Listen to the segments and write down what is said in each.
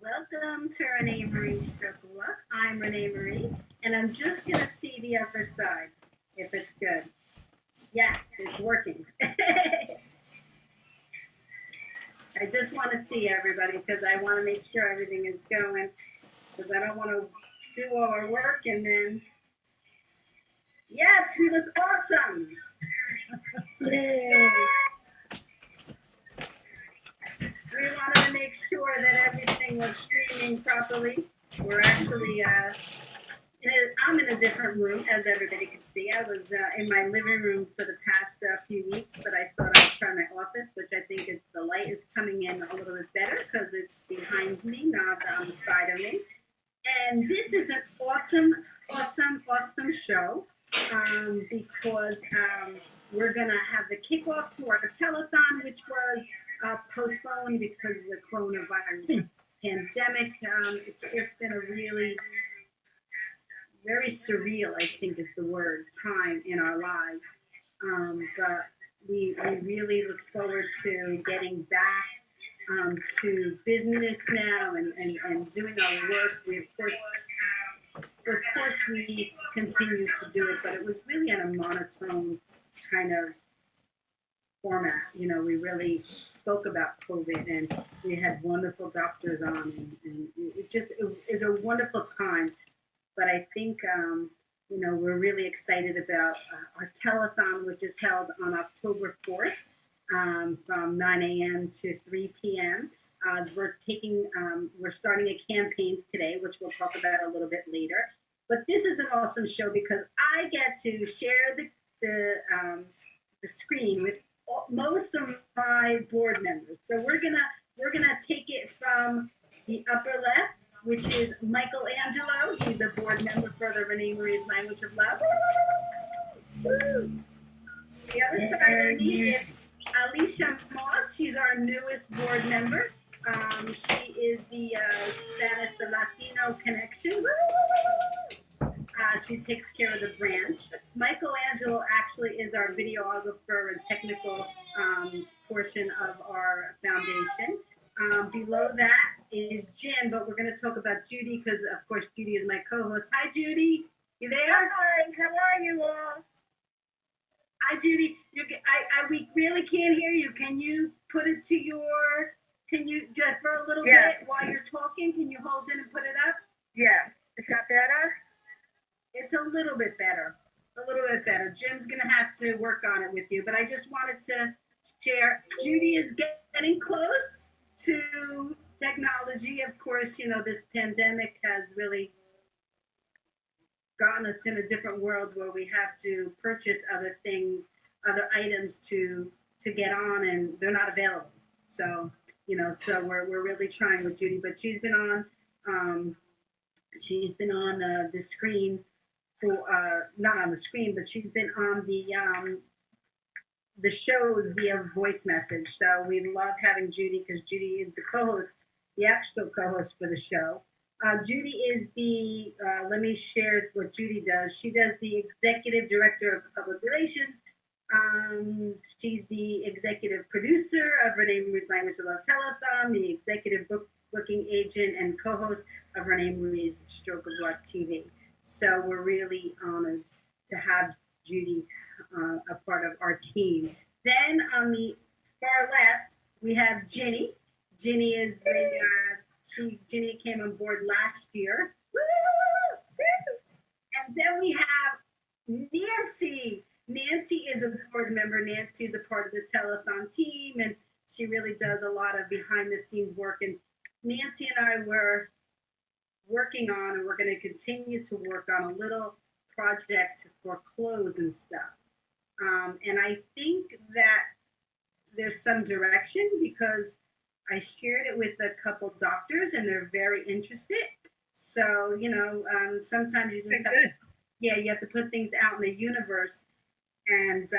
Welcome to ReneMarie Stroke of Luck. I'm ReneMarie, and I'm just going to see the upper side, if it's good. Yes, it's working. I just want to see everybody because I want to make sure everything is going, because I don't want to do all our work and then, yes, we look awesome. Yay. We wanted to make sure that everything was streaming properly. We're actually, I'm in a different room, as everybody can see. I was in my living room for the past few weeks, but I thought I'd try my office, which I think the light is coming in a little bit better because it's behind me, not on the side of me. And this is an awesome, awesome, awesome show because we're going to have the kickoff to our telethon, which was postponed because of the coronavirus pandemic. It's just been a really very surreal, I think is the word, time in our lives. But we really look forward to getting back to business now and doing our work. We, of course, of course, we continued to do it, but it was really in a monotone kind of format. We really spoke about COVID, and we had wonderful doctors on, and it was a wonderful time. But I think, we're really excited about our telethon, which is held on October 4th from 9 a.m. to 3 p.m. We're starting a campaign today, which we'll talk about a little bit later. But this is an awesome show because I get to share the screen with most of my board members. So we're gonna take it from the upper left, which is Michael Angelo. He's a board member for the ReneMarie Language of Love. The other side of me is Alicia Moss. She's our newest board member. She is the Spanish, the Latino connection. She takes care of the branch. Michelangelo actually is our videographer and technical portion of our foundation. Below that is Jim, but we're going to talk about Judy because, of course, Judy is my co-host. Hi, Judy. You there? Hi. How are you all? Hi, Judy. We really can't hear you. Can you put it to your? Can you just for a little bit while you're talking? Can you hold it and put it up? Yeah. Is that better? It's a little bit better. A little bit better. Jim's going to have to work on it with you, but I just wanted to share. Judy is getting close to technology. Of course, this pandemic has really gotten us in a different world where we have to purchase other things, other items to get on, and they're not available. So, so we're really trying with Judy, but she's been on the screen for not on the screen, but she's been on the shows via voice message. So we love having Judy because Judy is the co-host, the actual co-host for the show. Judy is let me share what Judy does. She does the executive director of public relations. She's the executive producer of ReneMarie's Language of Love Telethon, the executive booking agent and co-host of ReneMarie's Stroke of Luck TV. So we're really honored to have Judy a part of our team. Then on the far left, we have Ginny. Ginny is Ginny came on board last year. And then we have Nancy. Nancy is a board member. Nancy is a part of the telethon team, and she really does a lot of behind the scenes work. And Nancy and I were working on, and we're going to continue to work on a little project for clothes and stuff. And I think that there's some direction because I shared it with a couple doctors, and they're very interested. So, sometimes you just you have to put things out in the universe, and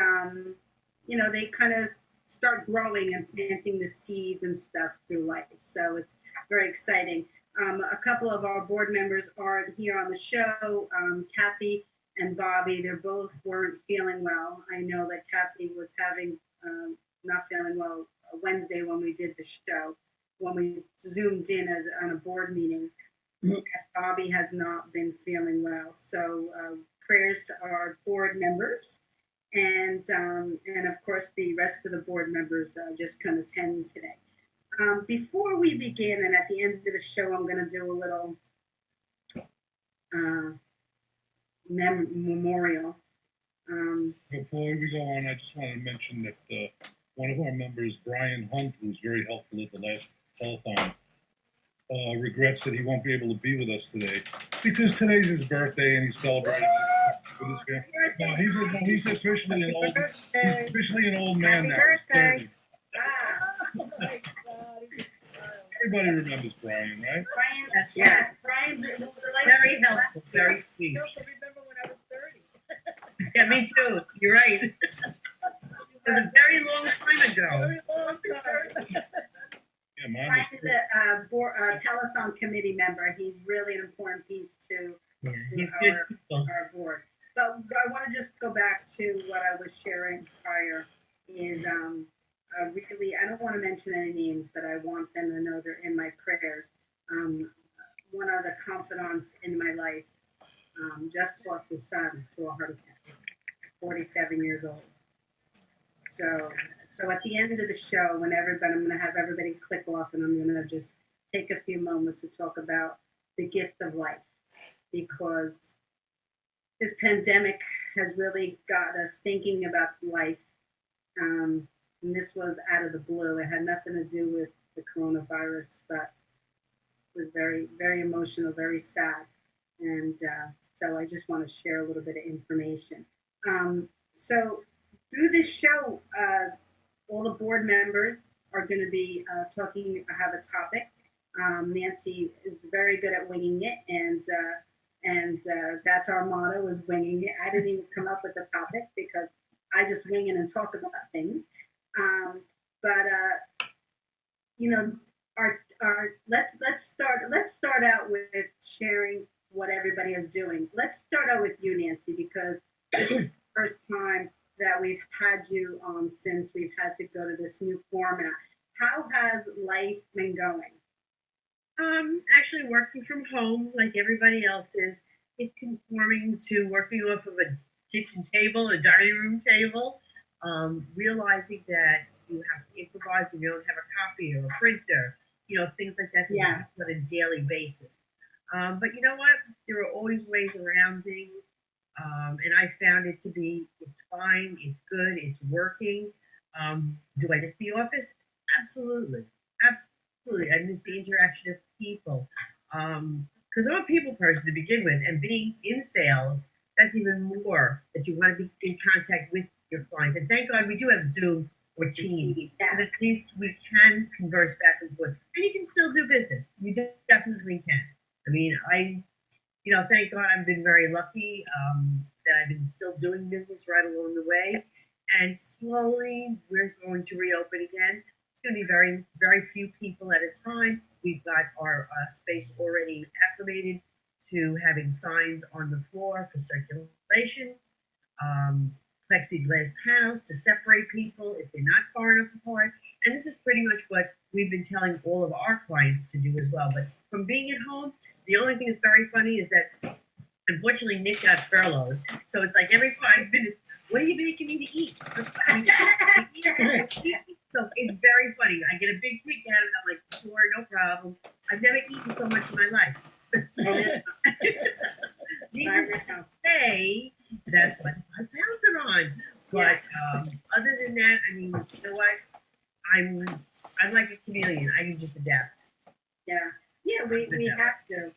they kind of start growing and planting the seeds and stuff through life. So it's very exciting. A couple of our board members are here on the show. Kathy and Bobby, they both weren't feeling well. I know that Kathy was having not feeling well Wednesday when we did the show, when we zoomed in on a board meeting. Bobby has not been feeling well. So prayers to our board members. And of course, the rest of the board members just couldn't attend today. Before we begin, and at the end of the show, I'm going to do a little memorial. Before we go on, I just want to mention that one of our members, Brian Hunt, who was very helpful at the last telethon, regrets that he won't be able to be with us today because today's his birthday and he's celebrating with his family. He's officially an old man now. He's 30. Oh my God. Everybody remembers Brian, right? Brian, yes, Brian's very helpful, very sweet. I also remember when I was 30. Yeah, me too. You're right. It was a very long time ago. Very long time. Yeah, mine Brian was is a telethon committee member. He's really an important piece to our board. But I want to just go back to what I was sharing prior is really, I don't want to mention any names, but I want them to know they're in my prayers. One of the confidants in my life just lost his son to a heart attack, 47 years old. So at the end of the show, when everybody, I'm going to have everybody click off, and I'm going to just take a few moments to talk about the gift of life, because this pandemic has really got us thinking about life. And this was out of the blue. It had nothing to do with the coronavirus, but it was very, very emotional, very sad. And so I just want to share a little bit of information. So through this show, all the board members are going to be talking, have a topic. Nancy is very good at winging it, and that's our motto, is winging it. I didn't even come up with the topic because I just wing it and talk about things. But you know, our let's start out with sharing what everybody is doing. Let's start out with you, Nancy, because this is the first time that we've had you on since we've had to go to this new format. How has life been going? Actually working from home like everybody else is. It's conforming to working off of a kitchen table, a dining room table, realizing that you have to improvise when you don't have a copy or a printer, things like that Yeah. on a daily basis. But you know what? There are always ways around things. And I found it to be, it's fine, it's good, it's working. Do I miss the office? Absolutely. Absolutely. I miss the interaction of people. Because I'm a people person to begin with, and being in sales, that's even more that you want to be in contact with your clients. And thank God we do have Zoom or Teams. And at least we can converse back and forth. And you can still do business. You definitely can. I mean, thank God I've been very lucky that I've been still doing business right along the way. And slowly we're going to reopen again. It's going to be very, very few people at a time. We've got our space already acclimated to having signs on the floor for circulation, um, plexiglass panels to separate people if they're not far enough apart. And this is pretty much what we've been telling all of our clients to do as well. But from being at home, the only thing that's very funny is that unfortunately Nick got furloughed. So it's like every 5 minutes, what are you making me to eat? So it's very funny. I get a big kick out of it. I'm like, sure, no problem. I've never eaten so much in my life. So, needless to say, that's what 5 pounds are on. But other than that, I mean, you know what? I'm like a chameleon. I can just adapt. Yeah, yeah, we have to,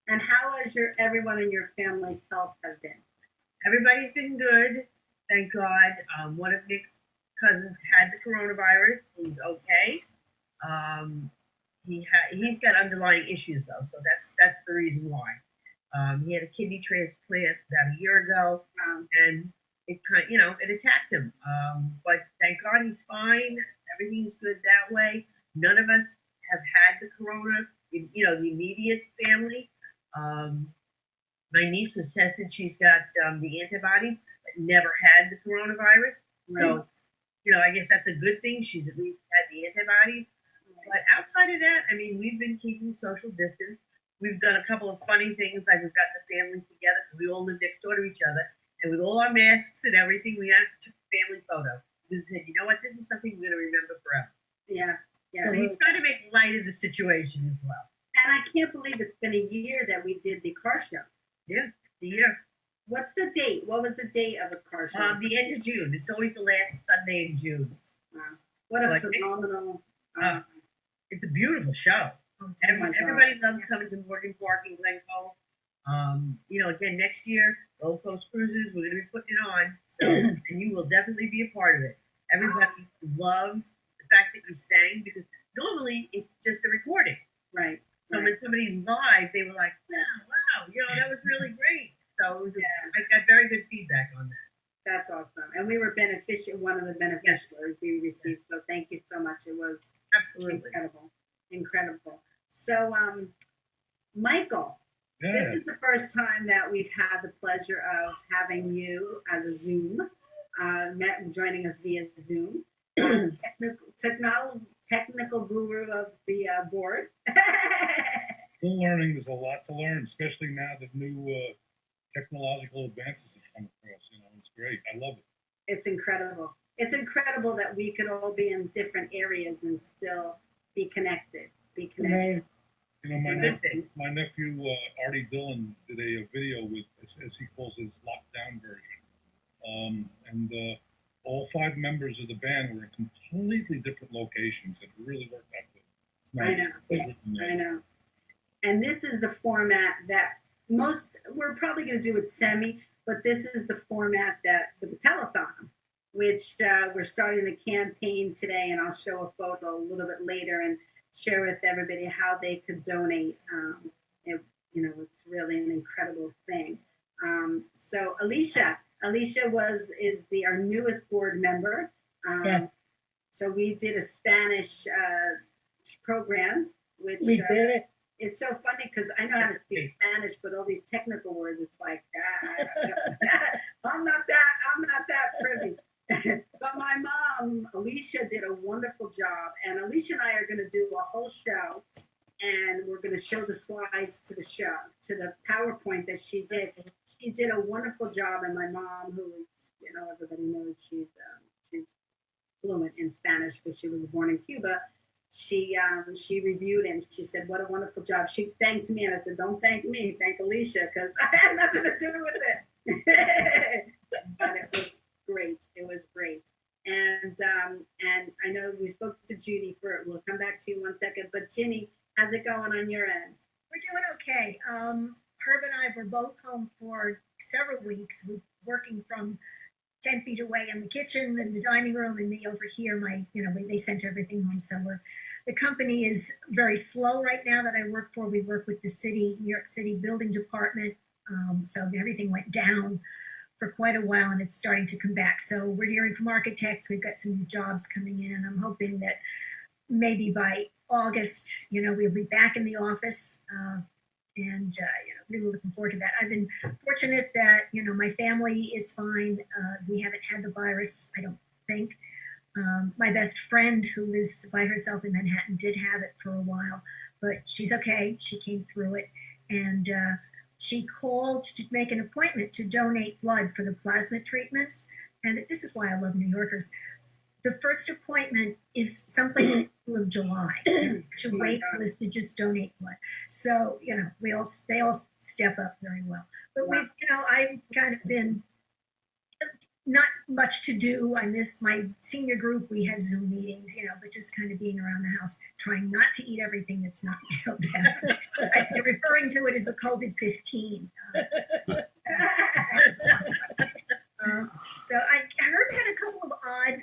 And how has everyone in your family's health have been? Everybody's been good, thank God. One of Nick's cousins had the coronavirus. He's okay. Um, he's got underlying issues though, so that's the reason why. He had a kidney transplant about a year ago, and it attacked him. But thank God he's fine. Everything's good that way. None of us have had the corona. The immediate family. My niece was tested. She's got the antibodies, but never had the coronavirus. Right. So, I guess that's a good thing. She's at least had the antibodies. Right. But outside of that, I mean, we've been keeping social distance. We've done a couple of funny things, like we've got the family together because we all live next door to each other. And with all our masks and everything, we took a family photo. We said, you know what, this is something we're going to remember forever. Yeah, yeah. So we try to make light of the situation as well. And I can't believe it's been a year that we did the car show. Yeah, the year. What's the date? What was the date of the car show? The end of June. It's always the last Sunday in June. Wow. What a phenomenal. It's a beautiful show. Everybody loves coming to Morgan Park in Glencoe. Again, next year, Gold Coast Cruises, we're going to be putting it on. So, and you will definitely be a part of it. Everybody loved the fact that you sang, because normally it's just a recording. Right. So when somebody's live, they were like, wow, that was really great. So I got very good feedback on that. That's awesome. And we were one of the beneficiaries we received. So thank you so much. It was absolutely incredible. So, Michael, this is the first time that we've had the pleasure of having you as a Zoom, joining us via Zoom. Technical guru of the board. still learning. There's a lot to learn, especially now that new technological advances have come across. You know, it's great. I love it. It's incredible. It's incredible that we could all be in different areas and still be connected. Be connected. My nephew Artie Dillon did a video with, as he calls his lockdown version, and all 5 members of the band were in completely different locations. It really worked out good. It's nice. I know. Really nice. I know. And this is the format that we're probably going to do it semi, but this is the format that the Telethon, which we're starting a campaign today, and I'll show a photo a little bit later and share with everybody how they could donate. It's really an incredible thing. So Alicia is our newest board member. Yeah. So we did a Spanish program, which We did it. it's so funny because I know how to speak Spanish, but all these technical words, it's like, I'm not that privy. But my mom, Alicia, did a wonderful job. And Alicia and I are going to do a whole show. And we're going to show the slides to the show, to the PowerPoint that she did. She did a wonderful job. And my mom, who is, everybody knows she's fluent in Spanish because she was born in Cuba. She reviewed it and she said, what a wonderful job. She thanked me and I said, don't thank me, thank Alicia, because I had nothing to do with it. But it was great. It was great. And I know we spoke to Judy we'll come back to you 1 second, but Ginny, how's it going on your end? We're doing okay. Herb and I were both home for several weeks. We're working from 10 feet away in the kitchen and the dining room, and me over here. They sent everything home. So the company is very slow right now that I work for. We work with the New York City building department. So everything went down for quite a while and it's starting to come back. So we're hearing from architects. We've got some new jobs coming in, and I'm hoping that maybe by August, we'll be back in the office. Really looking forward to that. I've been fortunate that, my family is fine. We haven't had the virus, I don't think. My best friend, who is by herself in Manhattan, did have it for a while, but she's okay. She came through it. And she called to make an appointment to donate blood for the plasma treatments. And this is why I love New Yorkers. The first appointment is someplace in the middle of July. To wait was to just donate blood. So, they all step up very well. But I've kind of been not much to do. I miss my senior group. We have Zoom meetings, but just kind of being around the house, trying not to eat everything that's not nailed down. I'm referring to it as the COVID-15. So I heard had a couple of odd,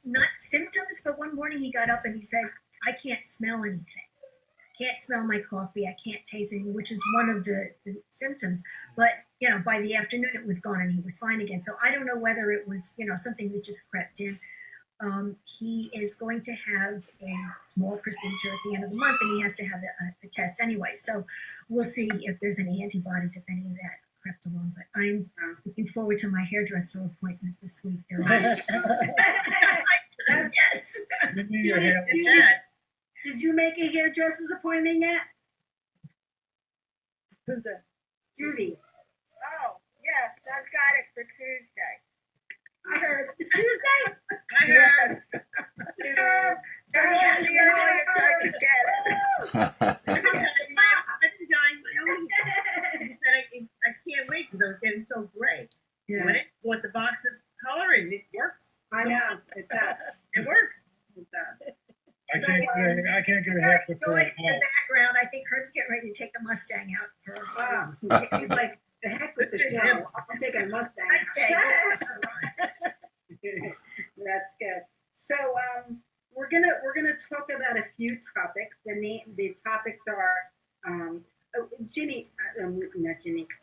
not symptoms, but one morning he got up and he said, I can't smell anything. I can't smell my coffee. I can't taste anything, which is one of the symptoms. But, by the afternoon it was gone and he was fine again. So I don't know whether it was, something that just crept in. He is going to have a small procedure at the end of the month and he has to have a test anyway. So we'll see if there's any antibodies, if any of that crept along, but I'm looking forward to my hairdresser appointment this week. Yes. Did you make a hairdresser's appointment yet? Who's that? Judy. Oh, yes, I've got it for Tuesday. I heard. It's Tuesday? I heard. Yes. I can't wait because I'm getting so gray. Yeah. When it wants a box of color and it works. I know. It does. It works. It does. I can't get a haircut for a Noise in the while. background. I think Herb's getting ready to take the Mustang out for Wow. He's like, the heck with the show. I'm taking a Mustang. That's good. So we're gonna talk about a few topics. The topics are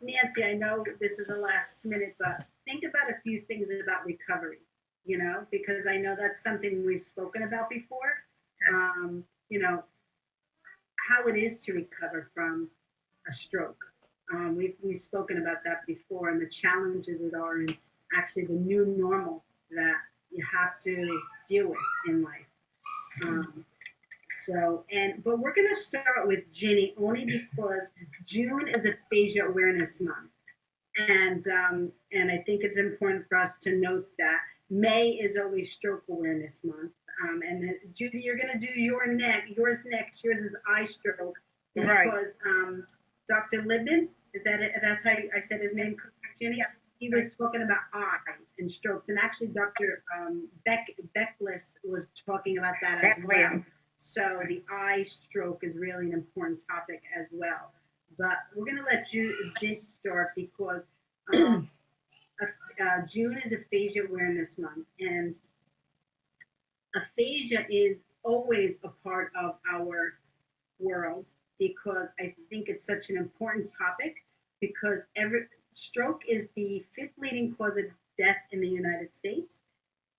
Nancy. I know this is the last minute, but think about a few things about recovery. Because I know that's something we've spoken about before. How it is to recover from a stroke. We've spoken about that before, and the challenges that are in actually the new normal that you have to deal with in life. So, but we're gonna start with Ginny only because June is Aphasia Awareness Month, and I think it's important for us to note that May is always Stroke Awareness Month. And then, Judy, you're gonna do yours next. Yours is eye stroke Right. because Dr. Libman, is that it? That's how I said his name, Ginny? He was talking about eyes and strokes, and actually, Dr. Beckless was talking about that as well. So the eye stroke is really an important topic as well. But we're going to let June start because um, June is Aphasia Awareness Month, and aphasia is always a part of our world because I think it's such an important topic because every stroke is the fifth leading cause of death in the United States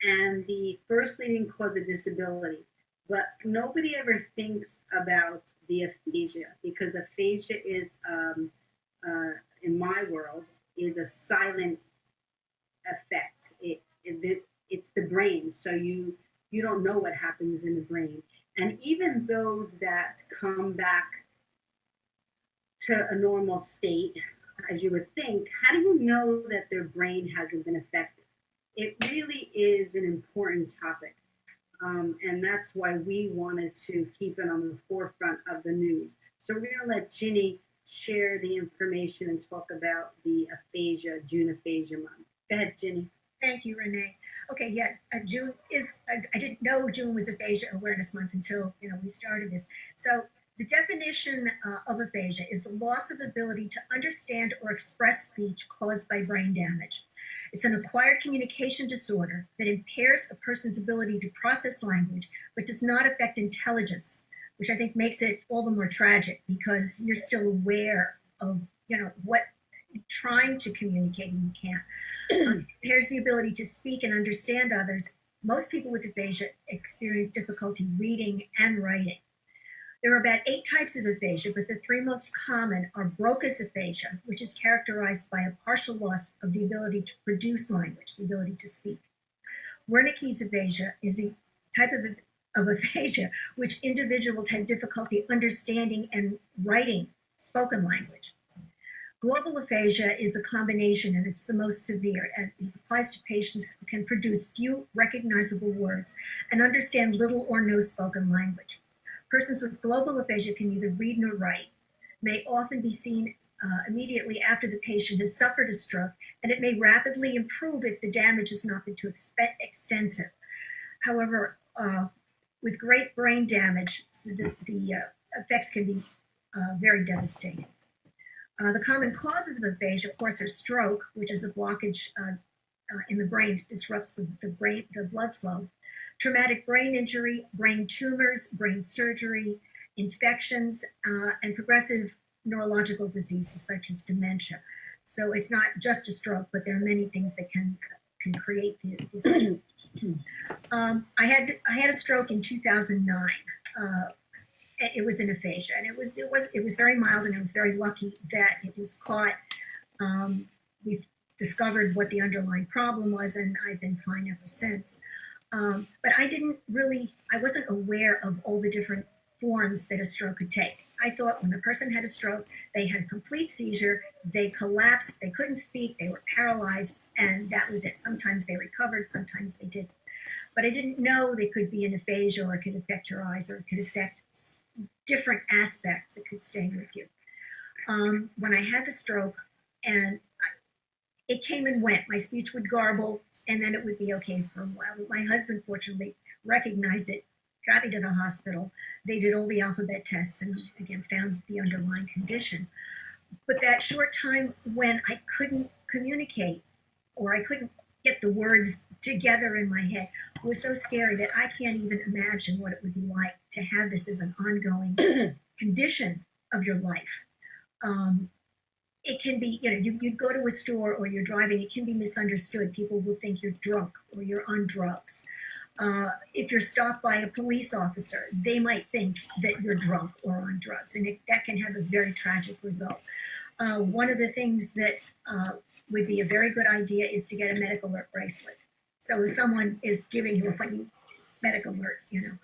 and the first leading cause of disability. But nobody ever thinks about the aphasia because aphasia is, in my world, is a silent effect. It's the brain, so you don't know what happens in the brain. And even those that come back to a normal state, as you would think, how do you know that their brain hasn't been affected? It really is an important topic. And that's why we wanted to keep it on the forefront of the news. So we're going to let Ginny share the information and talk about the aphasia, June Aphasia Month. Go ahead, Ginny. Thank you, Renee. Okay, yeah, June is, I didn't know June was Aphasia Awareness Month until, we started this. So the definition of aphasia is the loss of ability to understand or express speech caused by brain damage. It's an acquired communication disorder that impairs a person's ability to process language, but does not affect intelligence, which I think makes it all the more tragic because you're still aware of, what you're trying to communicate and you can't. Impairs the ability to speak and understand others. Most people with aphasia experience difficulty reading and writing. There are about 8 types of aphasia, but the 3 most common are Broca's aphasia, which is characterized by a partial loss of the ability to produce language, the ability to speak. Wernicke's aphasia is a type of aphasia which individuals have difficulty understanding and writing spoken language. Global aphasia is a combination, and it's the most severe. And it applies to patients who can produce few recognizable words and understand little or no spoken language. Persons with global aphasia can neither read nor write, may often be seen immediately after the patient has suffered a stroke, and it may rapidly improve if the damage has not been too extensive. However, with great brain damage, so the effects can be very devastating. The common causes of aphasia, of course, are stroke, which is a blockage in the brain that disrupts the blood flow, traumatic brain injury, brain tumors, brain surgery, infections, and progressive neurological diseases such as dementia. So it's not just a stroke, but there are many things that can create the situation. I had a stroke in 2009. It was an aphasia, and it was very mild, and I was very lucky that it was caught. We've discovered what the underlying problem was, and I've been fine ever since. But I wasn't aware of all the different forms that a stroke could take. I thought when the person had a stroke, they had a complete seizure, they collapsed, they couldn't speak, they were paralyzed, and that was it. Sometimes they recovered, sometimes they didn't. But I didn't know they could be an aphasia, or it could affect your eyes, or it could affect different aspects that could stay with you. When I had the stroke, and it came and went, my speech would garble, and then it would be okay for a while. But my husband, fortunately, recognized it, got me to the hospital. They did all the alphabet tests and, again, found the underlying condition. But that short time when I couldn't communicate or I couldn't get the words together in my head was so scary that I can't even imagine what it would be like to have this as an ongoing condition of your life. It can be, you'd go to a store or you're driving, it can be misunderstood. People will think you're drunk or you're on drugs. If you're stopped by a police officer, they might think that you're drunk or on drugs, and that can have a very tragic result. One of the things that would be a very good idea is to get a medical alert bracelet. So if someone is giving you, medic alert, you know.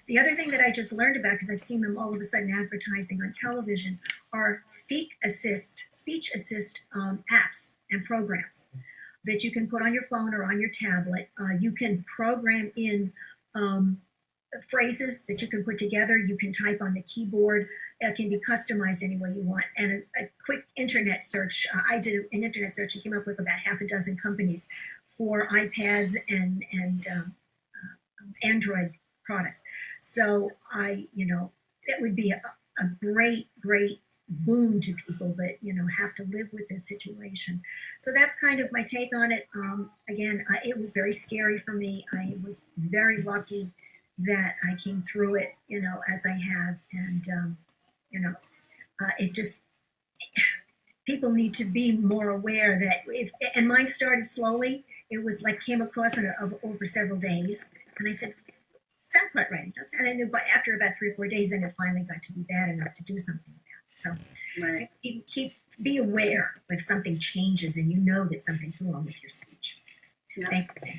The other thing that I just learned about, because I've seen them all of a sudden advertising on television, are speech assist apps and programs that you can put on your phone or on your tablet. You can program in phrases that you can put together. You can type on the keyboard. It can be customized any way you want. And a quick internet search, I did an internet search and came up with about half a dozen companies for iPads and Android products. So that would be a great boon to people that, have to live with this situation. So that's kind of my take on it. Again, it was very scary for me. I was very lucky that I came through it, as I have. And, it just, people need to be more aware that and mine started slowly. It was like came across over several days. And I said, sound quite right. And I knew after about 3 or 4 days, then it finally got to be bad enough to do something about it. So Right. be aware if something changes and you know that something's wrong with your speech. Yeah. Thank you.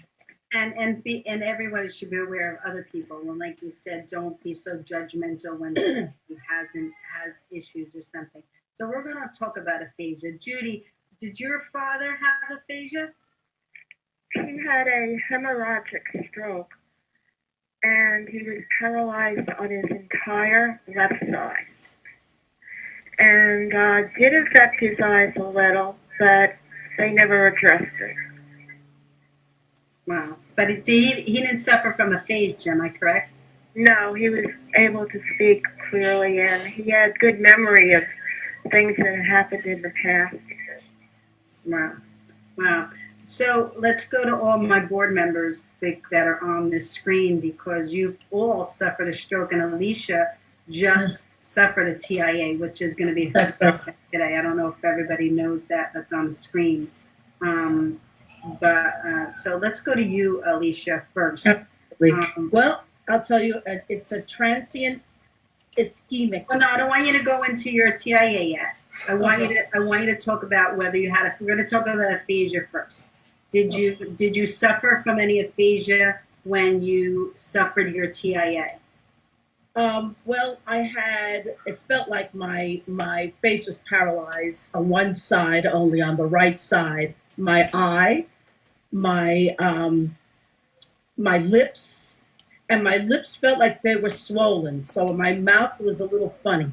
And everybody should be aware of other people. And like you said, don't be so judgmental when somebody has issues or something. So we're going to talk about aphasia. Judy, did your father have aphasia? He had a hemorrhagic stroke, and he was paralyzed on his entire left side. And did affect his eyes a little, but they never addressed it. Wow. But he didn't suffer from aphasia, am I correct? No, he was able to speak clearly, and he had good memory of things that had happened in the past. Wow. Wow. So let's go to all my board members that are on this screen, because you've all suffered a stroke, and Alicia just suffered a TIA, which is going to be her subject today. I don't know if everybody knows that's on the screen. So let's go to you, Alicia, first. Well, I'll tell you, it's a transient ischemic. Well, no, I don't want you to go into your TIA yet. I want you to talk about whether you had. We're going to talk about aphasia first. Did you suffer from any aphasia when you suffered your TIA? Well, it felt like my face was paralyzed on one side, only on the right side. My eye, my lips, and my lips felt like they were swollen. So my mouth was a little funny,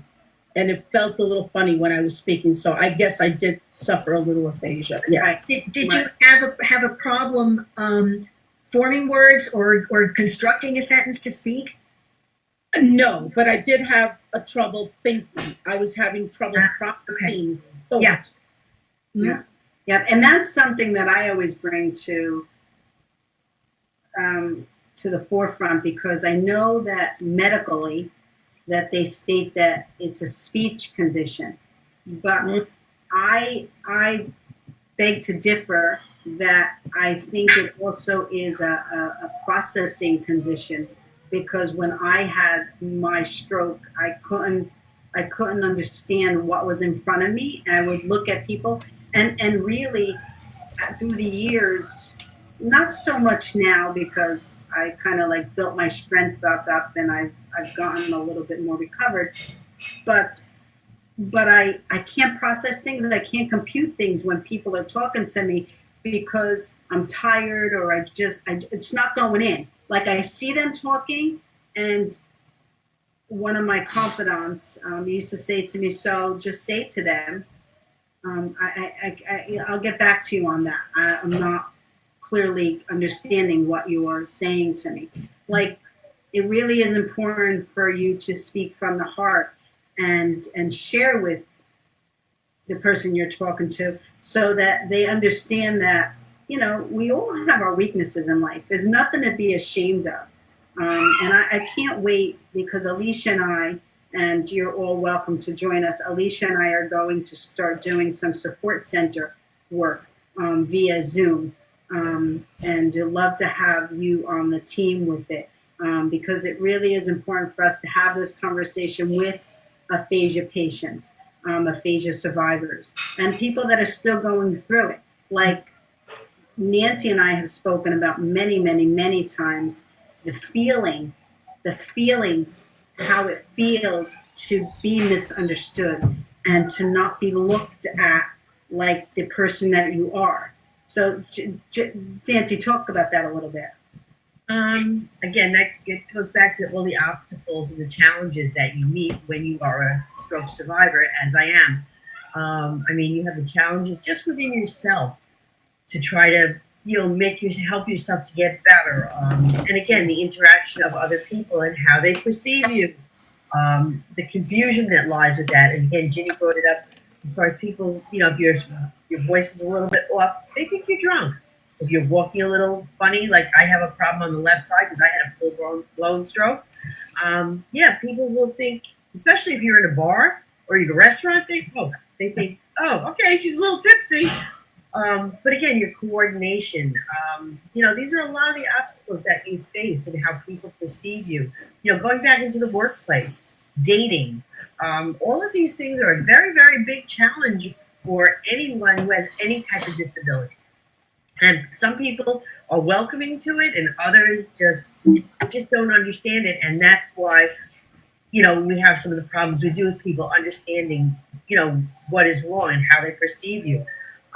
and it felt a little funny when I was speaking. So I guess I did suffer a little aphasia. Yes. Right. Did you have a problem forming words or constructing a sentence to speak? No, but I did have a trouble thinking. I was having trouble processing thoughts. Yeah. Yeah. Yeah, and that's something that I always bring to the forefront, because I know that medically that they state that it's a speech condition, but I beg to differ that I think it also is a processing condition, because when I had my stroke, I couldn't understand what was in front of me. I would look at people, and really through the years, not so much now, because I kind of like built my strength back up and I've gotten a little bit more recovered, but I can't process things and I can't compute things when people are talking to me, because I'm tired, or it's not going in. Like, I see them talking, and one of my confidants used to say to me, so just say to them, I'll get back to you on that. I'm not clearly understanding what you are saying to me. Like, it really is important for you to speak from the heart and share with the person you're talking to, so that they understand that, we all have our weaknesses in life. There's nothing to be ashamed of. And I can't wait, because Alicia and I, and you're all welcome to join us, Alicia and I are going to start doing some support center work via Zoom. And I'd love to have you on the team with it, because it really is important for us to have this conversation with aphasia patients, aphasia survivors, and people that are still going through it. Like Nancy and I have spoken about many, many, many times, the feeling, how it feels to be misunderstood and to not be looked at like the person that you are. So, Nancy, talk about that a little bit. Again, that it goes back to all the obstacles and the challenges that you meet when you are a stroke survivor, as I am. I mean, you have the challenges just within yourself to try to, help yourself to get better. And again, the interaction of other people and how they perceive you, the confusion that lies with that. And again, Ginny brought it up as far as people, if your voice is a little bit off, they think you're drunk. If you're walking a little funny, like I have a problem on the left side because I had a full blown stroke. Yeah, people will think, especially if you're in a bar or in a restaurant, they think, oh, okay, she's a little tipsy. But again, your coordination, these are a lot of the obstacles that you face and how people perceive you. Going back into the workplace, dating, all of these things are a very, very big challenge for anyone who has any type of disability. And some people are welcoming to it, and others just don't understand it, and that's why we have some of the problems we do with people understanding what is wrong and how they perceive you.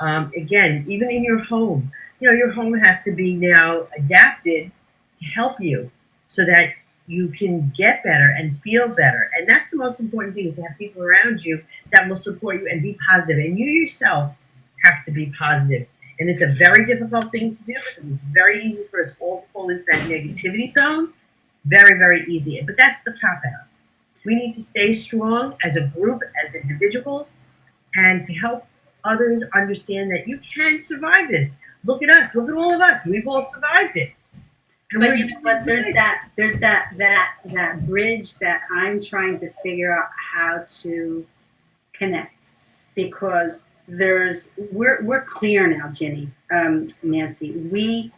Again, even in your home, your home has to be now adapted to help you so that you can get better and feel better. And that's the most important thing, is to have people around you that will support you and be positive. And you yourself have to be positive. And it's a very difficult thing to do because it's very easy for us all to fall into that negativity zone. Very, very easy. But that's the cop out. We need to stay strong as a group, as individuals, and to help others understand that you can survive this. Look at us. Look at all of us. We've all survived it. And But you know what? There's that bridge that I'm trying to figure out how to connect, because we're clear now, Ginny, Nancy. We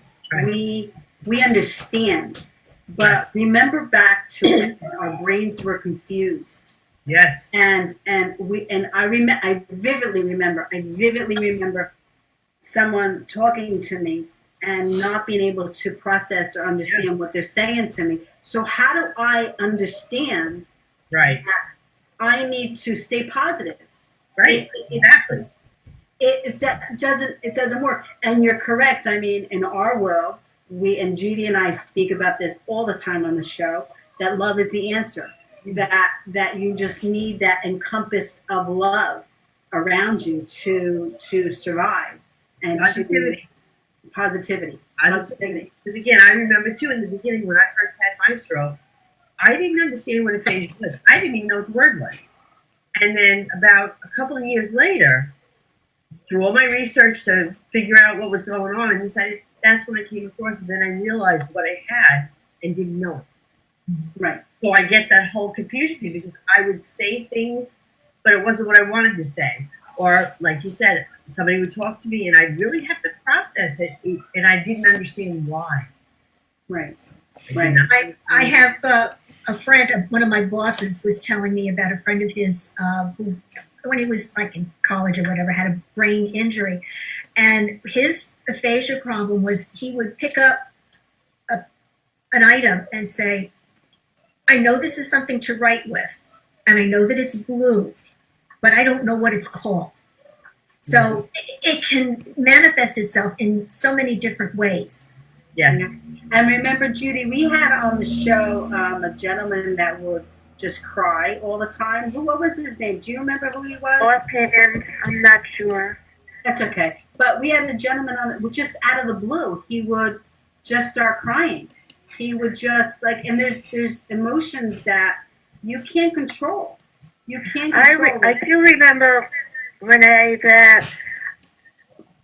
understand, but remember back to when our brains were confused. Yes. And I vividly remember someone talking to me and not being able to process or understand what they're saying to me. So how do I understand Right. that I need to stay positive? Right. Exactly. It doesn't work. And you're correct. I mean, in our world, and Judy and I speak about this all the time on the show, that love is the answer. That you just need that encompassed of love around you to survive and Positivity. Positivity. Because again, I remember too in the beginning when I first had my stroke, I didn't understand what aphasia was. I didn't even know what the word was. And then about a couple of years later, through all my research to figure out what was going on, and that's when I came across it. Then I realized what I had and didn't know it. Right. So I get that whole confusion because I would say things, but it wasn't what I wanted to say. Or like you said, somebody would talk to me and I'd really have to process it, and I didn't understand why. Right. I have a friend, one of my bosses was telling me about a friend of his who, when he was like in college or whatever, had a brain injury. And his aphasia problem was he would pick up an item and say, I know this is something to write with, and I know that it's blue, but I don't know what it's called. So it can manifest itself in so many different ways. Yes. Yeah. And remember, Judy, we had on the show a gentleman that would just cry all the time. What was his name? Do you remember who he was? Offhand, I'm not sure. That's okay. But we had a gentleman on just out of the blue. He would just start crying. He would just and there's emotions that you can't control. You can't control. I do remember, Renee, that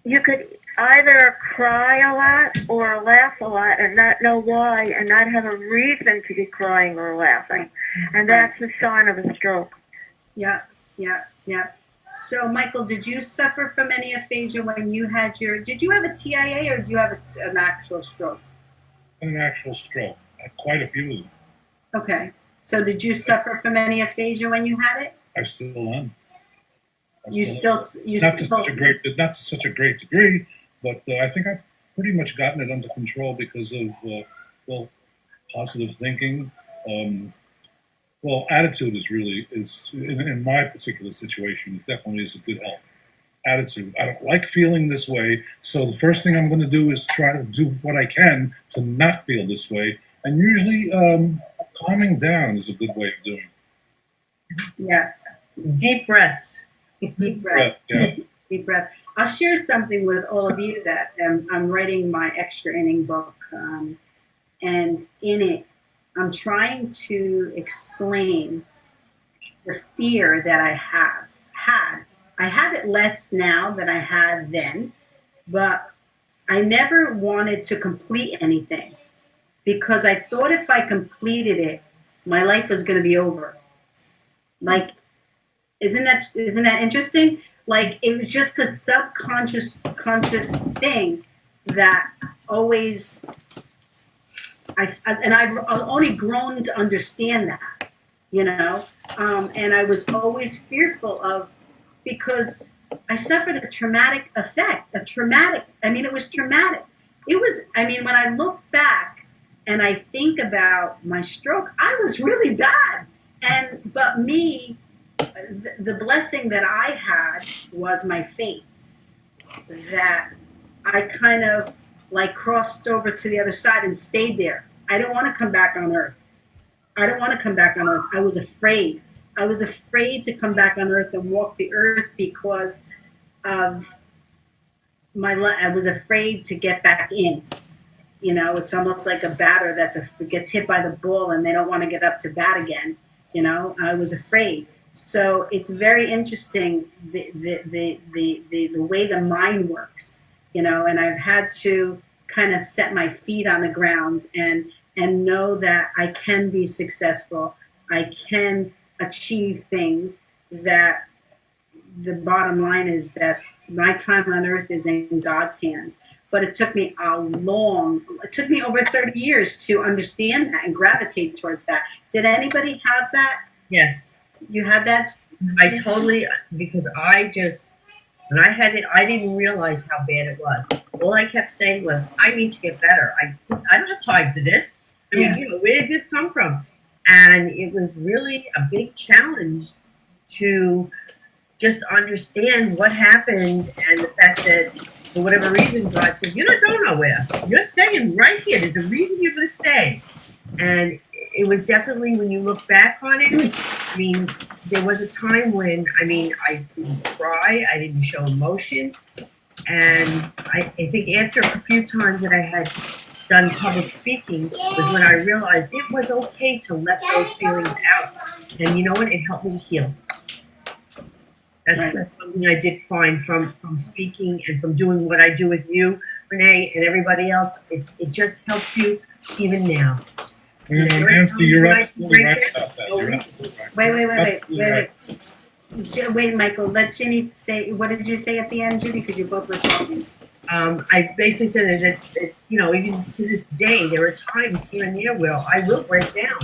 you could either cry a lot or laugh a lot and not know why and not have a reason to be crying or laughing. And that's a sign of a stroke. Yeah. So, Michael, did you suffer from any aphasia when you had did you have a TIA or did you have an actual stroke? An actual stroke. Quite a few of them. Okay. So did you suffer from any aphasia when you had it? I still am. Not to such a great degree, but I think I've pretty much gotten it under control because of positive thinking. Well, attitude is in my particular situation, it definitely is a good help. Attitude. I don't like feeling this way, so the first thing I'm going to do is try to do what I can to not feel this way. And usually, calming down is a good way of doing it. Yes. Deep breaths. Deep breath. Yeah. Deep breath. I'll share something with all of you that I'm writing my extra inning book, and in it, I'm trying to explain the fear that I have had. I have it less now than I had then, but I never wanted to complete anything because I thought if I completed it, my life was going to be over. Like, isn't that interesting? Like, it was just a subconscious conscious thing that always I've only grown to understand that, and I was always fearful of, because I suffered a traumatic effect, it was traumatic. When I look back and I think about my stroke, I was really bad. But the blessing that I had was my faith, that I kind of like crossed over to the other side and stayed there. I don't want to come back on earth. I don't want to come back on earth. I was afraid. I was afraid to come back on earth and walk the earth because of I was afraid to get back in. It's almost like a batter gets hit by the ball and they don't want to get up to bat again. I was afraid. So it's very interesting the way the mind works. And I've had to kind of set my feet on the ground and know that I can be successful. I can achieve things. That the bottom line is that my time on earth is in God's hands. But it took me over 30 years to understand that and gravitate towards that. Did anybody have that? Yes. You had that? I totally, because when I had it, I didn't realize how bad it was. All I kept saying was, I need to get better. I don't have time for this. Where did this come from? And it was really a big challenge to just understand what happened, and the fact that for whatever reason God said, you're not going nowhere. You're staying right here. There's a reason you're going to stay. And it was definitely, when you look back on it, there was a time when, I didn't cry, I didn't show emotion. And I think after a few times that I had done public speaking was when I realized it was okay to let those feelings out. And you know what? It helped me heal. That's something I did find from speaking and from doing what I do with you, Renee, and everybody else. It just helps you even now. Nancy, you're absolutely right about that. You're absolutely right. Wait, Michael, let Ginny say, what did you say at the end, Judy? Because you both were talking. I basically said that, even to this day, there are times here and there where I will break down.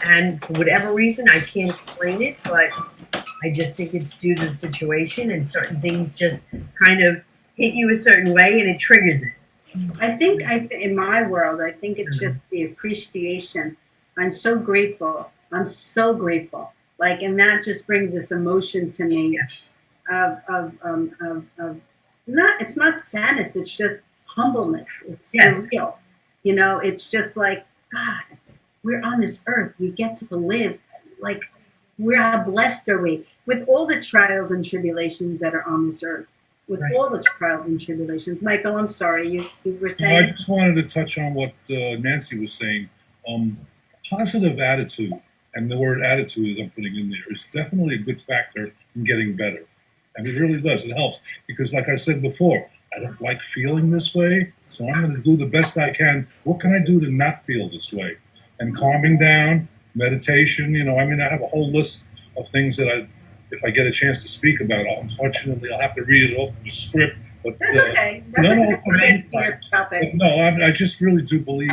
And for whatever reason, I can't explain it, but I just think it's due to the situation, and certain things just kind of hit you a certain way and it triggers it. I think in my world, I think it's just the appreciation. I'm so grateful. Like, and that just brings this emotion to me of it's not sadness. It's just humbleness. It's surreal. It's just like, God, we're on this earth. We get to live. Like, how blessed are we with all the trials and tribulations that are on this earth. With all the trials and tribulations. Michael, I'm sorry, you were saying? I just wanted to touch on what Nancy was saying. Positive attitude, and the word attitude I'm putting in there, is definitely a good factor in getting better. And it really does. It helps. Because like I said before, I don't like feeling this way, so I'm going to do the best I can. What can I do to not feel this way? And calming down, meditation, I have a whole list of things that if I get a chance to speak about it. Unfortunately, I'll have to read it off the script. But that's okay. I just really do believe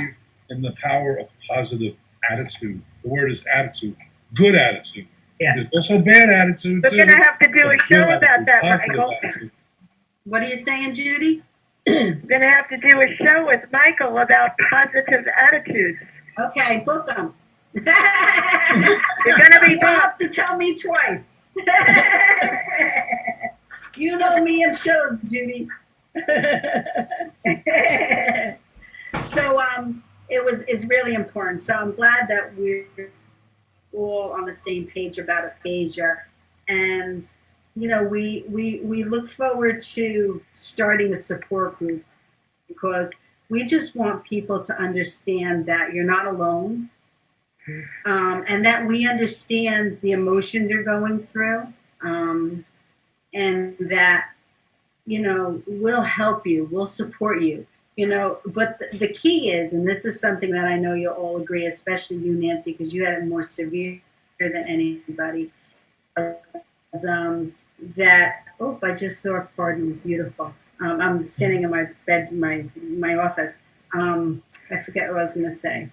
in the power of positive attitude. The word is attitude. Good attitude. Yes. There's also bad attitude, too. We're going to have to do a show about that, Michael. What are you saying, Judy? We're going to have to do a show with Michael about positive attitudes. Okay, book them. You're gonna be You don't have to tell me twice. You know me and shows, Judy. So it's really important. So I'm glad that we're all on the same page about aphasia, and we look forward to starting a support group because we just want people to understand that you're not alone, and that we understand the emotion you're going through, and that we'll help you, we'll support you. But the key is, and this is something that I know you'll all agree, especially you, Nancy, because you had it more severe than anybody, is, that, oh, I just saw a cardinal, beautiful. I'm sitting in my bed, my office. I forget what I was going to say.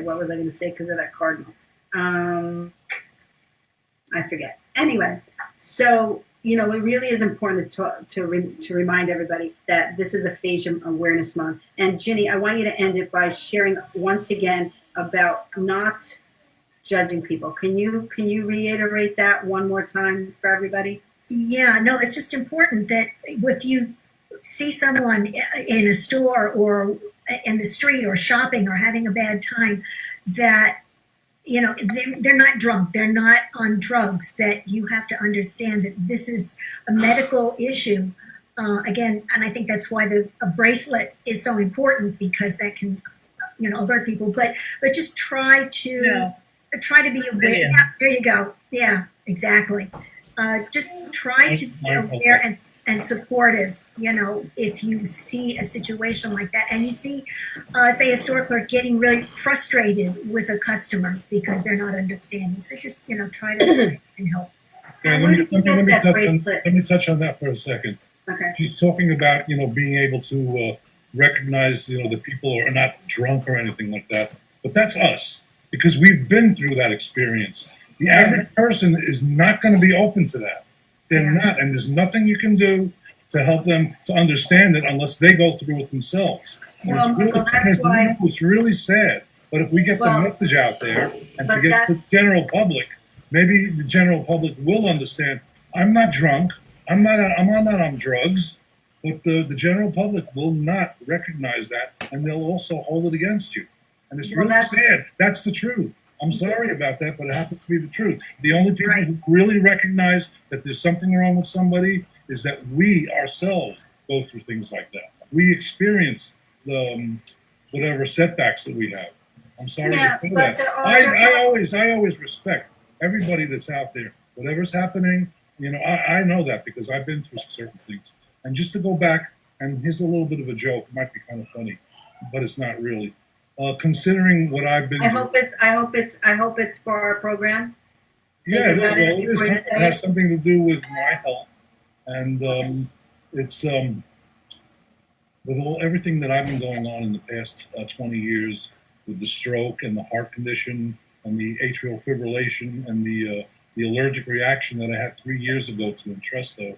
What was I going to say because of that cardinal? I forget. Anyway, so it really is important to remind everybody that this is Aphasia Awareness Month. And Ginny, I want you to end it by sharing once again about not judging people. Can you reiterate that one more time for everybody? Yeah, no, it's just important that if you see someone in a store or in the street or shopping or having a bad time, that they're not drunk, they're not on drugs, that you have to understand that this is a medical issue. Again, and I think that's why a bracelet is so important, because that can alert people. But just try to be aware. Yeah, there you go. Yeah, exactly. Just try to be aware and supportive. If you see a situation like that and you see, say, a store clerk getting really frustrated with a customer because they're not understanding, so just try to and help. Yeah, let me touch on that for a second. Okay. She's talking about being able to recognize that people are not drunk or anything like that, but that's us because we've been through that experience. The average person is not going to be open to that. They're not, and there's nothing you can do to help them to understand it unless they go through it themselves. That's why it's really sad. But if we get the message out there and to get to the general public, maybe the general public will understand. I'm not drunk. I'm not on drugs. But the general public will not recognize that, and they'll also hold it against you. And it's really sad. That's the truth. I'm sorry about that, but it happens to be the truth. The only people who really recognize that there's something wrong with somebody is that we ourselves go through things like that. We experience the whatever setbacks that we have. I'm sorry to say that. I always respect everybody that's out there. Whatever's happening, I know that because I've been through certain things. And just to go back, and here's a little bit of a joke. It might be kind of funny, but it's not really. Considering what I've been through. I hope it's for our program. Yeah, it has something to do with my health, and it's with everything that I've been going on in the past 20 years with the stroke and the heart condition and the atrial fibrillation and the allergic reaction that I had 3 years ago to Entresto.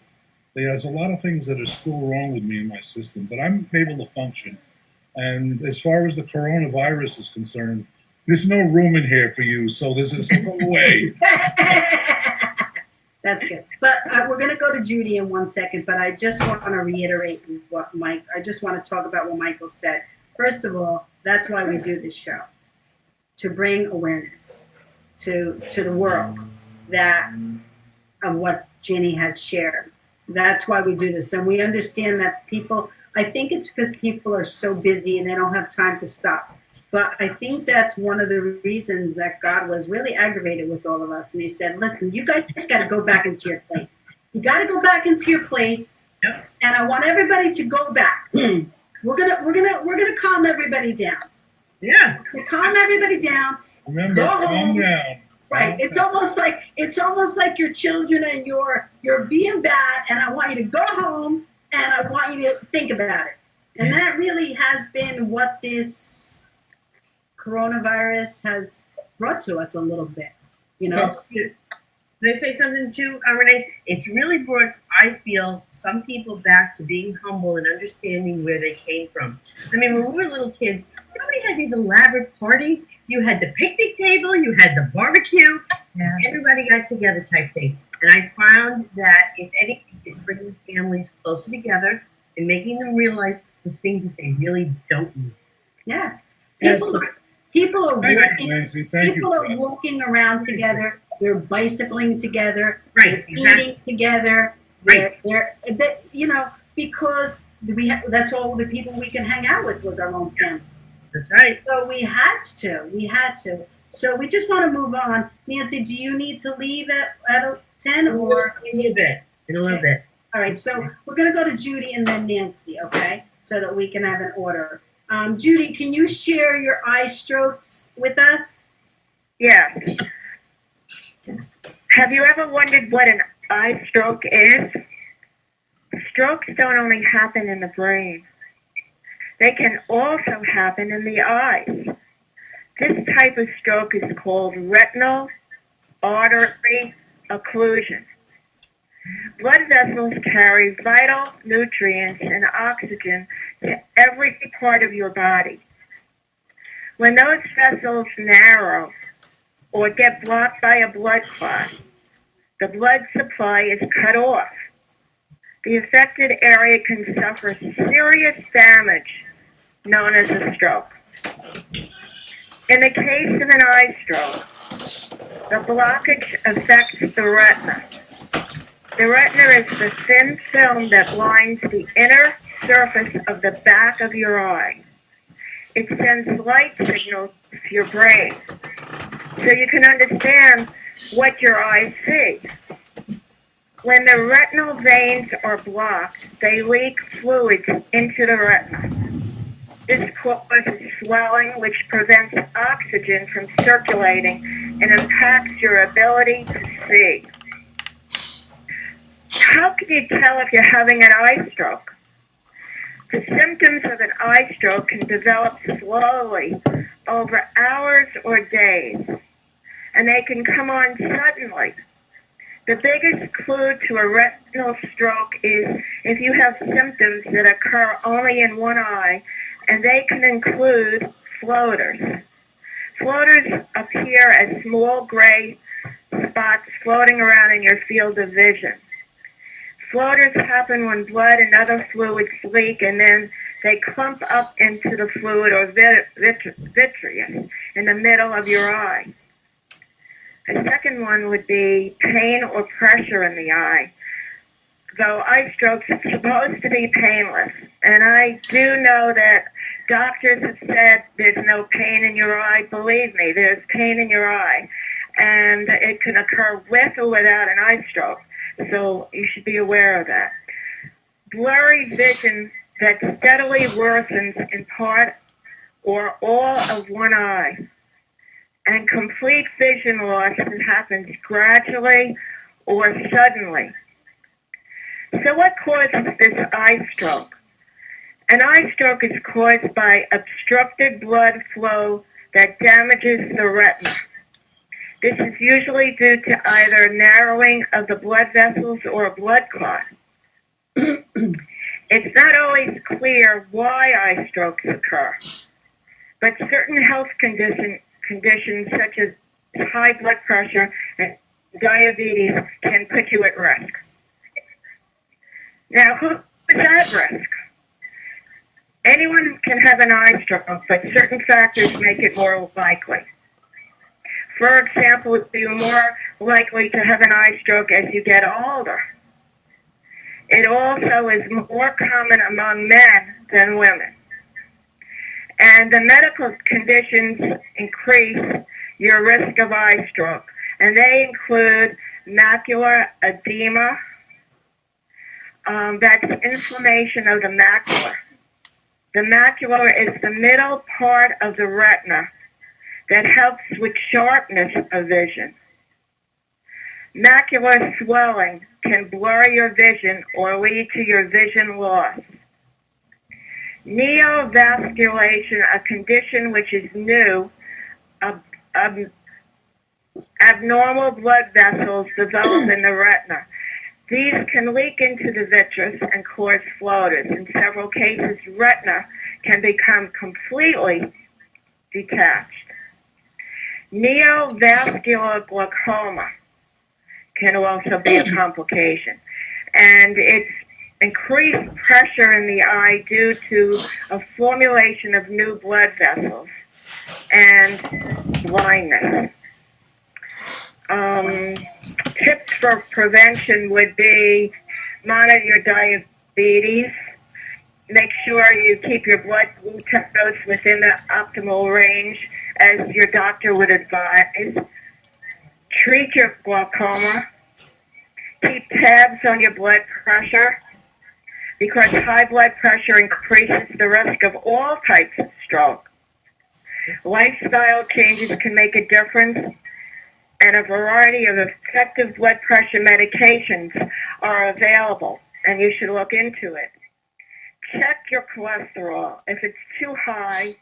There's a lot of things that are still wrong with me in my system, but I'm able to function. And as far as the coronavirus is concerned, there's no room in here for you, so this is no way. That's good. But we're going to go to Judy in 1 second, but I just want to reiterate I just want to talk about what Michael said. First of all, that's why we do this show, to bring awareness to the world of what Ginny had shared. That's why we do this. And we understand that I think it's because people are so busy and they don't have time to stop. But I think that's one of the reasons that God was really aggravated with all of us. And he said, listen, you guys got to go back into your place. You got to go back into your place. Yep. And I want everybody to go back. We're gonna calm everybody down. Yeah. We're calm everybody down. Remember, calm down. Right. It's almost like your children and you're being bad, and I want you to go home and I want you to think about it. And that really has been what this coronavirus has brought to us a little bit. Can I say something too, Renee? It's really brought, I feel, some people back to being humble and understanding where they came from. I mean, when we were little kids, nobody had these elaborate parties. You had the picnic table, you had the barbecue, Yeah. everybody got together type thing. And I found that if anything, it's bringing families closer together and making them realize the things that they really don't need. Yes. Yes. People are Thank you, walking. Nancy. Thank People you. are walking around together. They're bicycling together. Right, exactly. Eating together. Right. Because that's all the people we can hang out with was our own family. That's right. So we had to. So we just want to move on. Nancy, do you need to leave at 10 In a or? little bit. In a little bit. All right, so we're going to go to Judy and then Nancy, okay? So that we can have an order. Judy, can you share your eye strokes with us? Yes. Have you ever wondered what an eye stroke is? Strokes don't only happen in the brain. They can also happen in the eyes. This type of stroke is called retinal artery occlusion. Blood vessels carry vital nutrients and oxygen to every part of your body. When those vessels narrow or get blocked by a blood clot, the blood supply is cut off. The affected area can suffer serious damage known as a stroke. In the case of an eye stroke, the blockage affects the retina. The retina is the thin film that blinds the inner surface of the back of your eye. It sends light signals to your brain so you can understand what your eyes see. When the retinal veins are blocked, they leak fluids into the retina. This causes swelling, which prevents oxygen from circulating and impacts your ability to see. How can you tell if you're having an eye stroke? The symptoms of an eye stroke can develop slowly over hours or days, and they can come on suddenly. The biggest clue to a retinal stroke is if you have symptoms that occur only in one eye, and they can include floaters. Floaters appear as small gray spots floating around in your field of vision. Floaters happen when blood and other fluids leak, and then they clump up into the fluid or vitreous in the middle of your eye. The second one would be pain or pressure in the eye. Though eye strokes are supposed to be painless, and I do know that doctors have said there's no pain in your eye. Believe me, there's pain in your eye, and it can occur with or without an eye stroke. So you should be aware of that. Blurry vision that steadily worsens in part or all of one eye. And complete vision loss that happens gradually or suddenly. So what causes this eye stroke? An eye stroke is caused by obstructed blood flow that damages the retina. This is usually due to either narrowing of the blood vessels or a blood clot. It's not always clear why eye strokes occur, but certain health conditions such as high blood pressure and diabetes can put you at risk. Now, who is at risk? Anyone can have an eye stroke, but certain factors make it more likely. For example, you're more likely to have an eye stroke as you get older. It also is more common among men than women. And the medical conditions increase your risk of eye stroke, and they include macular edema, that's inflammation of the macula. The macula is the middle part of the retina that helps with sharpness of vision. Macular swelling can blur your vision or lead to your vision loss. Neovasculation, a condition which is new, Abnormal blood vessels develop in the retina. These can leak into the vitreous and cause floaters. In several cases, retina can become completely detached. Neovascular glaucoma can also be a complication, and it's increased pressure in the eye due to a formulation of new blood vessels and blindness. Tips for prevention would be monitor your diabetes, make sure you keep your blood glucose within the optimal range as your doctor would advise, treat your glaucoma, keep tabs on your blood pressure because high blood pressure increases the risk of all types of stroke. Lifestyle changes can make a difference, and a variety of effective blood pressure medications are available, and you should look into it. Check your cholesterol. If it's too high,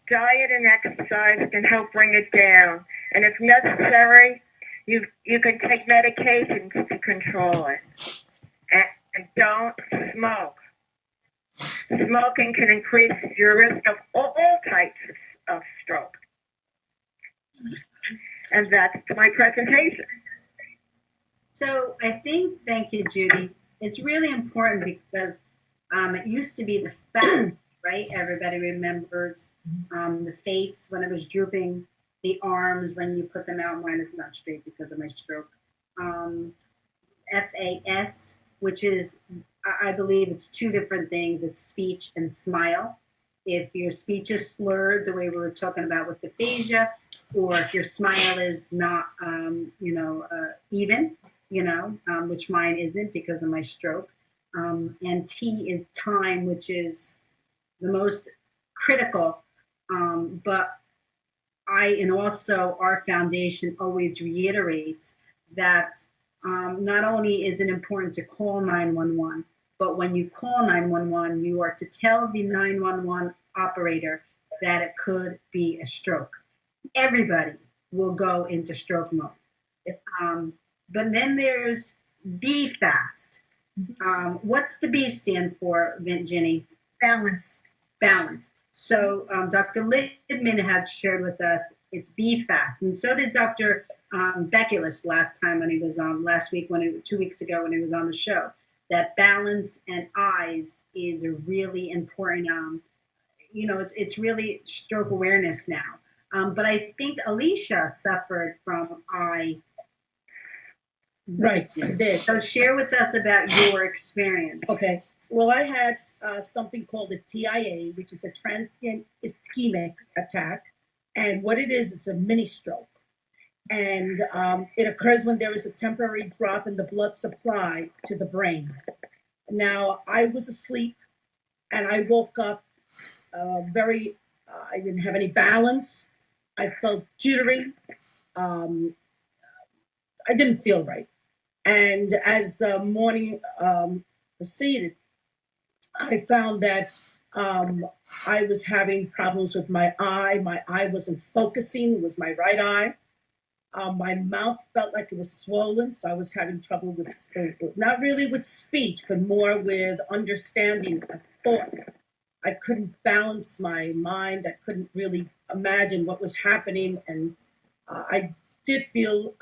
diet and exercise can help bring it down. And if necessary, you can take medications to control it. And don't smoke. Smoking can increase your risk of all types of stroke. And that's my presentation. So I think, thank you, Judy. It's really important because it used to be the face, right? Everybody remembers the face when it was drooping, the arms when you put them out. Mine is not straight because of my stroke. FAS, which is, I believe it's two different things. It's speech and smile. If your speech is slurred, the way we were talking about with aphasia, or if your smile is not, even, which mine isn't because of my stroke. And T is time, which is the most critical. But and also our foundation always reiterates that not only is it important to call 911, but when you call 911, you are to tell the 911 operator that it could be a stroke. Everybody will go into stroke mode. But then there's B fast. What's the B stand for, Ginny? Balance. Balance. So Dr. Lidman had shared with us it's B fast, and so did Dr. Beculus last week 2 weeks ago when he was on the show. That balance and eyes is a really important. It's really stroke awareness now. But I think Alicia suffered from eye. Right, I did. So share with us about your experience. Okay. Well, I had something called a TIA, which is a transient ischemic attack. And what it is a mini stroke. And it occurs when there is a temporary drop in the blood supply to the brain. Now, I was asleep and I woke up I didn't have any balance. I felt jittery. I didn't feel right. And as the morning proceeded, I found that I was having problems with my eye. My eye wasn't focusing. It was my right eye. My mouth felt like it was swollen, so I was having trouble with, not really with speech, but more with understanding a thought. I couldn't balance my mind. I couldn't really imagine what was happening. And I did feel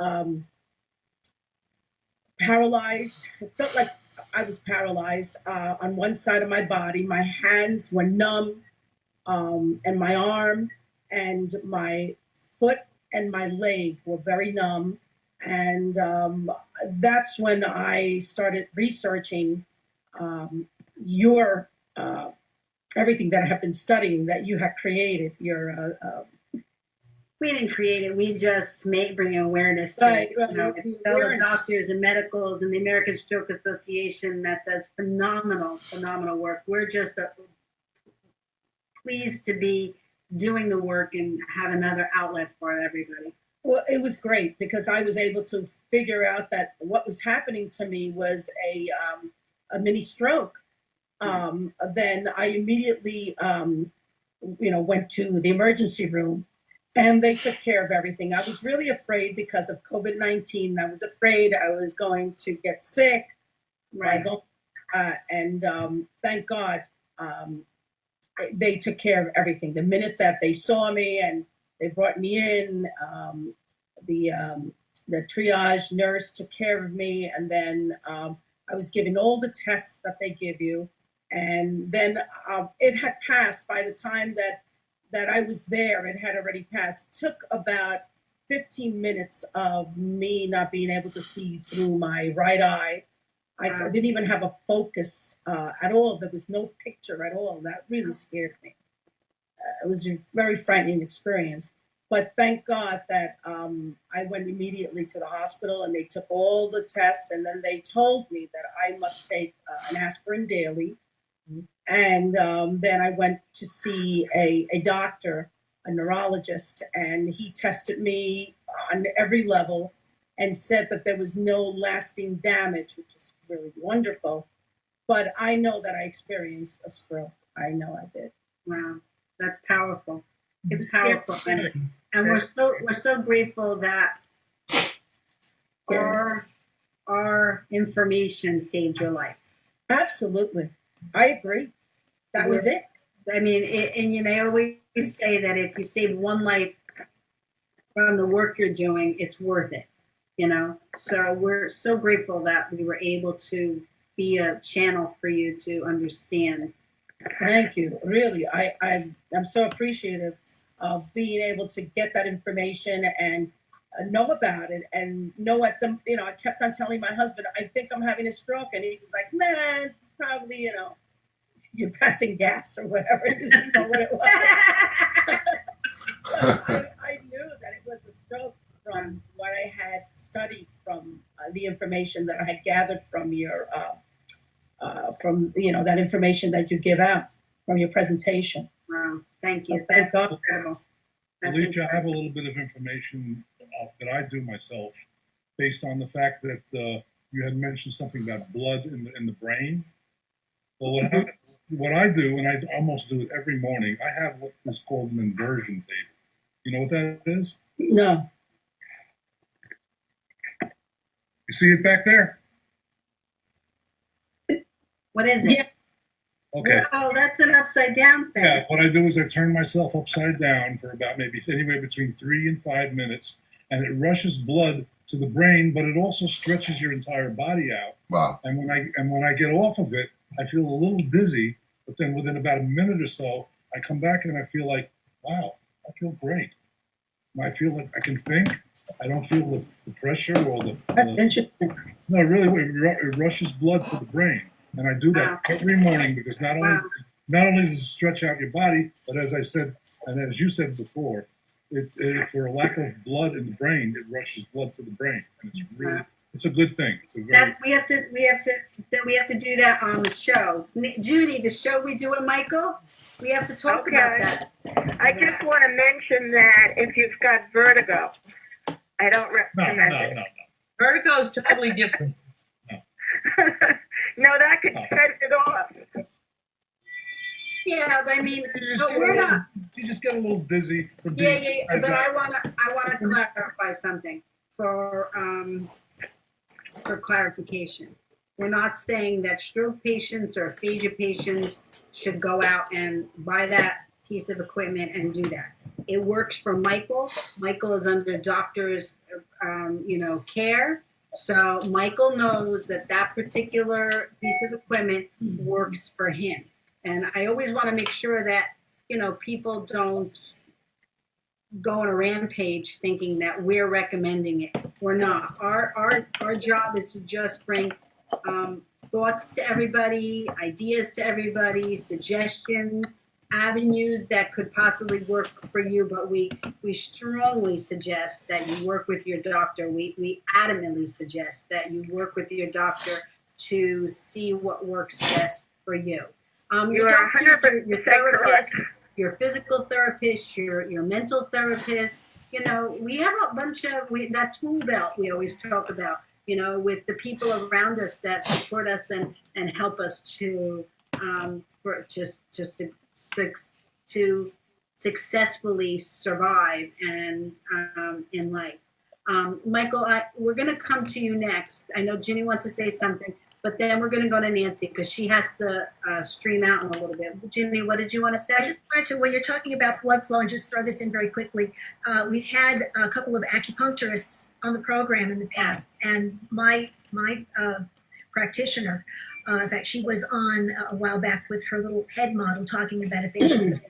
paralyzed. It felt like I was paralyzed on one side of my body. My hands were numb, and my arm and my foot and my leg were very numb. And that's when I started researching your everything that I have been studying that you have created. We didn't create it. We just bring awareness to it. It's fellow doctors and medicals and the American Stroke Association that does phenomenal work. We're just pleased to be doing the work and have another outlet for everybody. Well, it was great because I was able to figure out that what was happening to me was a mini stroke. Then I immediately, went to the emergency room, and they took care of everything. I was really afraid because of COVID-19. I was afraid I was going to get sick. Right. And thank God they took care of everything. The minute that they saw me and they brought me in, the the triage nurse took care of me, and then I was given all the tests that they give you, and then it had passed by the time that I was there. It had already passed. It took about 15 minutes of me not being able to see through my right eye. I didn't even have a focus at all. There was no picture at all. That really scared me. It was a very frightening experience. But thank God that I went immediately to the hospital and they took all the tests, and then they told me that I must take an aspirin daily. And then I went to see a doctor, a neurologist, and he tested me on every level and said that there was no lasting damage, which is really wonderful. But I know that I experienced a stroke. I know I did. Wow, that's powerful. It's powerful, and we're so grateful that our information saved your life. Absolutely. I agree. That was it. I mean, and they always say that if you save one life from the work you're doing, it's worth it. So we're so grateful that we were able to be a channel for you to understand. Thank you. Really, I'm so appreciative of being able to get that information and know about it and know what the, I kept on telling my husband, I think I'm having a stroke. And he was like, nah, it's probably, you're passing gas or whatever. He didn't know what it was. So I knew that it was a stroke from what I had studied from the information that I had gathered from your, that information that you give out from your presentation. Wow, thank you. Thank That's God. incredible. That's Alicia, I have a incredible. little bit of information that I do myself based on the fact that you had mentioned something about blood in the brain. Well, what I do, and I almost do it every morning, I have what is called an inversion table. You know what that is? No. You see it back there? What is it? Yeah. Okay. Oh, that's an upside down thing. Yeah, what I do is I turn myself upside down for about maybe anywhere between 3 and 5 minutes, and it rushes blood to the brain, but it also stretches your entire body out. Wow. And when I get off of it, I feel a little dizzy, but then within about a minute or so, I come back and I feel like, wow, I feel great. I feel like I can think. I don't feel the pressure or That's interesting. no, really, it rushes blood to the brain. And I do that every morning because not only does it stretch out your body, but as I said, and as you said before, for a lack of blood in the brain, it rushes blood to the brain, and it's really it's a good thing. It's a very That we have to do that on the show. Judy, the show we do with Michael, we have to talk about that. I just want to mention that if you've got vertigo, I don't recommend it. no. Vertigo is totally different. No, that could set it off. Yeah, but I mean, You just get a little dizzy. From Yeah, being but I wanna clarify something for clarification. We're not saying that stroke patients or aphasia patients should go out and buy that piece of equipment and do that. It works for Michael. Michael is under doctor's, care. So Michael knows that particular piece of equipment works for him. And I always want to make sure that, people don't go on a rampage thinking that we're recommending it. We're not. Our job is to just bring thoughts to everybody, ideas to everybody, suggestions, avenues that could possibly work for you. But we strongly suggest that you work with your doctor. We adamantly suggest that you work with your doctor to see what works best for you. You are 100% your therapist, your physical therapist, your mental therapist. We have a bunch of that tool belt we always talk about. With the people around us that support us and help us to successfully survive and in life. Michael, we're going to come to you next. I know Ginny wants to say something, but then we're going to go to Nancy because she has to stream out in a little bit. Ginny, what did you want to say? I just wanted to, when you're talking about blood flow, and just throw this in very quickly, we've had a couple of acupuncturists on the program in the past, and my practitioner, in fact, she was on a while back with her little head model talking about aphasia.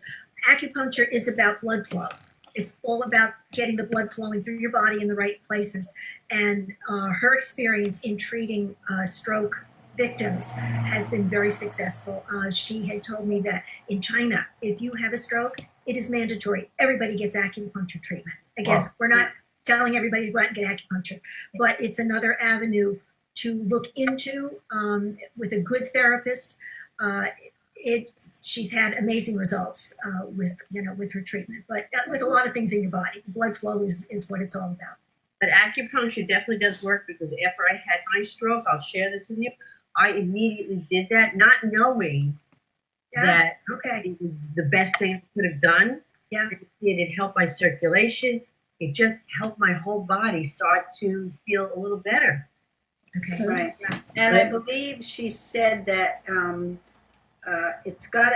Acupuncture is about blood flow. It's all about getting the blood flowing through your body in the right places. And her experience in treating stroke victims has been very successful. She had told me that in China, if you have a stroke, it is mandatory. Everybody gets acupuncture treatment. Again, Wow. we're not telling everybody to go out and get acupuncture, but it's another avenue to look into with a good therapist. She's had amazing results with her treatment, but with a lot of things in your body, blood flow is what it's all about. But acupuncture definitely does work, because after I had my stroke, I'll share this with you, I immediately did that, not knowing that Okay. it was the best thing I could have done. Yeah. It helped my circulation. It just helped my whole body start to feel a little better. Okay. Right. And I believe she said that it's got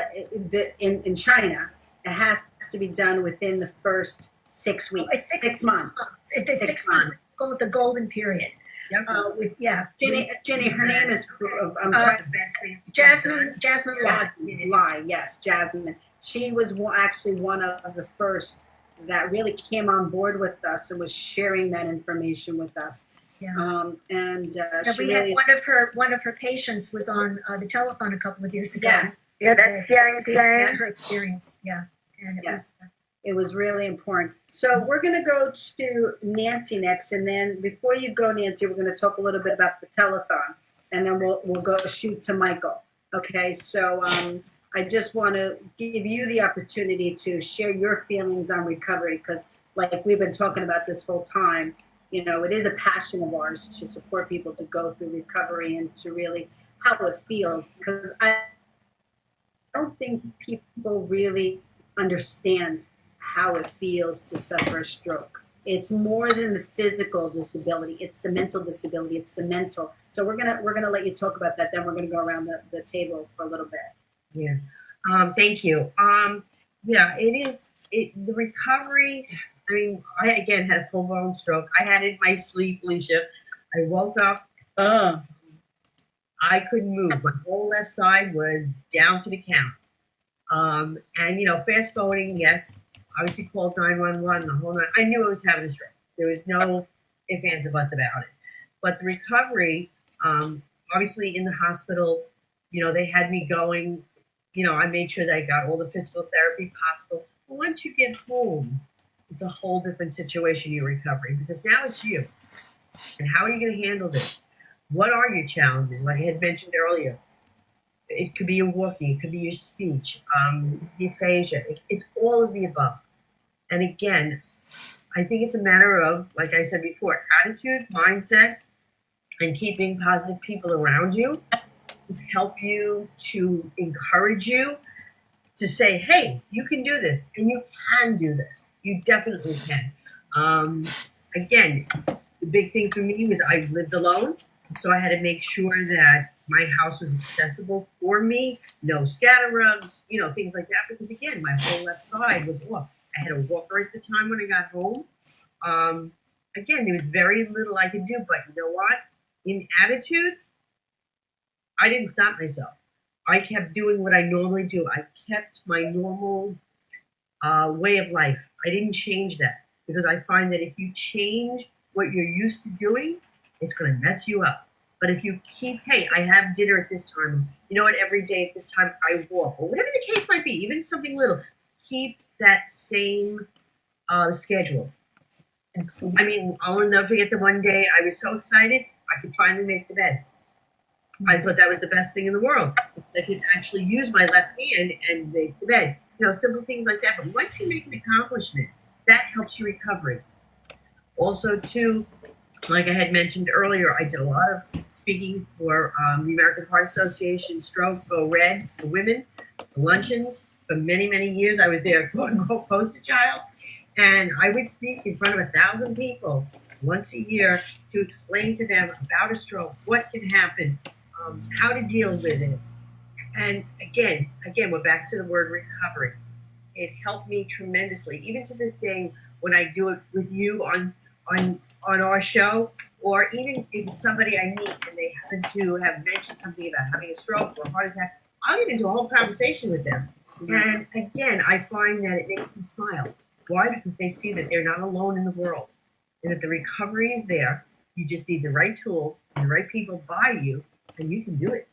in China, it has to be done within the first 6 weeks. It's 6 months. If there's 6 months. months, go with the golden period. Yep. Jenny, her name is I'm The trying. best thing. Jasmine Lott. Lai, yes, Jasmine. She was actually one of the first that really came on board with us and was sharing that information with us. Yeah. She We had really, one of her patients was on the Telethon a couple of years ago. Yeah. Yeah, that's Yang Speaking about Zhang. her experience. Yeah. And it was really important. So we're going to go to Nancy next, and then before you go, Nancy, we're going to talk a little bit about the telethon, and then we'll go shoot to Michael. Okay, so I just want to give you the opportunity to share your feelings on recovery, because like we've been talking about this whole time, you know, it is a passion of ours to support people to go through recovery and to really how it feels, because I don't think people really understand how it feels to suffer a stroke. It's more than the physical disability. It's the mental disability. It's the mental. So we're gonna let you talk about that. Then we're gonna go around the table for a little bit. Yeah. Thank you. Yeah, it is. The recovery. I mean, I again had a full blown stroke. I had it in my sleep, Alicia. I woke up. I couldn't move. My whole left side was down to the count. And you know, fast forwarding, yes, obviously called 911, the whole night. I knew I was having a stroke. There was no ifs, ands, or buts about it. But the recovery, obviously in the hospital, you know, they had me going, you know, I made sure that I got all the physical therapy possible. But once you get home, it's a whole different situation, your recovery, because now it's you. And how are you going to handle this? What are your challenges? Like I had mentioned earlier, it could be your walking, it could be your speech, the aphasia. It's all of the above. And again, I think it's a matter of, like I said before, attitude, mindset, and keeping positive people around you to help you, to encourage you, to say, hey, you can do this, and you can do this. You definitely can. Again, the big thing for me was I lived alone, so I had to make sure that my house was accessible for me, no scatterrugs, you know, things like that, because again, my whole left side was off. I had a walker at the time when I got home. Again, there was very little I could do, but you know what? In attitude, I didn't stop myself. I kept doing what I normally do. I kept my normal way of life. I didn't change that, because I find that if you change what you're used to doing, it's going to mess you up. But if you keep, hey, I have dinner at this time, you know what, every day at this time I walk, or whatever the case might be, even something little, keep that same schedule. Excellent. I mean, I'll never forget the one day I was so excited, I could finally make the bed. I thought that was the best thing in the world. I could actually use my left hand and make the bed. You know, simple things like that. But once you make an accomplishment, that helps your recovery. Also, too, like I had mentioned earlier, I did a lot of speaking for the American Heart Association, Stroke, Go Red, for women, the luncheons. for many, many years. I was their quote unquote poster child. And I would speak in front of 1,000 people once a year to explain to them about a stroke, what can happen, how to deal with it. And again, we're back to the word recovery. It helped me tremendously, even to this day when I do it with you on our show, or even if it's somebody I meet and they happen to have mentioned something about having a stroke or a heart attack, I'll get into a whole conversation with them. And again, I find that it makes them smile. Why? Because they see that they're not alone in the world, and that the recovery is there. You just need the right tools and the right people by you, and you can do it.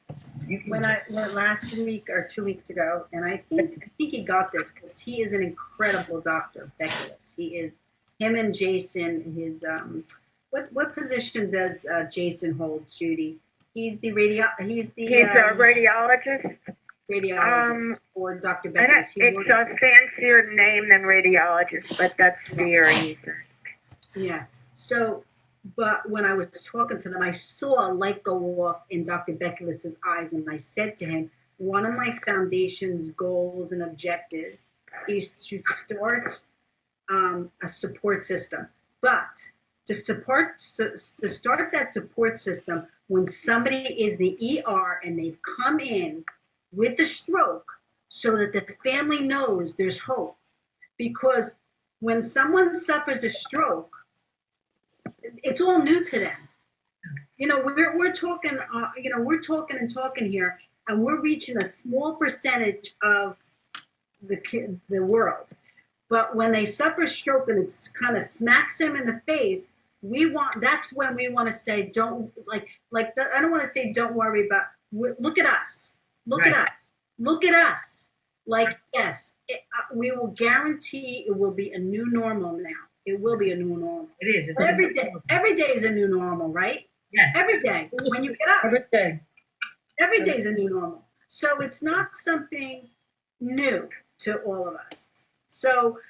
You can. When I went last week or 2 weeks ago, and I think he got this because he is an incredible doctor, Beckless. He is him and Jason. His what position does Jason hold, Judy? He's the He's a radiologist. radiologist or Dr. And Beckless. it's a fancier name than radiologist, but that's very easy. Yes. So, but when I was talking to them, I saw a light go off in Dr. Beckless's eyes, and I said to him, one of my foundation's goals and objectives is to start a support system. But to start that support system, when somebody is the ER and they've come in with a stroke, so that the family knows there's hope. Because when someone suffers a stroke, it's all new to them. You know, we're talking, we're talking and talking here, and we're reaching a small percentage of the world. But when they suffer a stroke and it kind of smacks them in the face, that's when we want to say, don't, I don't want to say don't worry about, look at us. Look Right. at us. Look at us. Like, yes, we will guarantee it will be a new normal now. It will be a new normal. It is. It's Every day is a new normal, right? Yes. Every day. When you get up, Every day. every day is a new normal. So it's not something new to all of us. So,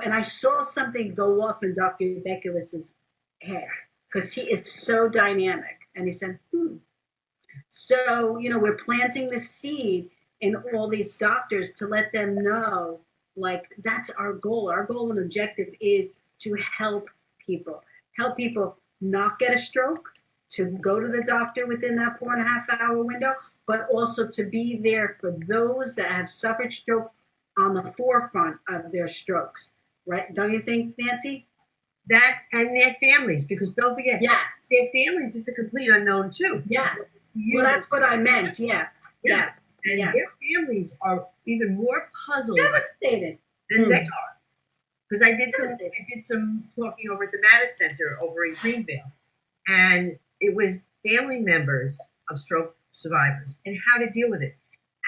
and I saw something go off in Dr. Beckowits's head because he is so dynamic. And he said, So, we're planting the seed in all these doctors to let them know, like, that's our goal. Our goal and objective is to help people not get a stroke, to go to the doctor within that 4.5-hour window, but also to be there for those that have suffered stroke on the forefront of their strokes, right? Don't you think, Nancy? That and their families, because don't forget, Yes. their families, it's a complete unknown too. Yes. Well, that's what I meant. Yeah. And Yeah. their families are even more puzzled Devastated. than they are. Because I did some talking over at the Mattis Center over in Greenville, and it was family members of stroke survivors and how to deal with it.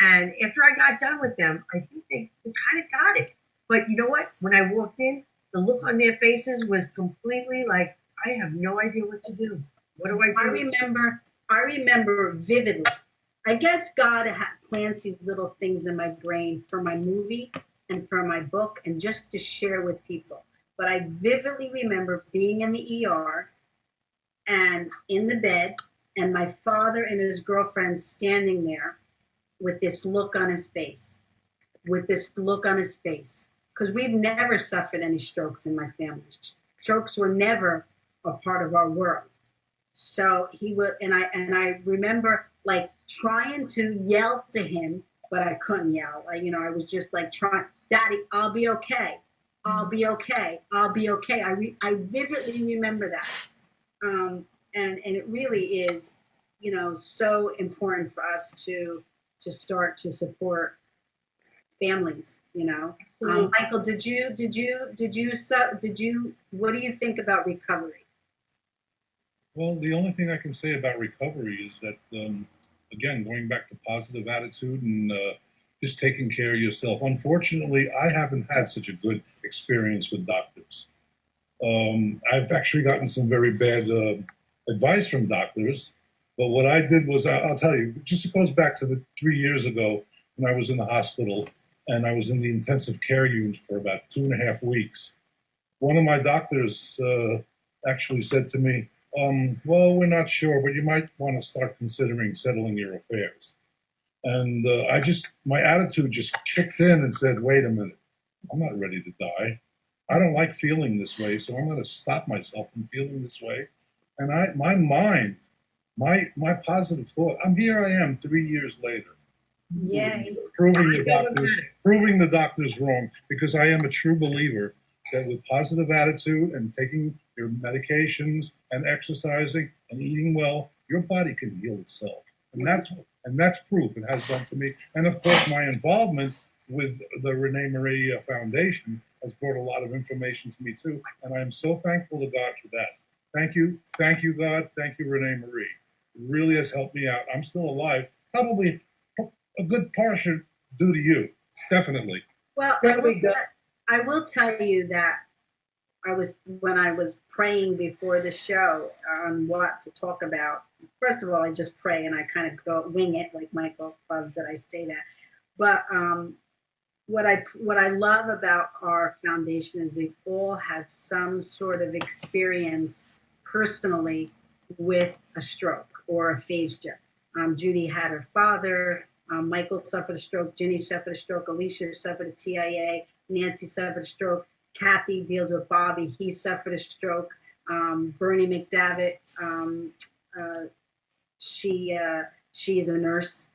And after I got done with them, I think they kind of got it. But you know what? When I walked in, the look on their faces was completely like, I have no idea what to do. What do I do? I remember vividly. I guess God plants these little things in my brain for my movie and for my book and just to share with people. But I vividly remember being in the ER and in the bed, and my father and his girlfriend standing there with this look on his face. Because we've never suffered any strokes in my family. Strokes were never a part of our world. So he would, and I remember like trying to yell to him, but I couldn't yell. I was just like trying, Daddy, I'll be okay. I'll be okay. I'll be okay. I vividly remember that. And it really is, so important for us to start to support families, Michael, did you, what do you think about recovery? Well, the only thing I can say about recovery is that, again, going back to positive attitude and just taking care of yourself. Unfortunately, I haven't had such a good experience with doctors. I've actually gotten some very bad advice from doctors. But what I did was, I'll tell you, just goes back to the 3 years ago when I was in the hospital and I was in the intensive care unit for about 2.5 weeks. One of my doctors actually said to me, well, we're not sure, but you might want to start considering settling your affairs. And my attitude just kicked in and said, wait a minute, I'm not ready to die. I don't like feeling this way, so I'm going to stop myself from feeling this way. And my mind, my positive thought, here I am 3 years later, Yay. proving the doctors wrong, because I am a true believer that with positive attitude and taking your medications and exercising and eating well, your body can heal itself. And that's proof it has done to me. And of course, my involvement with the ReneMarie Foundation has brought a lot of information to me too. And I am so thankful to God for that. Thank you, God. Thank you, ReneMarie. It really has helped me out. I'm still alive. Probably a good portion due to you, definitely. Well, I will tell you that when I was praying before the show on what to talk about. First of all, I just pray and I kind of go wing it, like Michael loves that I say that. But what I love about our foundation is we've all had some sort of experience personally with a stroke or aphasia. Judy had her father. Michael suffered a stroke. Ginny suffered a stroke. Alicia suffered a TIA. Nancy suffered a stroke. Kathy deals with Bobby. He suffered a stroke. Bernie McDavitt. She is a nurse.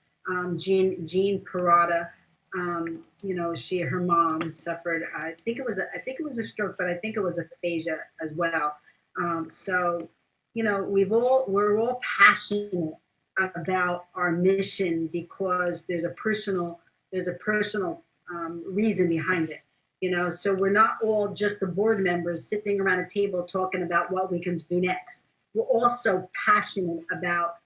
Jean Parada. Her mom suffered. I think it was a stroke, but I think it was aphasia as well. So, we're all passionate about our mission because there's a personal reason behind it. So we're not all just the board members sitting around a table talking about what we can do next. We're also passionate about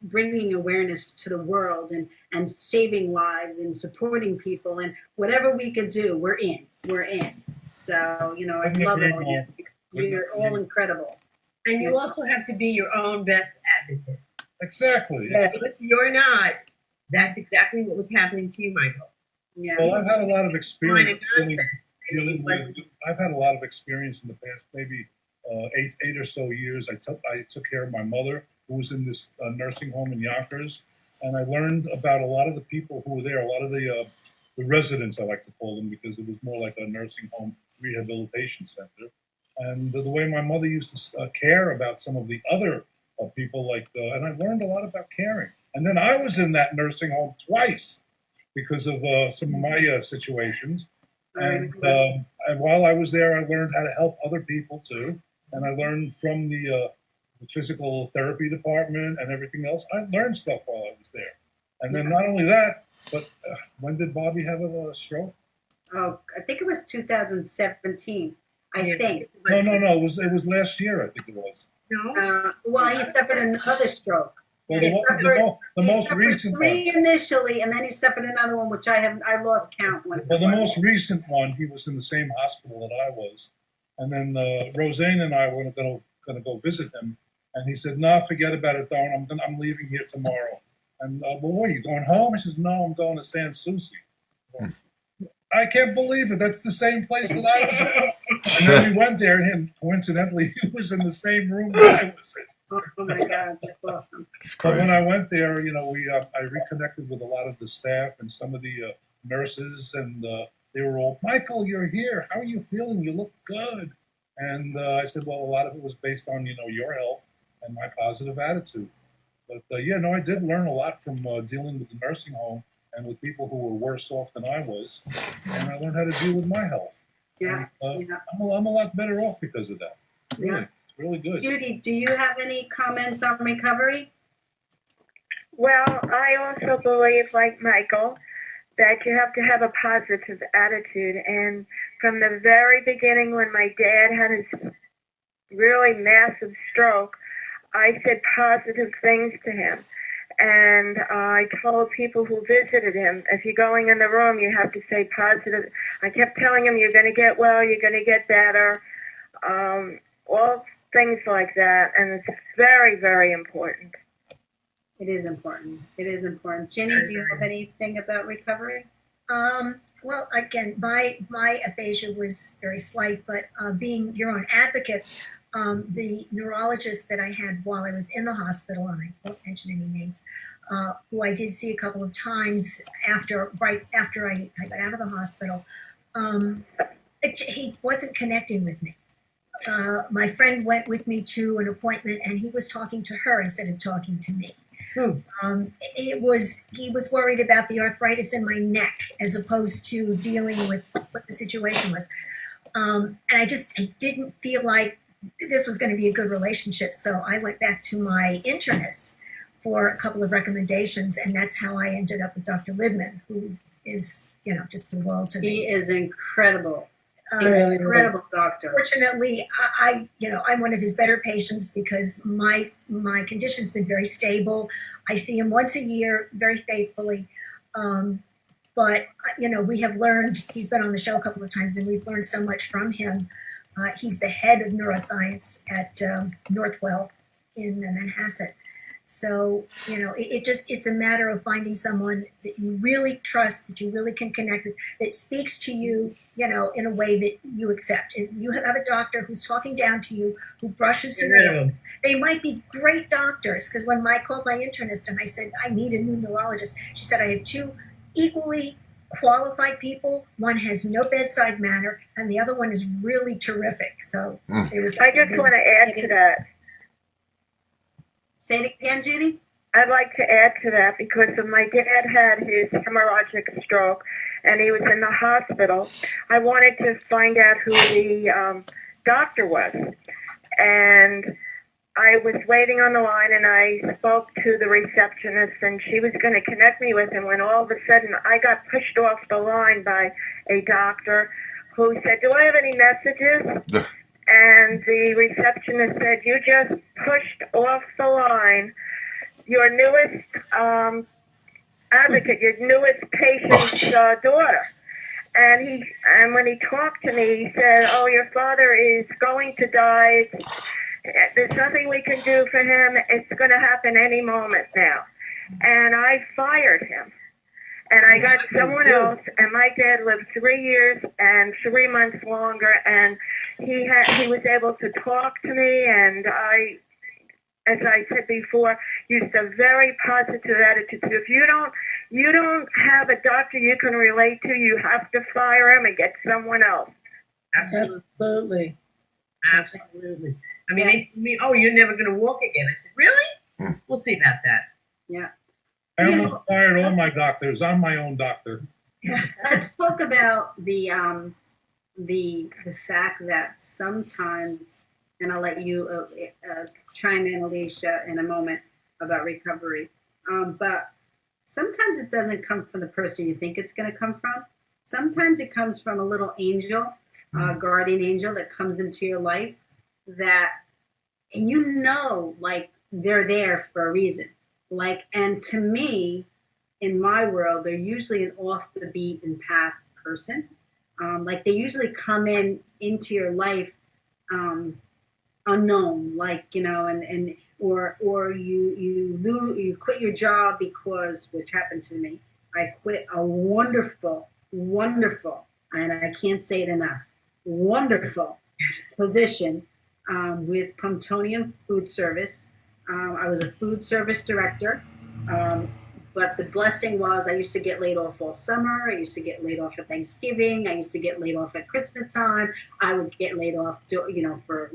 bringing awareness to the world and saving lives and supporting people, and whatever we could do, we're in. So, I love it all. You're all incredible. And you also have to be your own best advocate. Exactly. Yeah. If you're not, that's exactly what was happening to you, Michael. Yeah. Well, I've had a lot of experience dealing with. I've had a lot of experience in the past, maybe 8 or so years. I took care of my mother, who was in this nursing home in Yonkers, and I learned about a lot of the people who were there. A lot of the residents, I like to call them, because it was more like a nursing home rehabilitation center. And the way my mother used to care about some of the other people, and I learned a lot about caring. And then I was in that nursing home twice because of some of my situations. And while I was there, I learned how to help other people too. And I learned from the physical therapy department and everything else. I learned stuff while I was there. And then not only that, but when did Bobby have a stroke? Oh, I think it was 2017. I think. No. It was last year. I think it was. No. Well, he suffered another stroke. Well, the He most suffered recent three one. initially, and then he suffered another one, which I lost count. Well, the most recent one, he was in the same hospital that I was, and then Roseanne and I were going to go visit him, and he said, "No, forget about it, Don. I'm leaving here tomorrow." And well, what, are you going home? He says, "No, I'm going to San Souci." Well, I can't believe it. That's the same place that I was in. And then we went there, and coincidentally, he was in the same room that I was in. Oh my God, that's awesome. But when I went there, I reconnected with a lot of the staff and some of the nurses, and they were all, "Michael, you're here. How are you feeling? You look good." And I said, well, a lot of it was based on, your help and my positive attitude. But I did learn a lot from dealing with the nursing home and with people who were worse off than I was. And I learned how to deal with my health. Yeah. And, I'm a lot better off because of that. Really. Yeah. Really good. Judy, do you have any comments on recovery? Well, I also believe, like Michael, that you have to have a positive attitude. And from the very beginning, when my dad had his really massive stroke, I said positive things to him. And I told people who visited him, if you're going in the room, you have to say positive. I kept telling him, you're going to get well, you're going to get better, all things like that. And it's very, very important. It is important. It is important. Jenny, do you have anything about recovery? Well, again, my aphasia was very slight, but being your own advocate, the neurologist that I had while I was in the hospital, and I won't mention any names, who I did see a couple of times right after I got out of the hospital. He wasn't connecting with me. My friend went with me to an appointment, and he was talking to her instead of talking to me. He was worried about the arthritis in my neck as opposed to dealing with what the situation was. And I didn't feel like this was going to be a good relationship. So I went back to my internist for a couple of recommendations, and that's how I ended up with Dr. Lidman, who is, just a world to me. He is incredible. Really Incredible doctor. Fortunately, I'm one of his better patients because my condition's been very stable. I see him once a year, very faithfully. But we have learned. He's been on the show a couple of times, and we've learned so much from him. He's the head of neuroscience at Northwell in Manhasset. So, it's a matter of finding someone that you really trust, that you really can connect with, that speaks to you, in a way that you accept. If you have a doctor who's talking down to you, who brushes you, they might be great doctors. Because when I called my internist and I said, I need a new neurologist, she said, I have two equally qualified people. One has no bedside manner, and the other one is really terrific. So I just want to add to that. Say it again, Judy. I'd like to add to that because when my dad had his hemorrhagic stroke and he was in the hospital, I wanted to find out who the doctor was. And I was waiting on the line and I spoke to the receptionist and she was going to connect me with him when all of a sudden I got pushed off the line by a doctor who said, do I have any messages? And the receptionist said, you just pushed off the line your newest advocate, your newest patient's daughter. And when he talked to me, he said, oh, your father is going to die. There's nothing we can do for him. It's going to happen any moment now. And I fired him. And I got someone else, and my dad lived 3 years and 3 months longer, and he was able to talk to me, and I, as I said before, used a very positive attitude. So if you don't have a doctor you can relate to, you have to fire him and get someone else. Absolutely. I mean, they told me, oh, you're never going to walk again. I said, really? We'll see about that. Yeah. I almost fired all my doctors. I'm my own doctor. Let's talk about the fact that sometimes, and I'll let you chime in, Alicia, in a moment about recovery. But sometimes it doesn't come from the person you think it's going to come from. Sometimes it comes from a little angel, guardian angel that comes into your life and like they're there for a reason. And to me, in my world, they're usually an off the beaten path person. They usually come into your life unknown, or you quit your job because, which happened to me, I quit a wonderful, and I can't say it enough, wonderful position with Pumptonian Food Service. I was a food service director, but the blessing was I used to get laid off all summer. I used to get laid off at Thanksgiving. I used to get laid off at Christmas time. I would get laid off, for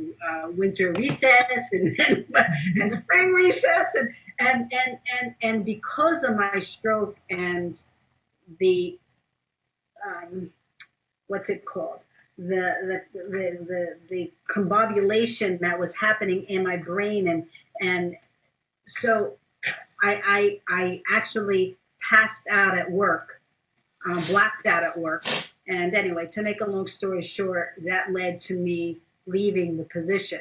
winter recess and spring recess, and because of my stroke and the what's it called? The combobulation that was happening in my brain and so I actually passed out at work, blacked out at work. And anyway, to make a long story short, that led to me leaving the position.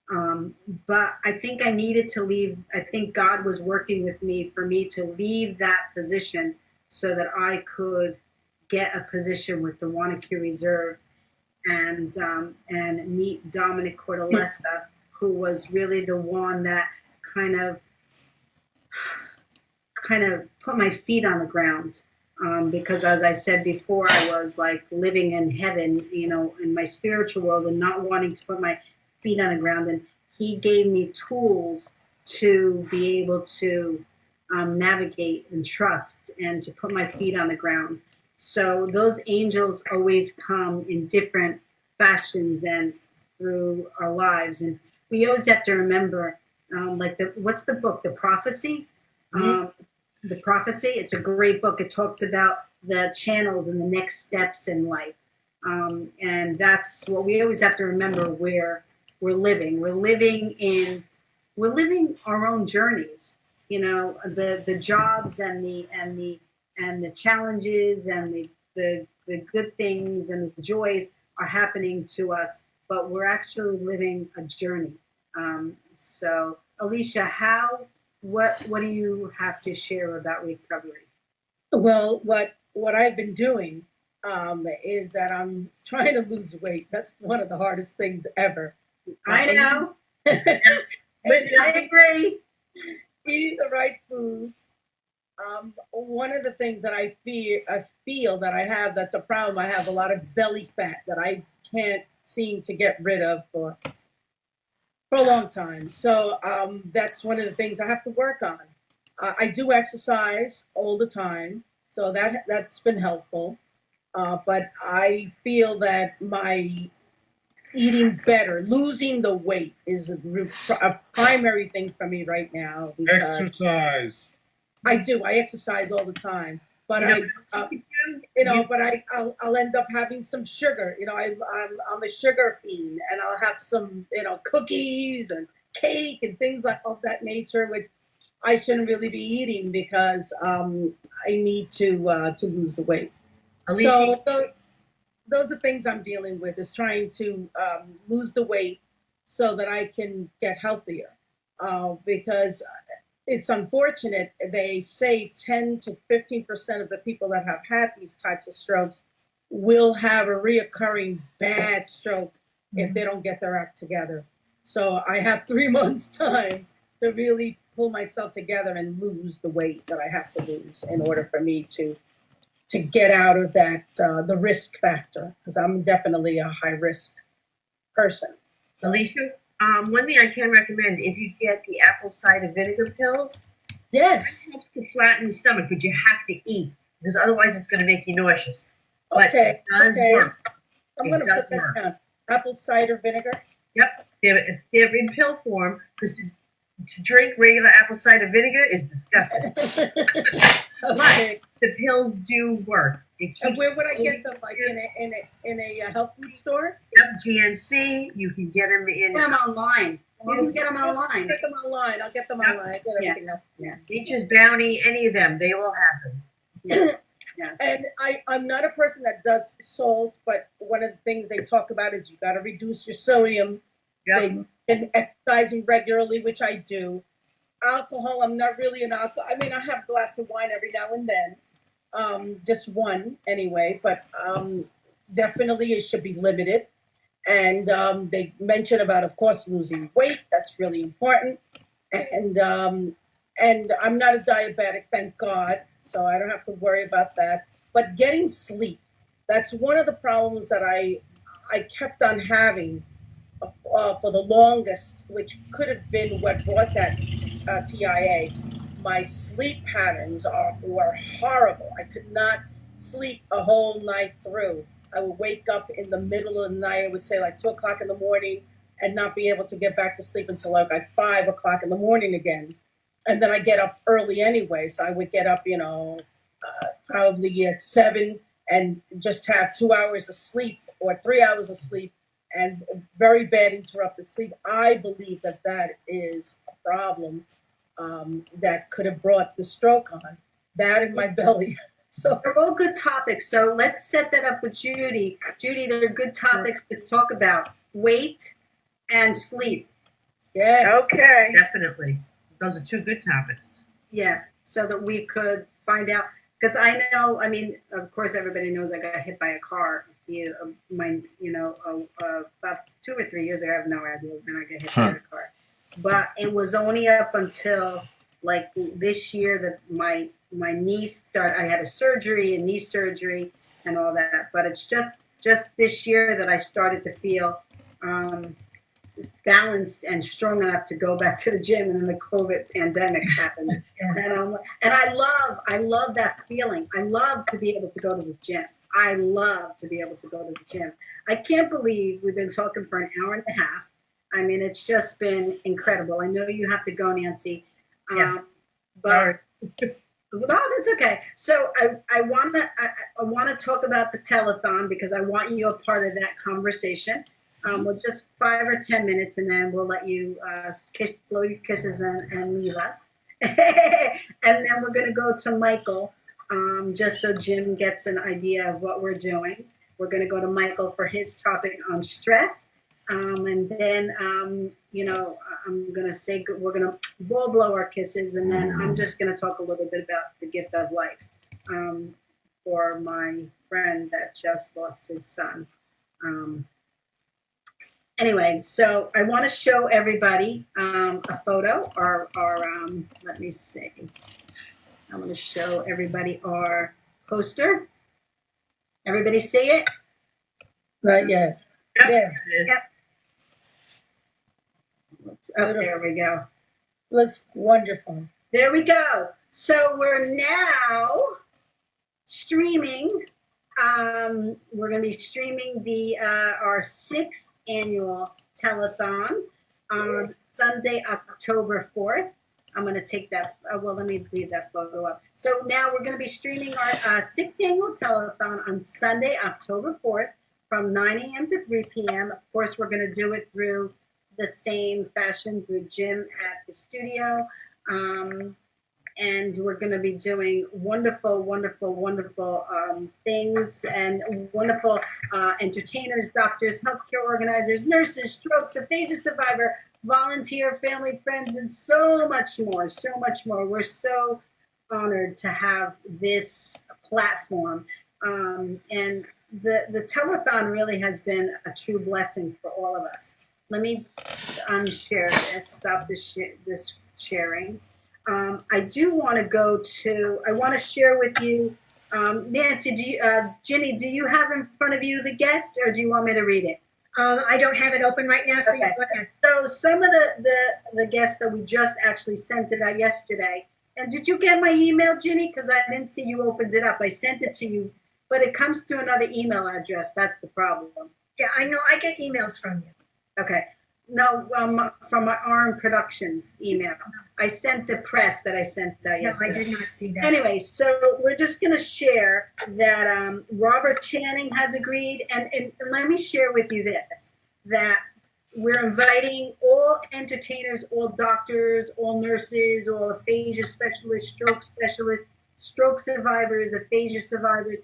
But I think I needed to leave. I think God was working with me for me to leave that position so that I could get a position with the Wanakee Reserve and meet Dominic Cordelesa, who was really the one that kind of put my feet on the ground. Because as I said before, I was like living in heaven, in my spiritual world and not wanting to put my feet on the ground. And he gave me tools to be able to navigate and trust and to put my feet on the ground. So those angels always come in different fashions and through our lives. And we always have to remember, like what's the book, The Prophecy? Mhm. The Prophecy. It's a great book. It talks about the channels and the next steps in life. And that's what we always have to remember where we're living. We're living our own journeys. You know, the jobs and the challenges and the good things and the joys are happening to us, but we're actually living a journey. So, Alicia, what do you have to share about recovery? Well, what I've been doing is that I'm trying to lose weight. That's one of the hardest things ever. I know. And I agree. eating the right foods. One of the things that I feel that I have that's a problem. I have a lot of belly fat that I can't seem to get rid of for a long time. So that's one of the things I have to work on. I do exercise all the time, so that's been helpful. But I feel that my eating better, losing the weight is a primary thing for me right now because Exercise. I do. I exercise all the time, but You know I, what you can do? you know, but I'll end up having some sugar. You know, I'm a sugar fiend, and I'll have some, cookies and cake and things like of that nature, which I shouldn't really be eating because I need to lose the weight. Alicia, So those are things I'm dealing with is trying to lose the weight so that I can get healthier. Because it's unfortunate. They say 10 to 15% of the people that have had these types of strokes will have a reoccurring bad stroke if they don't get their act together. So I have 3 months time to really pull myself together and lose the weight that I have to lose in order for me to get out of that the risk factor because I'm definitely a high risk person. So Alicia, one thing I can recommend if you get the apple cider vinegar pills, yes, it helps to flatten the stomach, but you have to eat because otherwise it's going to make you nauseous. But okay, it does okay. work. I'm It gonna does put that work. down. Apple cider vinegar. Yep, they're in pill form because to drink regular apple cider vinegar is disgusting. Okay. But the pills do work. It And keeps where would I get them? Like in a health food store? Yep, GNC. You can get them in. Get them online. You can get them I'll online. get them online. I'll get them Yep. online. I get Yeah. everything else. Yeah. Nature's Bounty, any of them, they will have them. Yeah. And I'm not a person that does salt, but one of the things they talk about is you got to reduce your sodium. Yep. And exercising regularly, which I do. Alcohol, I'm not really an alcohol. I mean, I have a glass of wine every now and then, just one anyway, but definitely it should be limited. And they mention about, of course, losing weight. That's really important. And I'm not a diabetic, thank God, so I don't have to worry about that. But getting sleep, that's one of the problems that I kept on having for the longest, which could have been what brought that TIA. My sleep patterns were horrible. I could not sleep a whole night through. I would wake up in the middle of the night. I would say like 2 o'clock in the morning, and not be able to get back to sleep until like 5 o'clock in the morning again. And then I get up early anyway, so I would get up, probably at 7 and just have 2 hours of sleep or 3 hours of sleep and very bad interrupted sleep. I believe that that is a problem that could have brought the stroke on. That in my belly. So They're all good topics. So let's set that up with Judy. Judy, they're good topics to talk about. Weight and sleep. yes, Okay. Definitely. Those are two good topics. Yeah. So that we could find out. Because I know, I mean, of course, everybody knows I got hit by a car. About 2 or 3 years ago, I have no idea when I got hit by a car. But it was only up until like this year that my knee started. I had a knee surgery, and all that. But it's just this year that I started to feel balanced and strong enough to go back to the gym, and then the COVID pandemic happened. Yeah. And I love that feeling. I love to be able to go to the gym. I love to be able to go to the gym. I can't believe we've been talking for an hour and a half. I mean, it's just been incredible. I know you have to go, Nancy. Yeah. But no, that's okay. So I wanna talk about the telethon because I want you a part of that conversation. We'll just 5 or 10 minutes, and then we'll let you blow your kisses and leave us. And then we're gonna go to Michael, just so Jim gets an idea of what we're doing. We're gonna go to Michael for his topic on stress. And then, I'm going to say we're going to blow our kisses, and then I'm just going to talk a little bit about the gift of life for my friend that just lost his son. Anyway, so I want to show everybody a photo, let me see. I'm going to show everybody our poster. Everybody see it? Right, yeah. Yep. Yeah. It is. Yep. Oh, there we go. Looks wonderful. There we go. So we're now streaming. We're going to be streaming our 6th annual telethon on Sunday, October 4th. I'm going to take that. Let me leave that photo up. So now we're going to be streaming our 6th annual telethon on Sunday, October 4th from 9 a.m. to 3 p.m. Of course, we're going to do it through the same fashion through Jim at the studio. And we're going to be doing wonderful, wonderful, wonderful things, and wonderful entertainers, doctors, healthcare organizers, nurses, strokes, aphasia survivor, volunteer, family, friends, and so much more, so much more. We're so honored to have this platform. And the telethon really has been a true blessing for all of us. Let me unshare this, stop this sharing. I do want to I want to share with you, Nancy, Ginny, do you have in front of you the guest, or do you want me to read it? I don't have it open right now, so Okay. you go ahead. So some of the guests that we just actually sent it out yesterday. And did you get my email, Ginny? Because I didn't see you opened it up. I sent it to you, but it comes through another email address. That's the problem. Yeah, I know. I get emails from you. Okay. No, from my Arm Productions email. I sent the press that I sent out No, yesterday. I did not see that. Anyway, so we're just going to share that Robert Channing has agreed. And let me share with you this, that we're inviting all entertainers, all doctors, all nurses, all aphasia specialists, stroke survivors, aphasia survivors,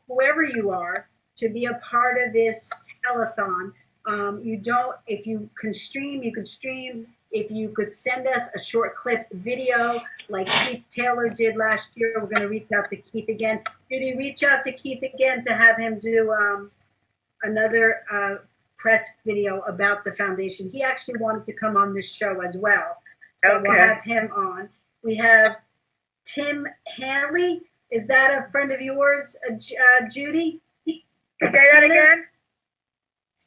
whoever you are, to be a part of this telethon. If you can stream, you can stream. If you could send us a short clip video like Keith Taylor did last year, we're going to reach out to Keith again. Judy, reach out to Keith again to have him do another press video about the foundation. He actually wanted to come on this show as well. So We'll have him on. We have Tim Hanley. Is that a friend of yours, Judy? Say that again?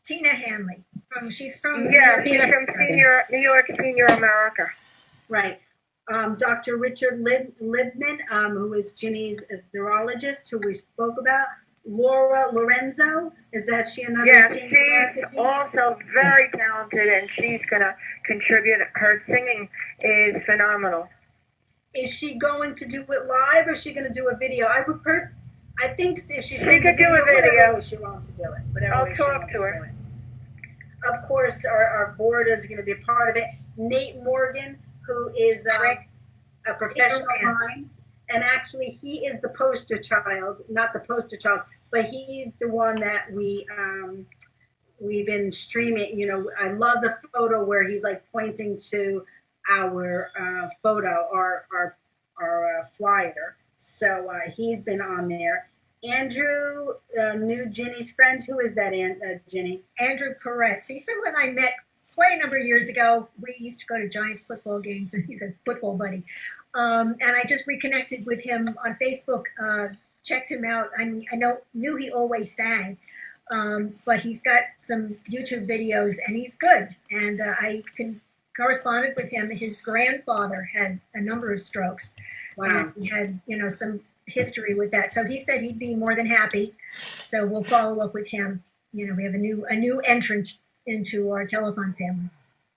Tina Hanley. She's from Yeah, she's from New York Senior America. Right. Dr. Richard Libman, who is Ginny's neurologist, who we spoke about. Laura Lorenzo, is that she another? Yes, she's also very talented, and she's going to contribute. Her singing is phenomenal. Is she going to do it live, or is she going to do a video? I think if she could do a video. whatever way she wants to do it. I'll talk to her. Of course, our board is going to be a part of it. Nate Morgan, who is a professional mime, and actually he is the poster child, not the poster child, but he's the one that we've been streaming. You know, I love the photo where he's like pointing to our photo, our flyer. So he's been on there. Andrew knew Ginny's friend. Who is that, Ginny? Andrew Perret. See, someone I met quite a number of years ago. We used to go to Giants football games, and he's a football buddy. And I just reconnected with him on Facebook, checked him out. I knew he always sang. But he's got some YouTube videos, and he's good. And I corresponded with him. His grandfather had a number of strokes. Wow. And he had, some history with that. So he said he'd be more than happy. So we'll follow up with him. We have a new entrant into our telethon family.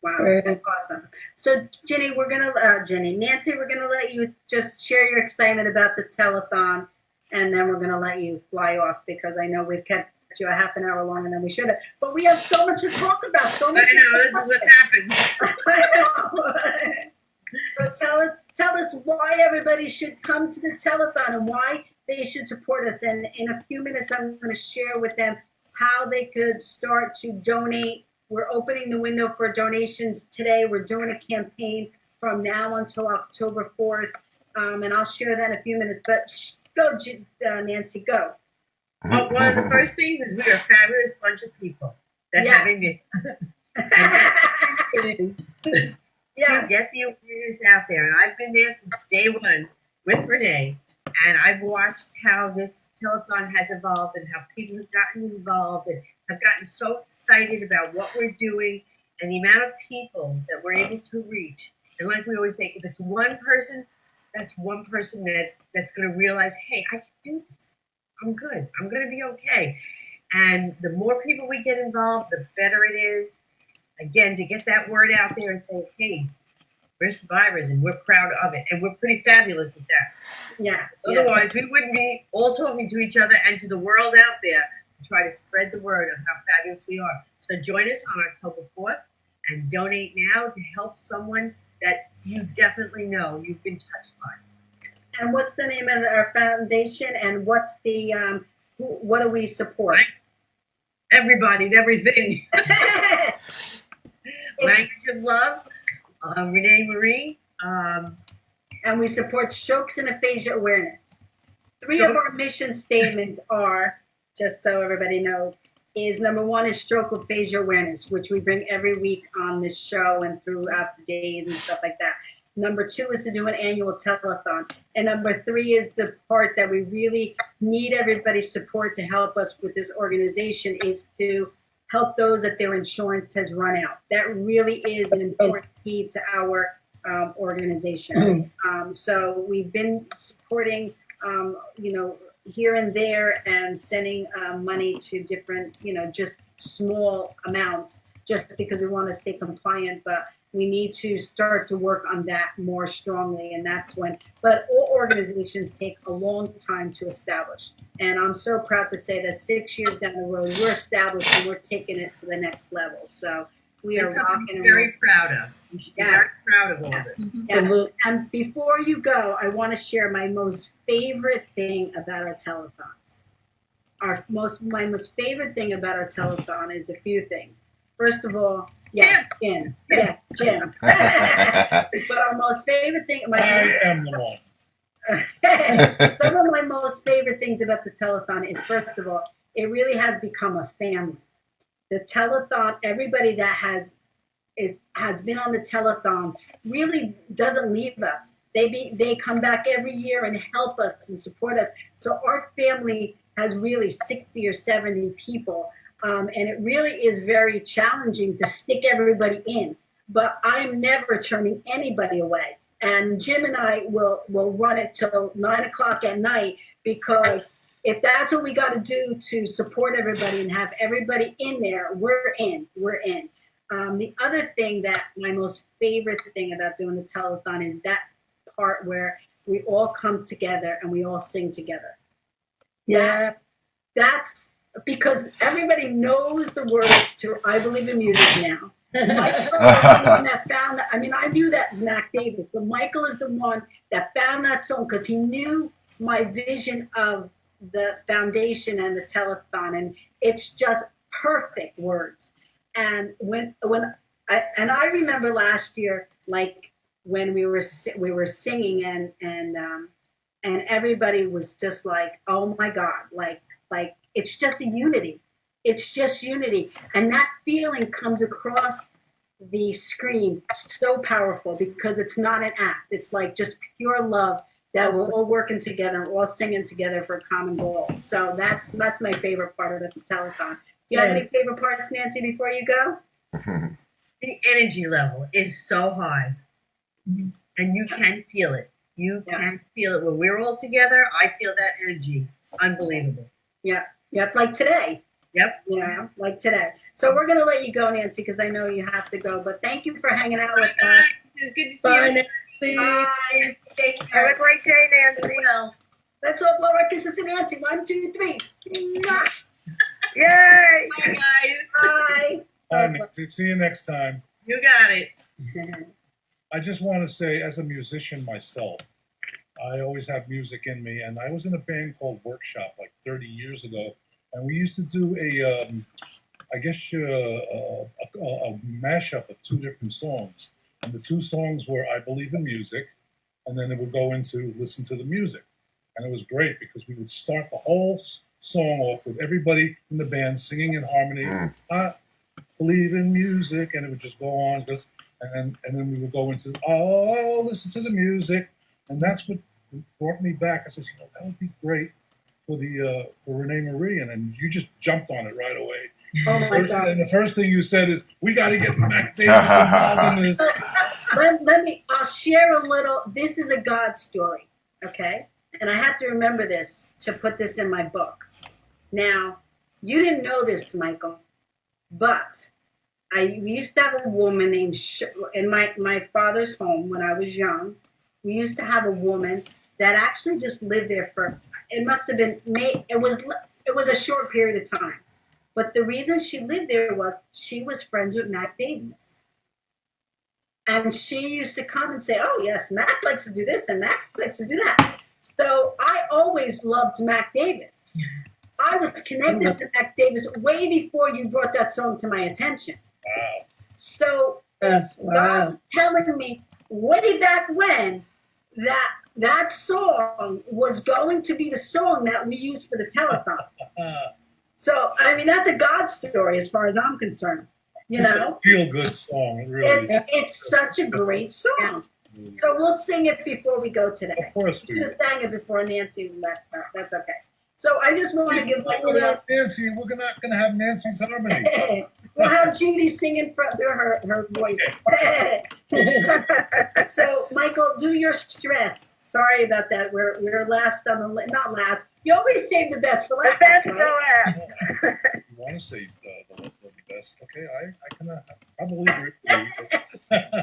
Wow, that's awesome. So, Nancy, we're gonna let you just share your excitement about the telethon, and then we're gonna let you fly off because I know we've kept you a half an hour longer than we should have. But we have so much to talk about. So much. I know, this is what happens. So tell us why everybody should come to the telethon and why they should support us. And in a few minutes, I'm going to share with them how they could start to donate. We're opening the window for donations today. We're doing a campaign from now until October 4th, and I'll share that in a few minutes. But go, Nancy, go. Well, one of the first things is we're a fabulous bunch of people that Yes. having me. Yeah. To get the awareness out there, and I've been there since day one with Renee, and I've watched how this telethon has evolved and how people have gotten involved and have gotten so excited about what we're doing and the amount of people that we're able to reach. And like we always say, if it's one person, that's one person that's going to realize, hey, I can do this. I'm good. I'm going to be okay. And the more people we get involved, the better it is. Again, to get that word out there and say, hey, we're survivors and we're proud of it. And we're pretty fabulous at that. Yes. Otherwise, we wouldn't be all talking to each other and to the world out there to try to spread the word of how fabulous we are. So join us on October 4th and donate now to help someone that you definitely know you've been touched by. And what's the name of our foundation and what's the, what do we support? Right. Everybody and everything. Language of Love, ReneMarie. And we support strokes and aphasia awareness. Three of our mission statements are, just so everybody knows, is number one is stroke aphasia awareness, which we bring every week on this show and throughout the days and stuff like that. Number two is to do an annual telethon. And number three is the part that we really need everybody's support to help us with this organization is to help those that their insurance has run out. That really is an important key to our organization. So we've been supporting, here and there and sending money to different, just small amounts just because we want to stay compliant. But we need to start to work on that more strongly. And that's when, but all organizations take a long time to establish. And I'm so proud to say that 6 years down the road, we're established and we're taking it to the next level. So we are rocking and very proud of. You should be very proud of all this. Yeah. And before you go, I want to share my most favorite thing about our telethons. My most favorite thing about our telethon is a few things. First of all, yes, Jim. Yes, Jim. But our most favorite thing, I am the one. some of my most favorite things about the telethon is, first of all, it really has become a family. The telethon, everybody that has been on the telethon really doesn't leave us. They come back every year and help us and support us. So our family has really 60 or 70 people. And it really is very challenging to stick everybody in. But I'm never turning anybody away. And Jim and I will run it till 9 o'clock at night, because if that's what we got to do to support everybody and have everybody in there, we're in. The other thing that my most favorite thing about doing the telethon is that part where we all come together and we all sing together. Yeah. That's because everybody knows the words to I Believe in Music now. Michael was the one that found that. I mean, I knew that Mac Davis, but Michael is the one that found that song because he knew my vision of the foundation and the telethon, and it's just perfect words. And I remember last year, like when we were singing and everybody was just like, oh my God, like it's just a unity. It's just unity. And that feeling comes across the screen so powerful because it's not an act. It's like just pure love that we're all working together, all singing together for a common goal. So that's my favorite part of the telethon. Do you have any Yes. favorite parts, Nancy, before you go? The energy level is so high, and you can feel it. You can feel it when we're all together. I feel that energy. Unbelievable. Yep, like today. Yep. You know, like today. So we're gonna let you go, Nancy, because I know you have to go. But thank you for hanging out with us. It's good to see Bye, you. Nancy. Bye. Take Have a care. great day, Nancy. Well, Let's all blow our kisses to Nancy. 1, 2, 3. Mwah. Yay! bye, guys. Bye. Bye, Nancy. See you next time. You got it. I just want to say, as a musician myself, I always have music in me, and I was in a band called Workshop like 30 years ago, and we used to do I guess, a mashup of 2 different songs, and the 2 songs were "I Believe in Music," and then it would go into "Listen to the Music," and it was great because we would start the whole song off with everybody in the band singing in harmony. I believe in music, and it would just go on, and then we would go into listen to the music, and that's what brought me back. I said, that would be great for ReneMarie, and then you just jumped on it right away. Oh my God. And the first thing you said is, we got to get Mac Davis involved in this. I'll share a little. This is a God story, okay? And I have to remember this to put this in my book. Now, you didn't know this, Michael, but we used to have a woman named, in my father's home when I was young, we used to have a woman that actually just lived there for, it must have been, it was a short period of time. But the reason she lived there was she was friends with Mac Davis. And she used to come and say, oh, yes, Mac likes to do this and Mac likes to do that. So I always loved Mac Davis. I was connected to Mac Davis way before you brought that song to my attention. Wow. So Yes, God wow. was telling me way back when that song was going to be the song that we used for the telethon. So, I mean, that's a God story as far as I'm concerned. You It's know, a feel-good song, it really is. it's such a great song. So we'll sing it before we go today. Of course We we could have sang it before Nancy left. That's okay. So I just want to give like Without Nancy, we're not going to have Nancy's harmony. we'll have Judy singing through her voice. So Michael, do your stress. Sorry about that. We're last on the not last. You always save the best for The last, best right? for last. You want to say the best? Okay, I can probably agree with you.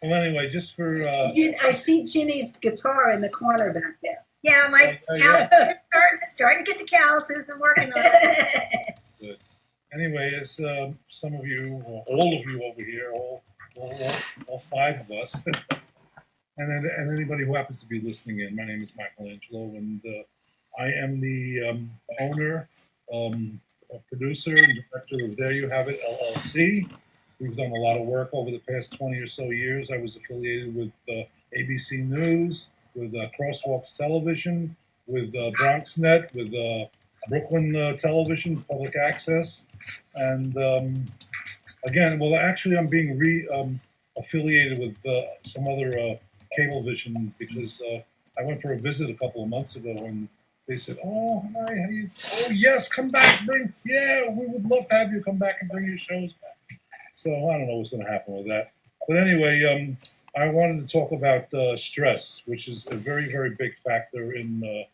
Well, anyway, just for I see Ginny's guitar in the corner back there. Yeah, my calluses are starting to get the calluses and working on it. anyway, as some of you, or all of you over here, all 5 of us, and anybody who happens to be listening in, my name is Michael Angelo, and I am the owner, producer, and director of There You Have It LLC. We've done a lot of work over the past 20 or so years. I was affiliated with ABC News, with Crosswalks Television, with BronxNet, with Brooklyn Television, Public Access, and again, well, actually, I'm being affiliated with some other Cablevision because I went for a visit a couple of months ago, and they said, "Oh, hi, how you? Oh, yes, come back, we would love to have you come back and bring your shows back." So I don't know what's going to happen with that, but anyway, I wanted to talk about stress, which is a very, very big factor in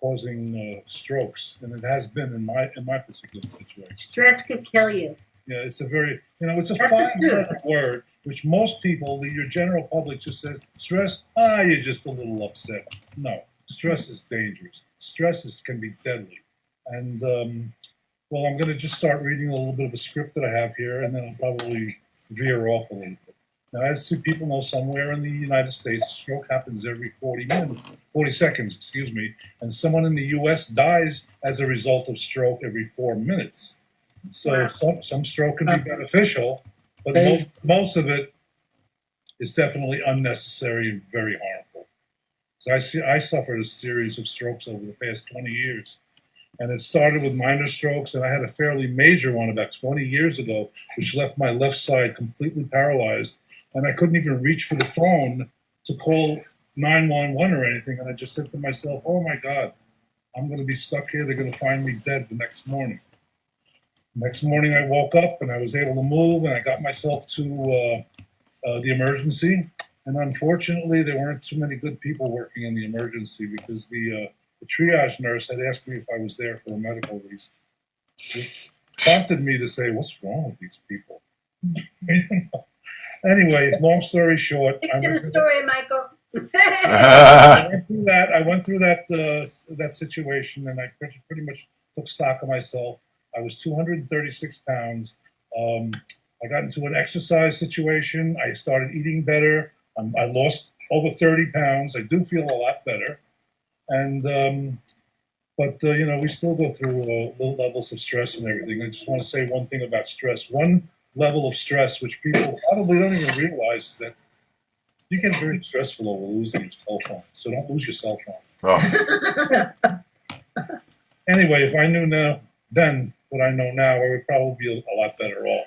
causing strokes, and it has been in my particular situation. Stress could kill you. Yeah, it's a very, it's a That's the truth. 5-letter word, which most people, your general public, just says, stress, you're just a little upset. No, stress is dangerous. Stress can be deadly. And, well, I'm going to just start reading a little bit of a script that I have here, and then I'll probably veer off a little bit. Now, as people know, somewhere in the United States, a stroke happens every 40 seconds, excuse me, and someone in the U.S. dies as a result of stroke every 4 minutes. So some stroke can be beneficial, but most of it is definitely unnecessary and very harmful. So I suffered a series of strokes over the past 20 years. And it started with minor strokes, and I had a fairly major one about 20 years ago, which left my left side completely paralyzed. And I couldn't even reach for the phone to call 911 or anything, and I just said to myself, "Oh my God, I'm going to be stuck here. They're going to find me dead the next morning." Next morning, I woke up and I was able to move, and I got myself to the emergency. And unfortunately, there weren't too many good people working in the emergency because the triage nurse had asked me if I was there for a medical reason. It prompted me to say, "What's wrong with these people?" Anyway, long story short, Stick to the story, Michael. I went through that. I went through that situation, and I pretty much took stock of myself. I was 236 pounds. I got into an exercise situation. I started eating better. I lost over 30 pounds. I do feel a lot better, and but you know, we still go through low levels of stress and everything. I just want to say one thing about stress. One level of stress, which people probably don't even realize, is that you get very stressful over losing your cell phone. So don't lose your cell phone. Oh, Anyway, if I knew now then what I know now, I would probably be a lot better off.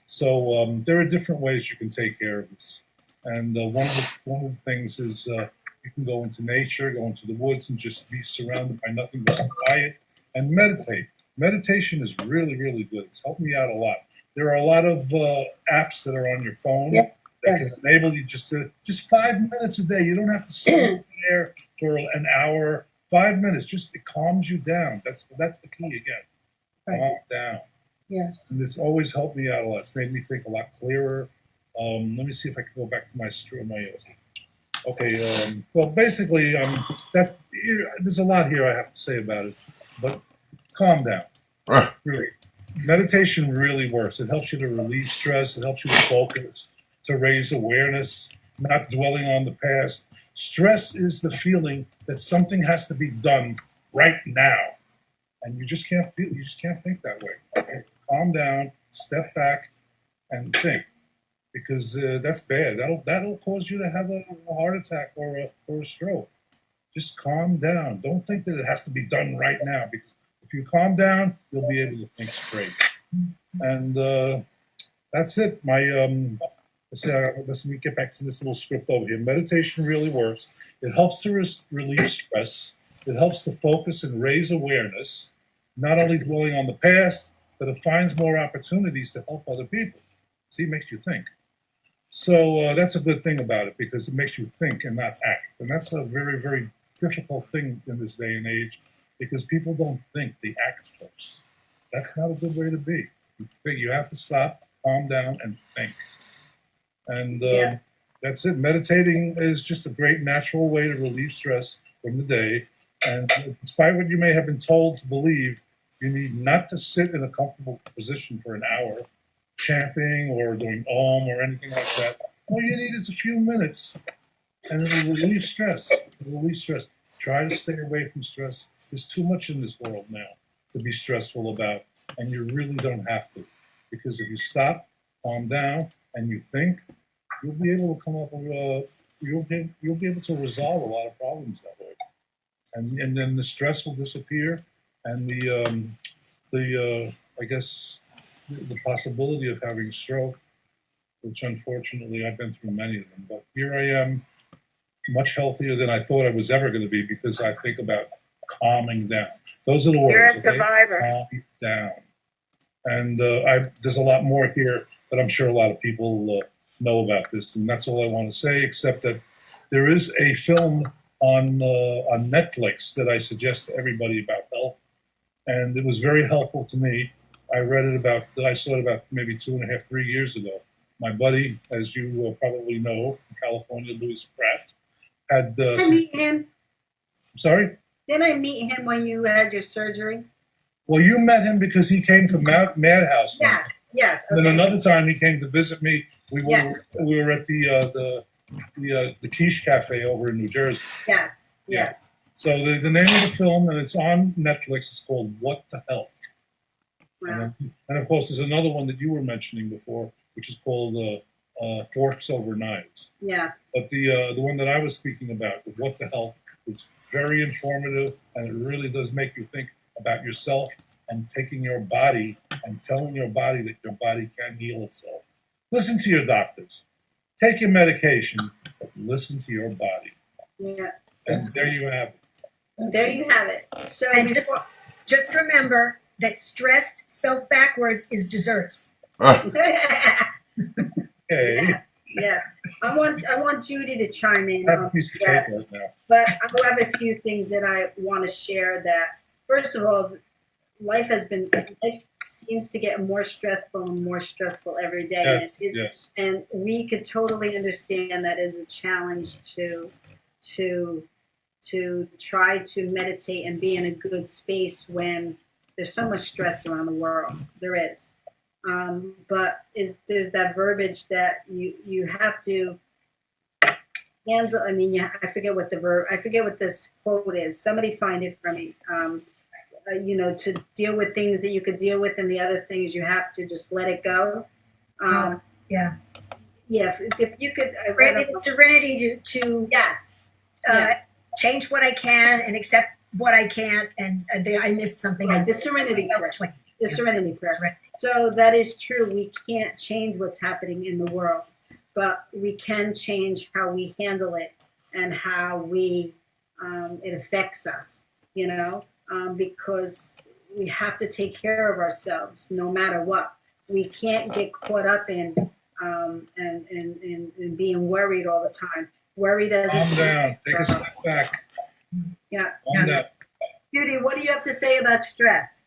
So there are different ways you can take care of this. And one of the things is you can go into nature, go into the woods, and just be surrounded by nothing but quiet and meditate. Meditation is really, really good. It's helped me out a lot. There are a lot of apps that are on your phone Yep. that Yes. can enable you just 5 minutes a day. You don't have to sit there for an hour. 5 minutes, just it calms you down. That's the key again. Right. Calm down. Yes. And it's always helped me out a lot. It's made me think a lot clearer. Let me see if I can go back to my okay. Well, basically, there's a lot here I have to say about it, but calm down. Really, meditation really works. It helps you to relieve stress. It helps you to focus, to raise awareness, not dwelling on the past. Stress is the feeling that something has to be done right now, and you just can't feel. You just can't think that way. Okay? Calm down, step back, and think, because that's bad. That'll cause you to have a heart attack or a stroke. Just calm down. Don't think that it has to be done right now, because if you calm down, you'll be able to think straight. And that's it. Let me get back to this little script over here. Meditation really works. It helps to relieve stress. It helps to focus and raise awareness, not only dwelling on the past, but it finds more opportunities to help other people. See, it makes you think. So that's a good thing about it, because it makes you think and not act. And that's a very, very difficult thing in this day and age, because people don't think, they act first. That's not a good way to be. You have to stop, calm down, and think. And Yeah. that's it. Meditating is just a great natural way to relieve stress from the day. And despite what you may have been told to believe, you need not to sit in a comfortable position for an hour, chanting or doing Om or anything like that. All you need is a few minutes, and it'll relieve stress. It'll relieve stress. Try to stay away from stress. There's too much in this world now to be stressful about, and you really don't have to. Because if you stop, calm down, and you think, you'll be able to come up with you'll be able to resolve a lot of problems that way, and then the stress will disappear, and I guess the possibility of having a stroke, which unfortunately I've been through many of them, but here I am, much healthier than I thought I was ever going to be, because I think about calming down. Those are the You're words. a Okay? survivor. Calm down. And there's a lot more here, but I'm sure a lot of people know about this, and that's all I want to say. Except that there is a film on Netflix that I suggest to everybody about health, and it was very helpful to me. I saw it about maybe 2.5, 3 years ago. My buddy, as you probably know, from California, Louis Pratt, had. Did I meet him? Sorry. Didn't I meet him when you had your surgery? Well, you met him because he came to Madhouse. Yes. Yes. And then Okay. another time he came to visit me. We Yeah. were at the Quiche Cafe over in New Jersey. Yes. Yes. So the name of the film, and it's on Netflix, is called What the Health. Wow. And of course, there's another one that you were mentioning before, which is called Forks Over Knives. Yes. But the one that I was speaking about, What the Health, is very informative, and it really does make you think about yourself and taking your body and telling your body that your body can heal itself. Listen to your doctors. Take your medication, but listen to your body. Yeah. And there you have it. There you have it. So And before, just remember that stressed spelled backwards is desserts. Okay, yeah, I want Judy to chime in I have a on piece of that. cake right now. But I have a few things that I want to share. That first of all, life seems to get more stressful and more stressful every day. Yes, yes. And we could totally understand that as a challenge to try to meditate and be in a good space when there's so much stress around the world. There is. But there's that verbiage that you have to handle. I mean, yeah, I forget what this quote is. Somebody find it for me. To deal with things that you could deal with, and the other things you have to just let it go. Yeah. Yeah, if you could, The serenity to yes, change what I can and accept what I can't. And there, I missed something. right, the serenity prayer. The serenity prayer. Right. So that is true. We can't change what's happening in the world, but we can change how we handle it and how it affects us. Because we have to take care of ourselves no matter what. We can't get caught up in and being worried all the time. Worry doesn't. Calm down. Take a step back. Yeah. Calm down. Judy, what do you have to say about stress?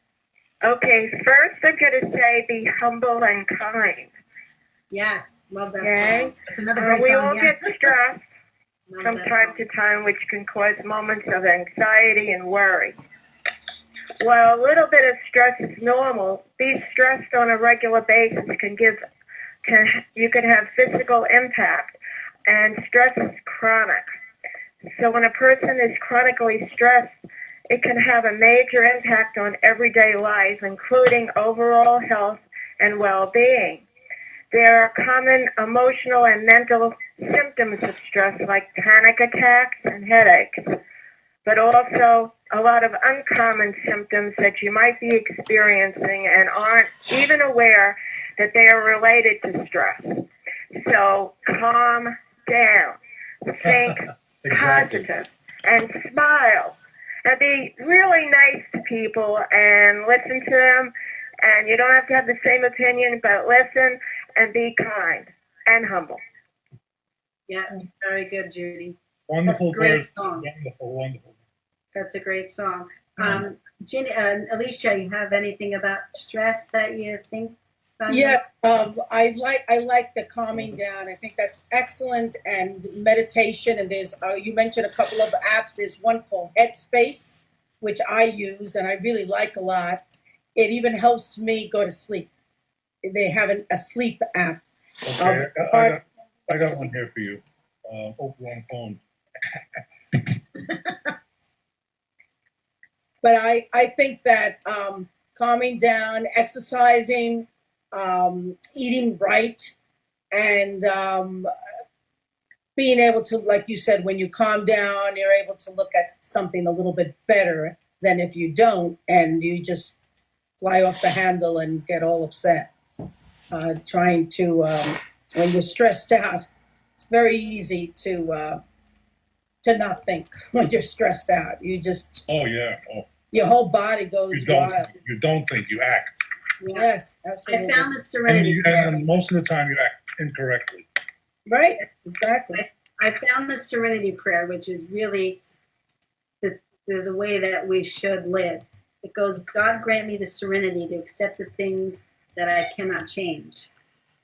Okay, first I'm going to say be humble and kind. Yes, love that Okay? song. That's another great We song. all Yeah. get stressed Love from that time song. to time, which can cause moments of anxiety and worry. While a little bit of stress is normal, being stressed on a regular basis you can have physical impact, and stress is chronic. So when a person is chronically stressed, it can have a major impact on everyday life, including overall health and well-being. There are common emotional and mental symptoms of stress like panic attacks and headaches, but also a lot of uncommon symptoms that you might be experiencing and aren't even aware that they are related to stress. So calm down, think Exactly. positive, and smile. And be really nice to people and listen to them. And you don't have to have the same opinion, but listen and be kind and humble. Yeah, very good, Judy. Wonderful Great words. song. Wonderful, wonderful. That's a great song. Ginny, Alicia, you have anything about stress that you think? Yeah, I like the calming down. I think that's excellent, and meditation. And there's you mentioned a couple of apps. There's one called Headspace, which I use and I really like a lot. It even helps me go to sleep. They have a sleep app. Okay, I got one here for you. Wrong phone. But I think that calming down, exercising, eating right, and being able to, like you said, when you calm down, you're able to look at something a little bit better than if you don't, and you just fly off the handle and get all upset. Trying to, when you're stressed out, it's very easy to not think when you're stressed out. You just, Oh yeah. Oh, your whole body goes wild. You don't think. You act. Yeah. Yes, I absolutely. found the serenity. And most of the time, you act incorrectly. Right, exactly. I found the serenity prayer, which is really the way that we should live. It goes, God grant me the serenity to accept the things that I cannot change,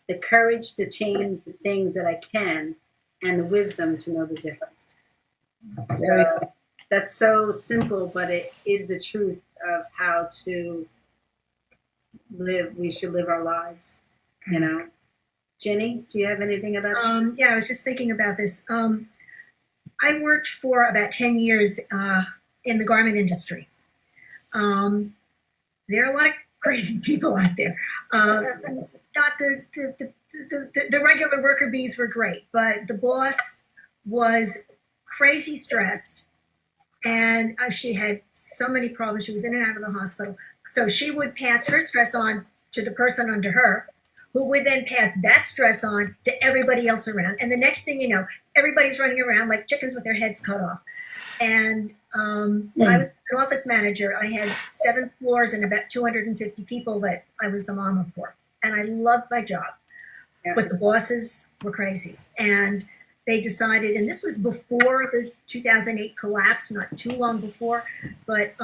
the courage to change the things that I can, and the wisdom to know the difference. So that's so simple, but it is the truth of how to live. We should live our lives, Jenny, do you have anything about Yeah, I was just thinking about this. I worked for about 10 years in the garment industry. There are a lot of crazy people out there. Not the regular worker bees were great, but the boss was crazy stressed, and she had so many problems. She was in and out of the hospital. So she would pass her stress on to the person under her, who would then pass that stress on to everybody else around. And the next thing you know, everybody's running around like chickens with their heads cut off. And I was an office manager. I had 7 floors and about 250 people that I was the mama for. And I loved my job. Yeah. But the bosses were crazy. And they decided, and this was before the 2008 collapse, not too long before, but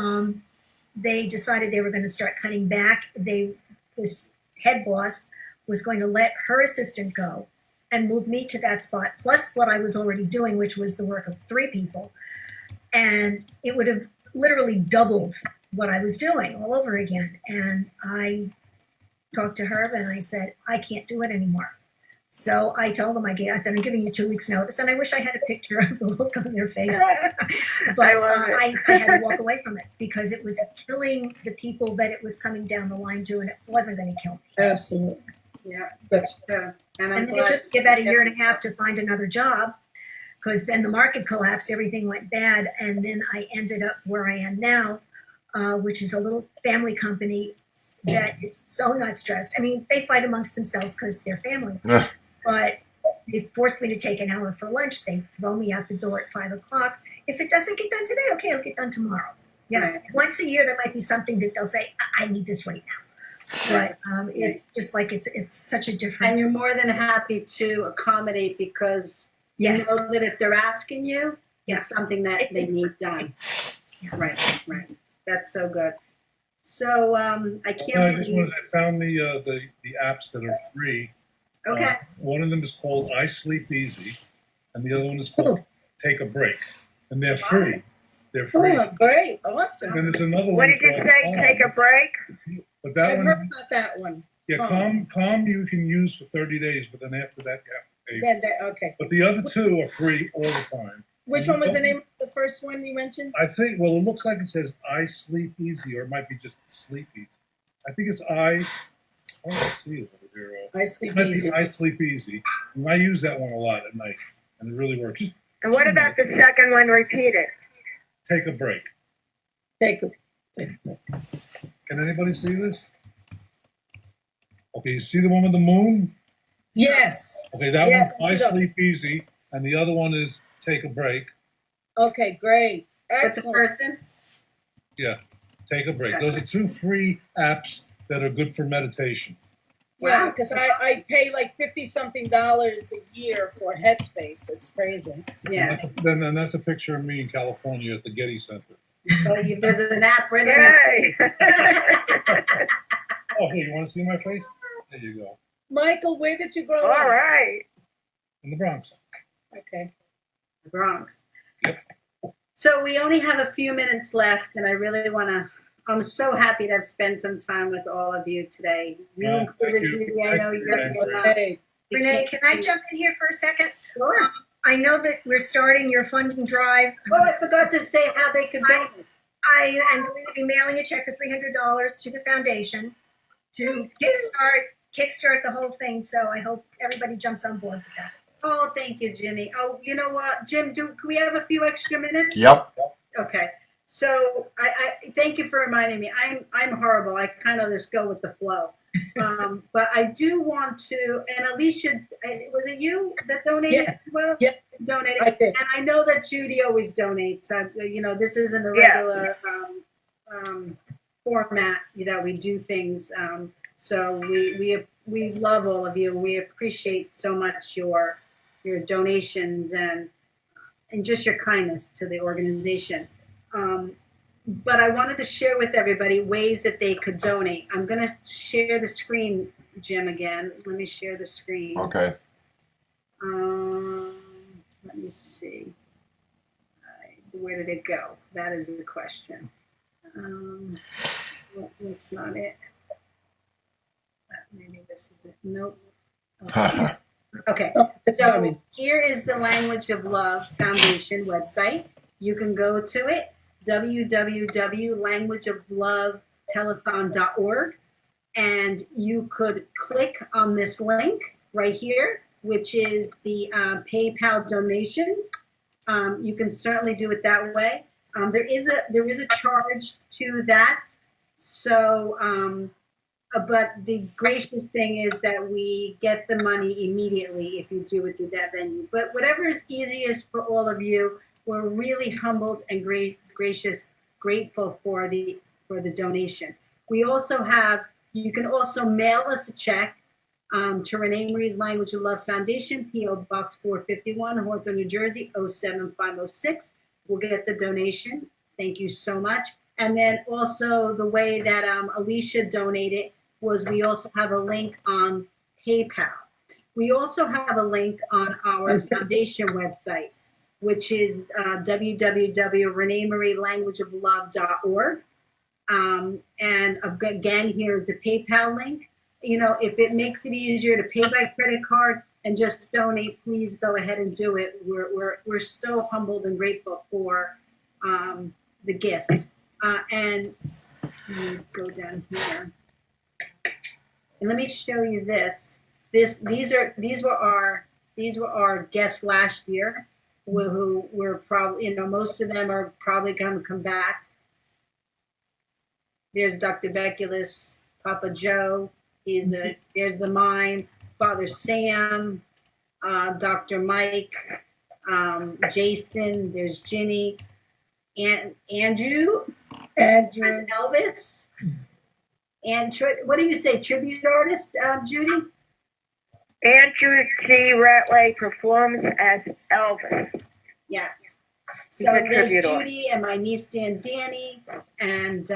they decided they were going to start cutting back. This head boss was going to let her assistant go and move me to that spot, plus what I was already doing, which was the work of 3 people. And it would have literally doubled what I was doing all over again. And I talked to Herb and I said, I can't do it anymore. So I told them, I said, I'm giving you 2 weeks notice. And I wish I had a picture of the look on their face. But I had to walk away from it because it was killing the people that it was coming down the line to, and it wasn't going to kill me. Absolutely. Yeah, That's true. And I'm And then it glad. took me about a year and a half to find another job because then the market collapsed, everything went bad, and then I ended up where I am now, which is a little family company that is so not stressed. I mean, they fight amongst themselves because they're family, but they force me to take an hour for lunch. They throw me out the door at 5 o'clock. If it doesn't get done today, okay, it'll get done tomorrow. You know, Right. once a year there might be something that they'll say, I need this right now. But it's just like it's such a different. And you're more than happy to accommodate because you Yes. know that if they're asking you, Yeah. it's something that they need done. Right, right. That's so good. So I can't I just believe. found the apps that are free. Okay. One of them is called I Sleep Easy, and the other one is called Take a Break, and they're free. They're free. Oh, great. Awesome. And then there's another What one did you called say? Calm. Take a break? But that I've one, heard about that one. yeah, Calm you can use for 30 days, but then after that you have to pay. Then okay. But the other 2 are free all the time. Which one was the name of the first one you mentioned? I think, well, it looks like it says I Sleep Easy, or it might be just Sleep Easy. I think it's it's hard to see it over here. I Sleep It might be Easy. I Sleep Easy. And I use that one a lot at night, and it really works. Just And what about the second one? Repeat it. take a break. Take it. Can anybody see this? Okay, you see the one with the moon? Yes. Okay, that Yes, I one's see I that. Sleep Easy, and the other one is Take a Break. Okay, great. With the Excellent. person? Take a break. Those are 2 free apps that are good for meditation. Yeah, Wow. because I pay like $50-something a year for Headspace. It's crazy. Yeah. Then that's a picture of me in California at the Getty Center. So there's an app right in Yay! Oh, hey, you want to see my face? There you go. Michael, where did you grow All up? right. In the Bronx. Okay. the Bronx. Yep. So we only have a few minutes left, and I really want to. I'm so happy to have spent some time with all of you today. You Oh, included, thank you. Judy. I know you're. Thank you. Okay. Renee, can I jump in here for a second? Sure. I know that we're starting your funding drive. Oh, I forgot to say how they could donate. I am going to be mailing a check for $300 to the foundation to kickstart the whole thing. So I hope everybody jumps on board with that. Oh, thank you, Jimmy. Oh, you know what, Jim? Can we have a few extra minutes? Yep. Okay. So I thank you for reminding me. I'm horrible. I kind of just go with the flow. But I do want to. And Alicia, was it you that donated? Yeah. Well, Yeah. donated. I did. And I know that Judy always donates. You know, this isn't a Yeah. regular format that we do things. So we love all of you. We appreciate so much your donations and just your kindness to the organization. But I wanted to share with everybody ways that they could donate. I'm going to share the screen, Jim, again. Let me share the screen. Okay. Let me see. Where did it go? That is the question. That's not it. Maybe this is it. Nope. Okay. So here is the Language of Love Foundation website. You can go to it, www.languageoflovetelethon.org, and you could click on this link right here, which is the PayPal donations. You can certainly do it that way. There is a charge to that, so But the gracious thing is that we get the money immediately if you do it through that venue. But whatever is easiest for all of you, we're really humbled and gracious, grateful for the donation. We also have, you can also mail us a check to ReneMarie's Language of Love Foundation, P.O. Box 451, Hawthorne, New Jersey, 07506. We'll get the donation. Thank you so much. And then also the way that Alicia donated was we also have a link on PayPal. We also have a link on our foundation website, which is www.renemarielanguageoflove.org. And again, here's the PayPal link. You know, if it makes it easier to pay by credit card and just donate, please go ahead and do it. We're so humbled and grateful for the gift. And let me go down here. And let me show you this. These were our guests last year, who were probably, you know, most of them are probably going to come back. There's Dr. Beculus, Papa Joe. There's the mime, Father Sam, Dr. Mike, Jason. There's Ginny, and Andrew, Elvis. And what do you say, tribute artist, Judy? Andrew G. Ratley performs as Elvis. Yes. He's So a there's tribute Judy and my niece Danny and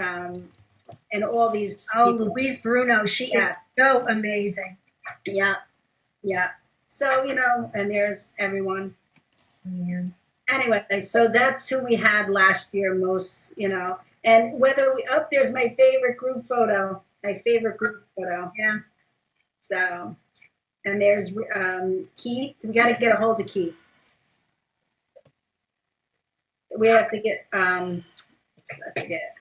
all these. Oh, people. Louise Bruno, she is so amazing. Yeah, yeah. So, you know, and there's everyone. Yeah. Anyway, so that's who we had last year most, you know. And whether we, oh, there's my favorite group photo. Yeah. So, and there's Keith. We got to get a hold of Keith. We have to get, I forget.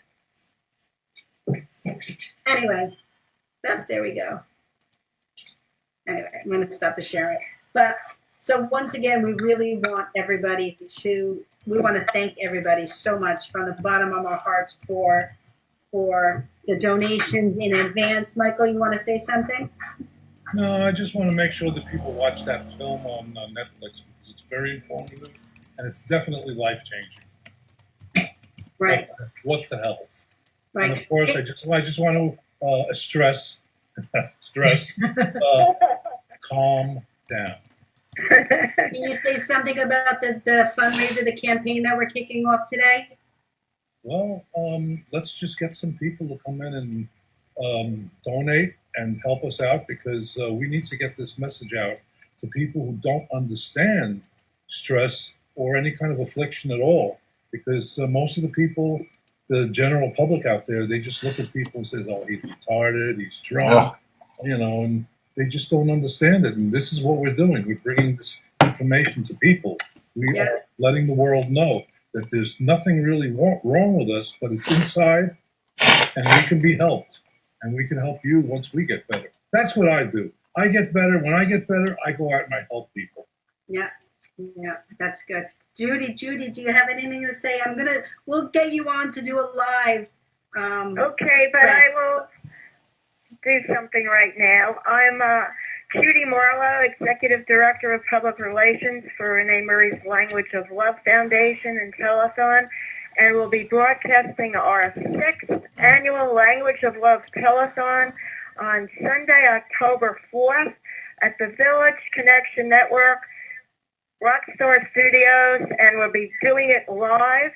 Anyway, there we go. Anyway, I'm going to stop the sharing. But so once again, we really want everybody we want to thank everybody so much from the bottom of our hearts for the donations in advance. Michael, you want to say something? No, I just want to make sure that people watch that film on Netflix because it's very informative and it's definitely life-changing. Right. What the health? Right. And of course, I just want to stress, calm down. Can you say something about the fundraiser, the campaign that we're kicking off today? Well, let's just get some people to come in and donate and help us out because we need to get this message out to people who don't understand stress or any kind of affliction at all. Because most of the people, the general public out there, they just look at people and says, "Oh, he's retarded, he's drunk," you know, and they just don't understand it. And this is what we're doing. We're bringing this information to people. We are letting the world know that there's nothing really wrong with us, but it's inside, and we can be helped. And we can help you once we get better. That's what I do. I get better. When I get better, I go out and I help people. Yeah, that's good. Judy, do you have anything to say? We'll get you on to do a live. Okay, but I will do something right now. I'm Judy Marlowe, Executive Director of Public Relations for ReneMarie's Language of Love Foundation and Telethon, and we'll be broadcasting our 6th annual Language of Love Telethon on Sunday, October 4th at the Village Connection Network, Rockstar Studios, and we'll be doing it live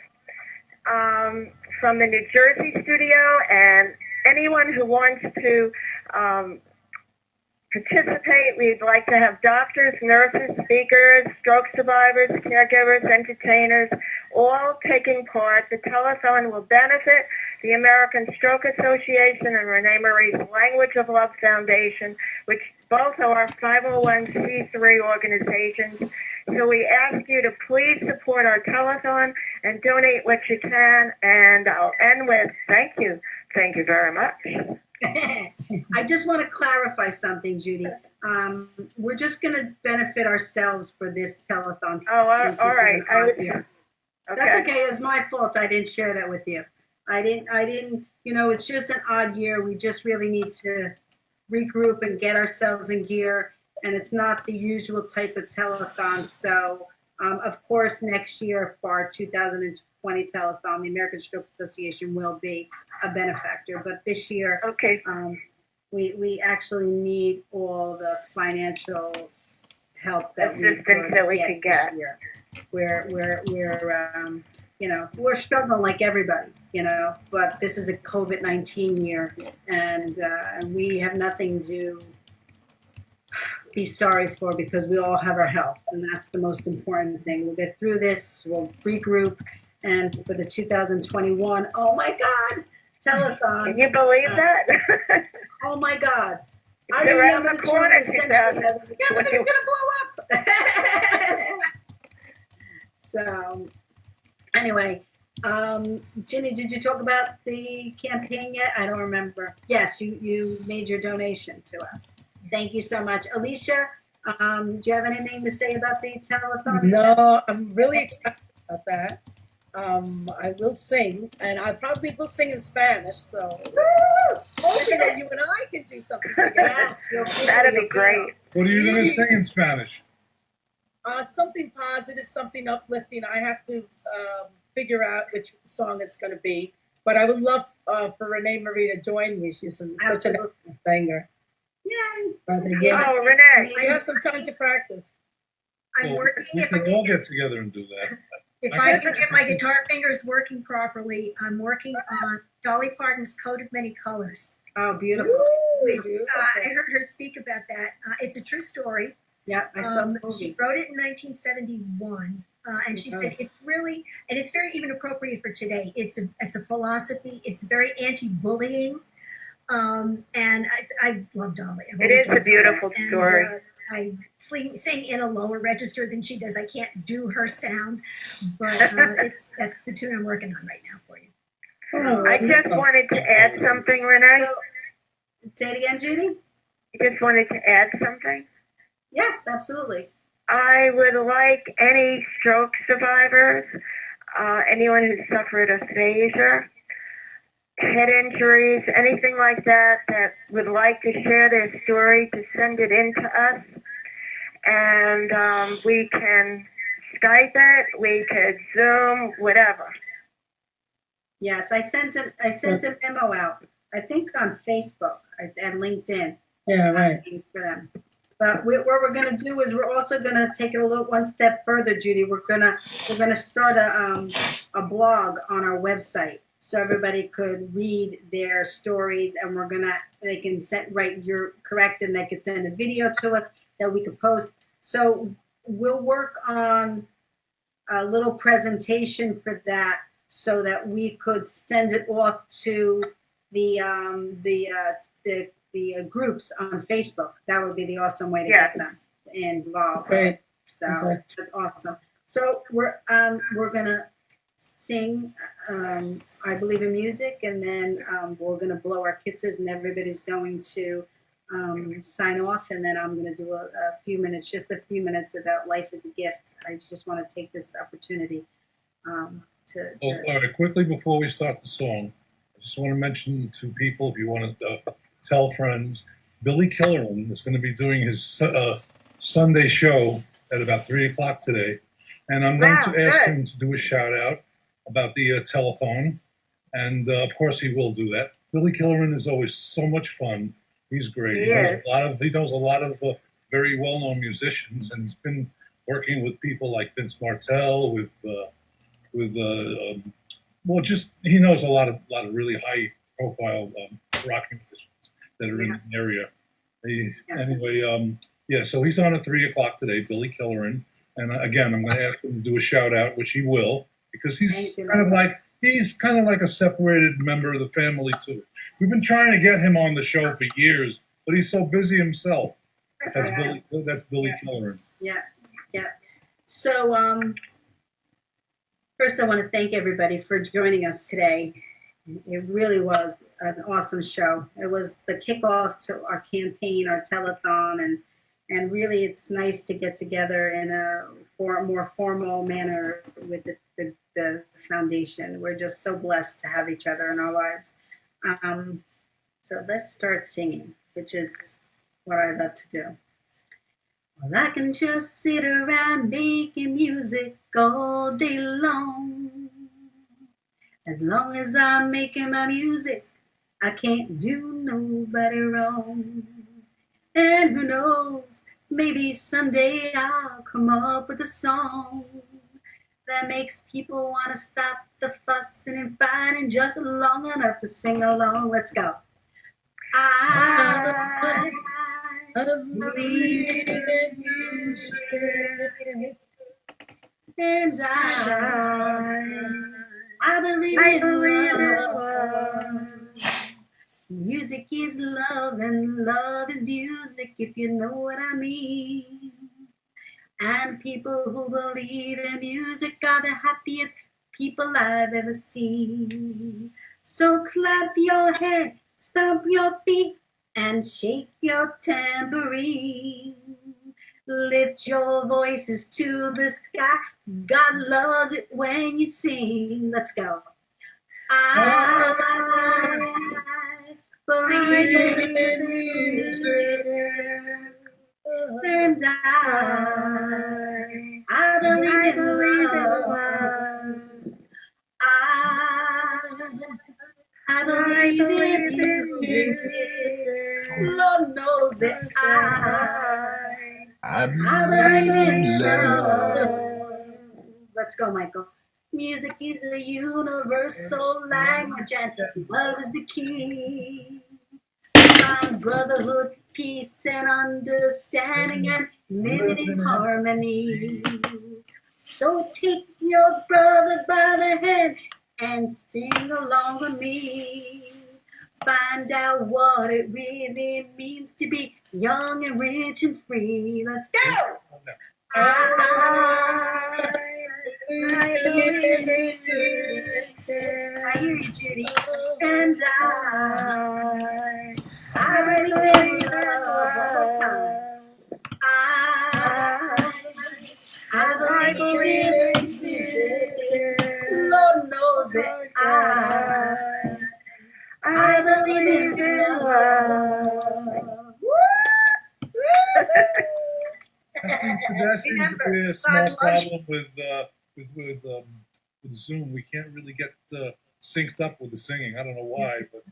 from the New Jersey studio, and anyone who wants to participate, we'd like to have doctors, nurses, speakers, stroke survivors, caregivers, entertainers, all taking part. The telethon will benefit the American Stroke Association and ReneMarie's Language of Love Foundation, which both are 501c3 organizations. So we ask you to please support our telethon and donate what you can. And I'll end with thank you. Thank you very much. I just want to clarify something, Judy. We're just going to benefit ourselves for this telethon. Oh, all right. That's okay. It's my fault. I didn't share that with you. I didn't it's just an odd year. We just really need to regroup and get ourselves in gear. And it's not the usual type of telethon. So, of course, next year for our 2020 telethon, the American Stroke Association will be a benefactor. But this year, Okay. we actually need all the financial help that Assistance that we could get. this year. We're struggling like everybody, but this is a COVID-19 year, and we have nothing to be sorry for because we all have our health, and that's the most important thing. We'll get through this, we'll regroup, and for the 2021, oh my God, telethon. Can you believe that? Oh my God. It's around the corner, Yeah, but it's gonna blow up. So, anyway, Ginny, did you talk about the campaign yet? I don't remember. Yes, you made your donation to us. Thank you so much. Alicia, do you have anything to say about the telethon? No, I'm really excited about that. I will sing, and I probably will sing in Spanish. So hopefully that you and I can do something together. Yes, That'd be great. What are you going to sing in Spanish? Something positive, something uplifting. I have to figure out which song it's going to be. But I would love for ReneMarie to join me. She's such an excellent singer. Yay. Oh, Renee. You have some time to practice. I'm Well, working. we If I can all can get together and do that. If I can get my guitar fingers working properly, I'm working on Dolly Parton's Coat of Many Colors. Oh, beautiful. I heard her speak about that. It's a true story. Yeah, I saw the She movie. wrote it in 1971, and she said it's really, and it's very even appropriate for today. It's a philosophy. It's very anti-bullying, and I love Dolly. It is a beautiful and, story. I sing in a lower register than she does. I can't do her sound, but that's the tune I'm working on right now for you. I just wanted to add something, Renee. Say it again, Judy. I just wanted to add something. Yes, absolutely. I would like any stroke survivors, anyone who's suffered aphasia, head injuries, anything like that, that would like to share their story, to send it in to us. And we can Skype it, we could Zoom, whatever. Yes, I sent a memo out. I think on Facebook and LinkedIn. Yeah, right. For them. But what we're going to do is we're also going to take it a little one step further, Judy. We're gonna start a blog on our website so everybody could read their stories, and they can you're correct, and they could send a video to us that we could post. So we'll work on a little presentation for that so that we could send it off to the groups on Facebook. That would be the awesome way to get them involved. Great. So that's awesome. So we're gonna sing I Believe in Music, and then we're gonna blow our kisses, and everybody's going to sign off, and then I'm gonna do a few minutes about life as a gift. I just want to take this opportunity to All right, quickly before we start the song, I just want to mention to people, if you want to tell friends, Billy Killerman is going to be doing his Sunday show at about 3 o'clock today. And I'm going to ask him to do a shout out about the telethon. And of course he will do that. Billy Killerman is always so much fun. He's great. He knows a lot of very well-known musicians, and he's been working with people like Vince Martell, he knows a lot of really high profile rock musicians that are in the area. So he's on at 3 o'clock today, Billy Killerman. And again, I'm going to ask him to do a shout out, which he will, because he's kind of like a separated member of the family too. We've been trying to get him on the show for years, but he's so busy himself. That's Billy Killerman. Yeah. So first, I want to thank everybody for joining us today. It really was an awesome show. It was the kickoff to our campaign, our telethon, and really it's nice to get together in a more formal manner with the foundation. We're just so blessed to have each other in our lives. So let's start singing, which is what I love to do. Well, I can just sit around making music all day long. As long as I'm making my music, I can't do nobody wrong. And who knows, maybe someday I'll come up with a song that makes people want to stop the fussing and fighting just long enough to sing along. Let's go. I believe in music, and I believe in love. Music is love, and love is music, if you know what I mean. And people who believe in music are the happiest people I've ever seen. So clap your hands, stomp your feet, and shake your tambourine. Lift your voices to the sky. God loves it when you sing. Let's go. I believe in music, and I believe in love. I believe in music. Lord knows that I believe in love. Let's go, Michael. Music is a universal language, and love is the key. Find brotherhood, peace, and understanding, and living in harmony. So take your brother by the hand and sing along with me. Find out what it really means to be young and rich and free. Let's go! I hear you, Judy. And I believe in love. One more time. I believe in music. Lord knows that I believe in love. That seems to be a small problem with Zoom. We can't really get synced up with the singing. I don't know why, but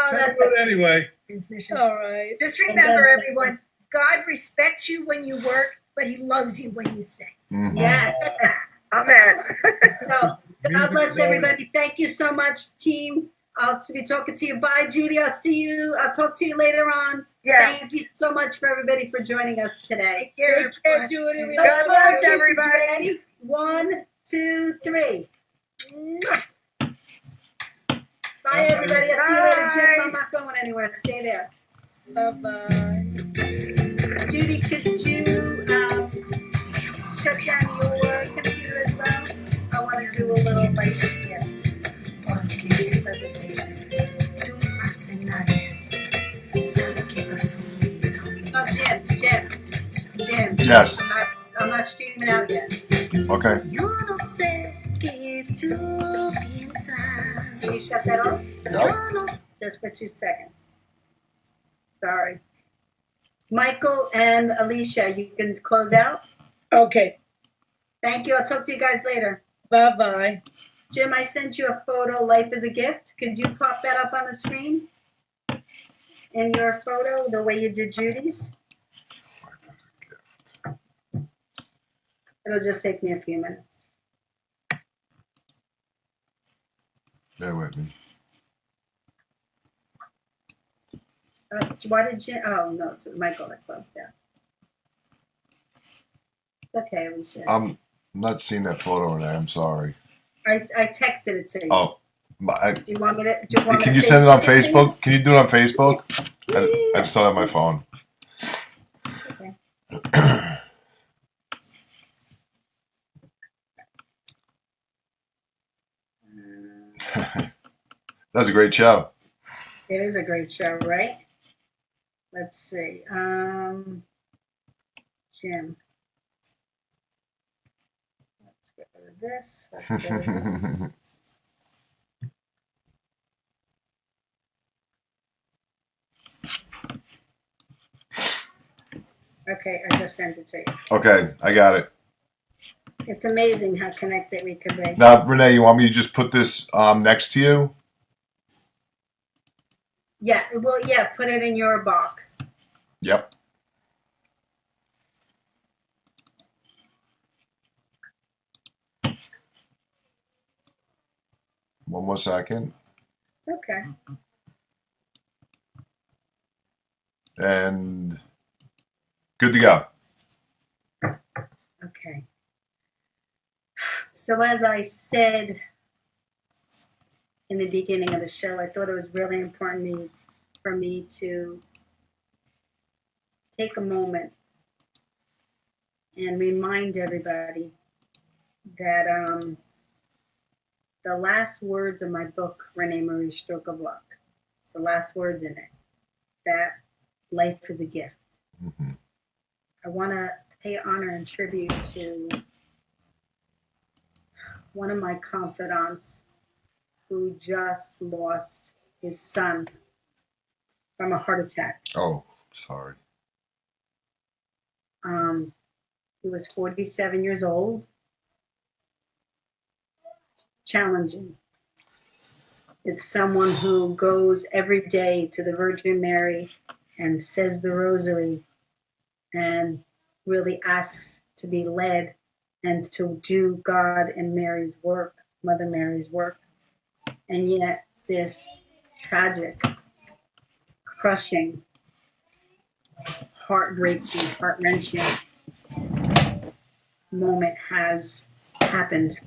sounds good anyway. Transmission. All right. Just remember, everyone, God respects you when you work, but he loves you when you sing. Mhm. Yes. Amen. So, God Music bless is everybody. Thank you so much, team. I'll be talking to you. Bye, Judy. I'll see you. I'll talk to you later on. Yeah. Thank you so much for everybody for joining us today. Take care, Judy. We Let's love go, you. kids. everybody. Ready? 1, 2, 3. Bye, everybody. I'll see you later, Jim. I'm not going anywhere. Stay there. Bye-bye. Judy, could you shut down your computer as well? I want to do a little like yeah. Oh, Jim. Yes. I'm not streaming out yet. Okay. Can you shut that off? Yep. Just for 2 seconds. Sorry. Michael and Alicia, you can close out. Okay. Thank you. I'll talk to you guys later. Bye-bye. Jim, I sent you a photo, Life is a Gift. Could you pop that up on the screen? In your photo, the way you did Judy's? It'll just take me a few minutes. Bear with me. Why did Jim? Oh, no, it's Michael that closed out. It's okay, Alicia. I'm not seeing that photo, Renee. I'm sorry. I texted it to you. Oh. Do you want me to? Can you send it on Facebook to you? Facebook? Can you do it on Facebook? I just don't have my phone. Okay. That's a great show. It is a great show, right? Let's see. Jim. Let's get rid of this. Let's go to this. Okay, I just sent it to you. Okay, I got it. It's amazing how connected we could be. Now, Renee, you want me to just put this next to you? Yeah, well, yeah, put it in your box. Yep. One more second. Okay. And good to go. Okay. So as I said in the beginning of the show, I thought it was really important for me to take a moment and remind everybody that the last words of my book, ReneMarie Stroke of Luck, it's the last words in it, that life is a gift. Mm-hmm. I want to pay honor and tribute to one of my confidants who just lost his son from a heart attack. Oh, sorry. He was 47 years old. Challenging. It's someone who goes every day to the Virgin Mary and says the rosary and really asks to be led and to do God and Mary's work, Mother Mary's work. And yet this tragic, crushing, heartbreaking, heart-wrenching moment has happened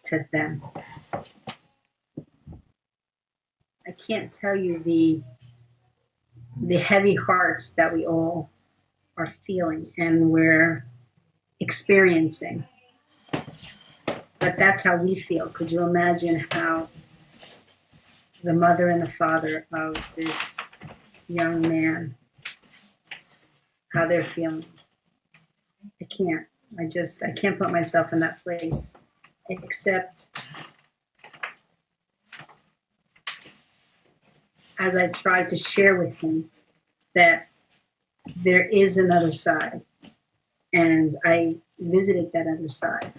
to them. I can't tell you the heavy hearts that we all are feeling and we're experiencing. But that's how we feel. Could you imagine how the mother and the father of this young man, how they're feeling? I can't. I can't put myself in that place, except as I tried to share with him that there is another side. And I visited that other side.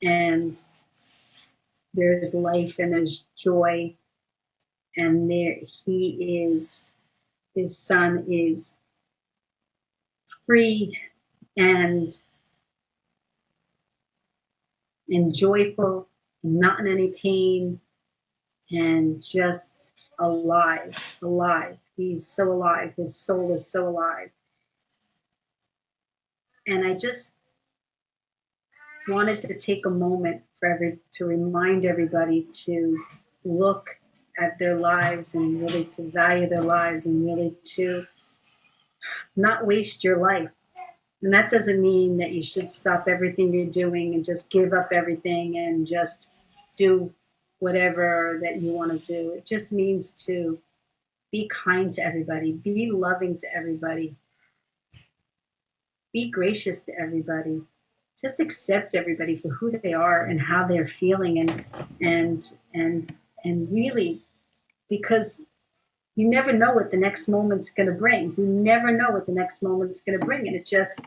And there's life and there's joy. And there his son is free and joyful, not in any pain, and just alive. He's so alive. His soul is so alive. And I just wanted to take a moment to remind everybody to look at their lives and really to value their lives and really to not waste your life. And that doesn't mean that you should stop everything you're doing and just give up everything and just do whatever that you want to do. It just means to be kind to everybody, be loving to everybody, be gracious to everybody. Just accept everybody for who they are and how they're feeling and really, because you never know what the next moment's going to bring. You never know what the next moment's going to bring, and it just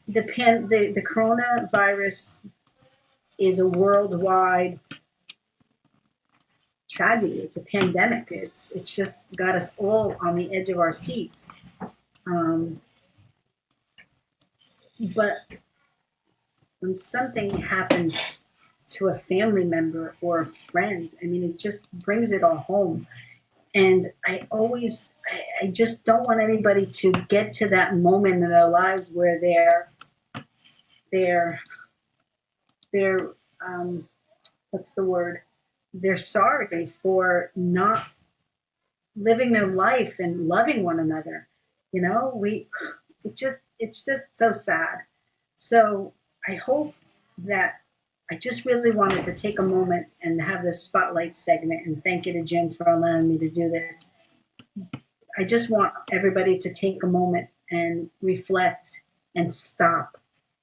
the coronavirus is a worldwide tragedy. It's a pandemic. It's just got us all on the edge of our seats. But when something happens to a family member or a friend, I mean, it just brings it all home. And I just don't want anybody to get to that moment in their lives where they're what's the word? They're sorry for not living their life and loving one another. You know, it's just so sad. So I hope that I just really wanted to take a moment and have this spotlight segment, and thank you to Jen for allowing me to do this. I just want everybody to take a moment and reflect and stop.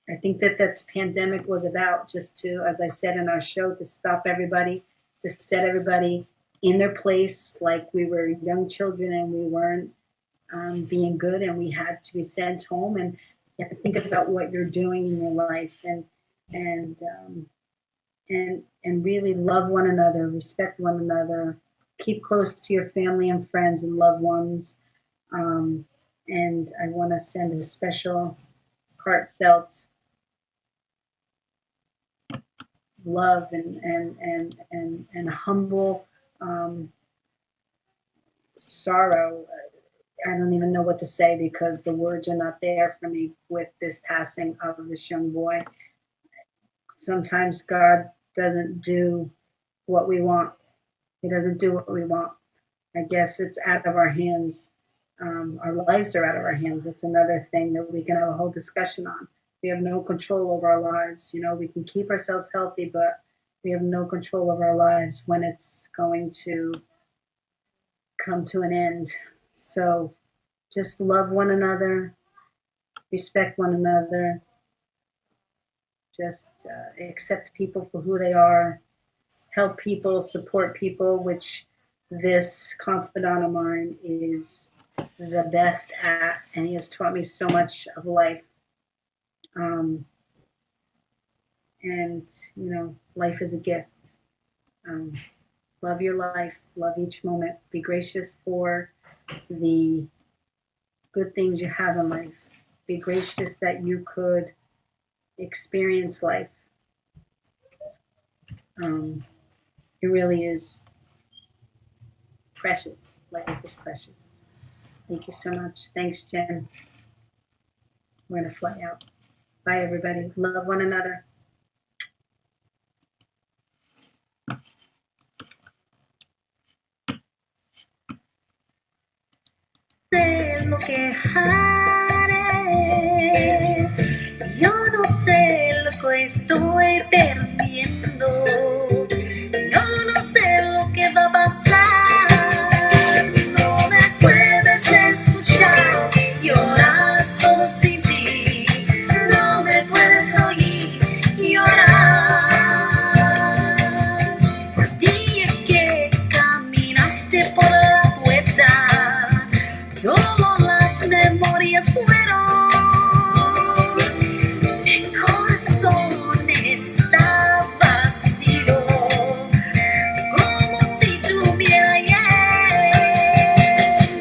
I think that pandemic was about just to, as I said in our show, to stop everybody, to set everybody in their place like we were young children and we weren't being good, and we had to be sent home, and you have to think about what you're doing in your life, and and really love one another, respect one another, keep close to your family and friends and loved ones. And I want to send a special, heartfelt love and humble sorrow. I don't even know what to say because the words are not there for me with this passing of this young boy. Sometimes God doesn't do what we want. He doesn't do what we want. I guess it's out of our hands. Our lives are out of our hands. It's another thing that we can have a whole discussion on. We have no control over our lives. You know, we can keep ourselves healthy, but we have no control over our lives when it's going to come to an end. So just love one another, respect one another, just accept people for who they are, help people, support people, which this confidant of mine is the best at, and he has taught me so much of life. And, you know, life is a gift. Love your life, love each moment, be gracious for the good things you have in life, be gracious that you could experience life. It really is precious. Life is precious. Thank you so much. Thanks, Jen. We're going to fly out. Bye, everybody. Love one another. Sé lo que haré, yo no sé lo que estoy perdiendo, yo no sé lo que va a pasar, no me puedes escuchar, llorar solo sin ti, no me puedes oír llorar. El día que caminaste por la puerta, todas las memorias fueron. Mi corazón está vacío, como si tuviera ayer.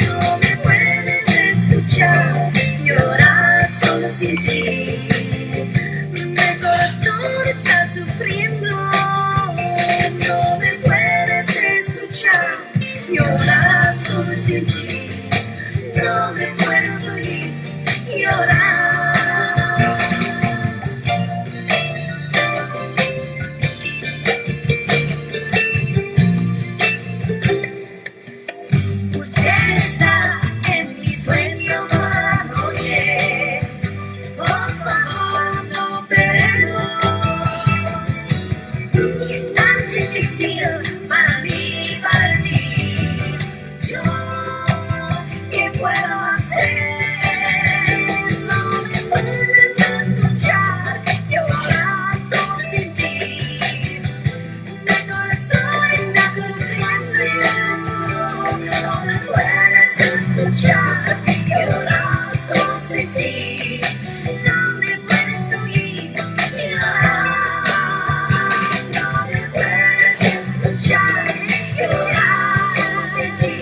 No me puedes escuchar llorar solo sin ti. Mi corazón está sufriendo. No me puedes escuchar llorar solo sin ti. No me puedes oír llorar. Usted está en mi sueño toda la noche. Por favor, no peleemos. Es tan difícil para mí y para ti. Yo, ¿qué puedo hacer? No me puedes escuchar llorar solo sin ti. Mi corazón está sufriendo. No me puedes escuchar llorar solo sin ti. No me puedes oír llorar. No me puedes escuchar llorar solo sin ti.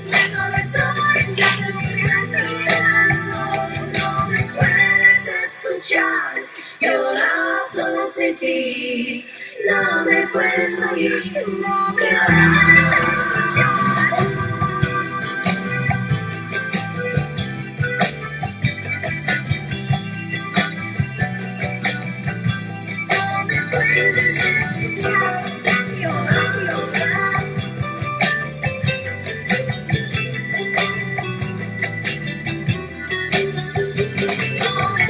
Mi corazón está sufriendo. No me puedes escuchar llorar solo sin ti. No me puedes oír, no me puedes escuchar. No me puedes escuchar llorar, llorar. No me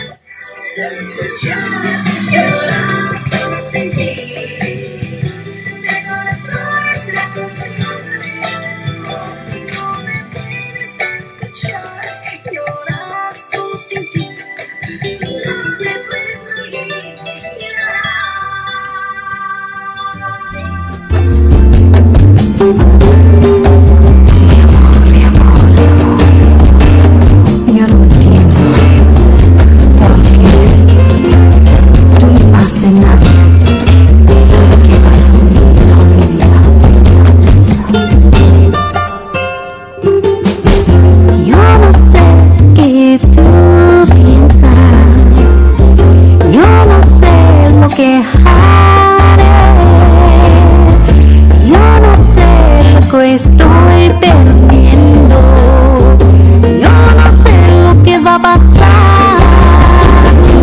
puedes escuchar llorar solo sin ti. Mi corazón está sufriendo. Yo no sé qué tú piensas, yo no sé lo que haré, yo no sé lo que estoy perdiendo, yo no sé lo que va a pasar.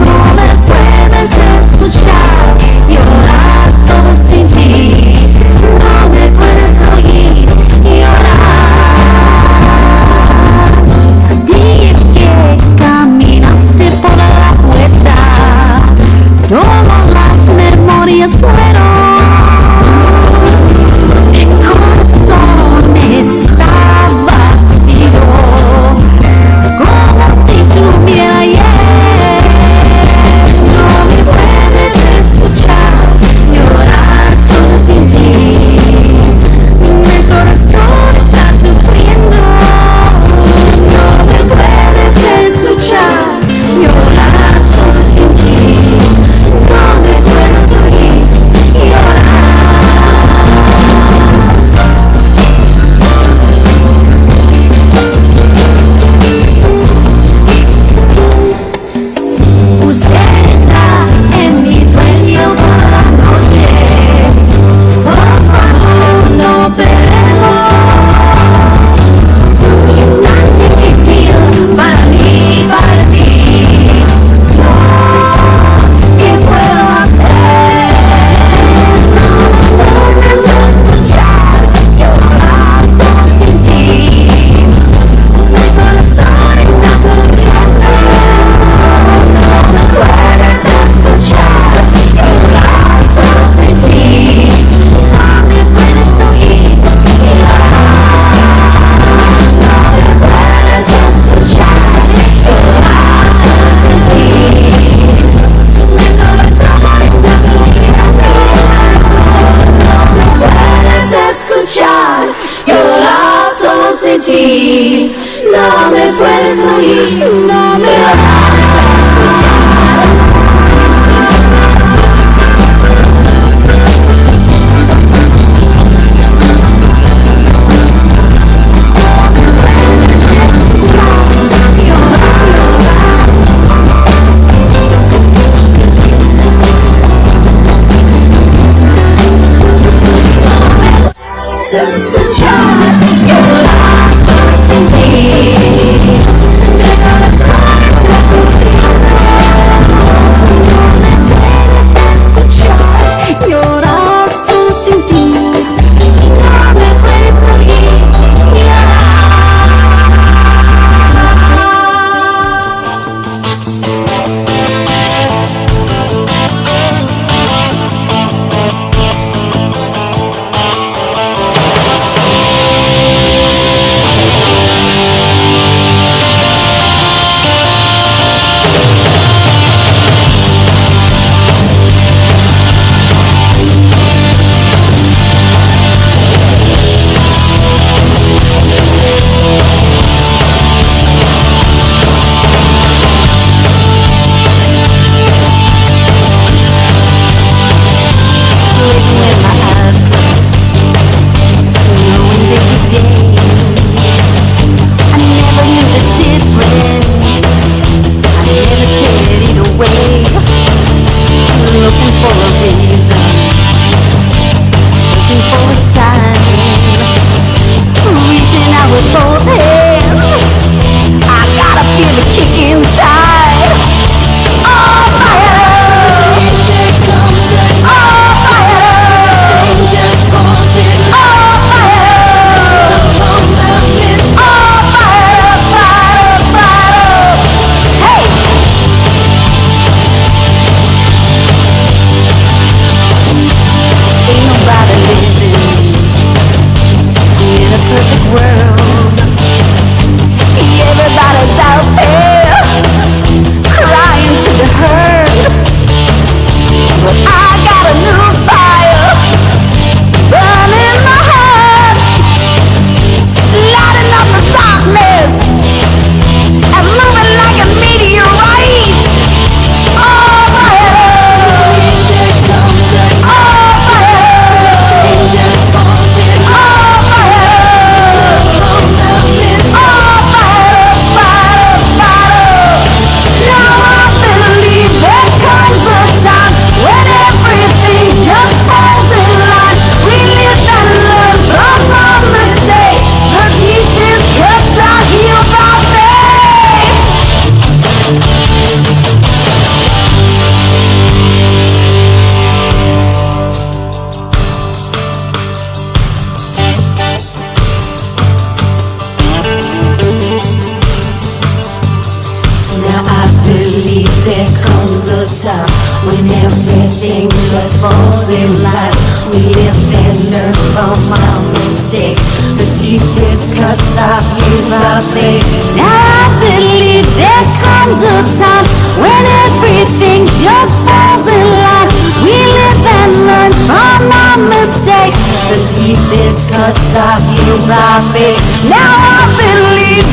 No me puedes escuchar llorar solo sin ti, no me puedes oír llorar. Dije que caminaste por la puerta, todas las memorias fueron. Mi corazón está vacío, como si tuviera ayer. No me puedes escuchar llorar solo sin ti. Mi corazón está sufriendo. No me puedes escuchar llorar solo sin ti. No me puedes oír llorar. Usted está en mi sueño por la noche. Por favor, no peleemos. Es tan difícil para mí y para ti. Yo, ¿qué puedo hacer? No me puedes escuchar llorar solo sin ti. Mi corazón está sufriendo. No me puedes escuchar llorar solo sin ti. No me puedes oír llorar. No me puedes escuchar llorar solo sin ti. Mi corazón está sufriendo. No me puedes escuchar llorar solo sin ti. No me puedes oír, no me puedes escuchar. Escuchar llorar solo sin ti. Mi corazón everything just falls in line. We live and learn from our mistakes. The deepest cuts of humanity. Now I believe there comes a time when everything just falls in line. We live and learn from our mistakes. The deepest cuts of humanity. Now I believe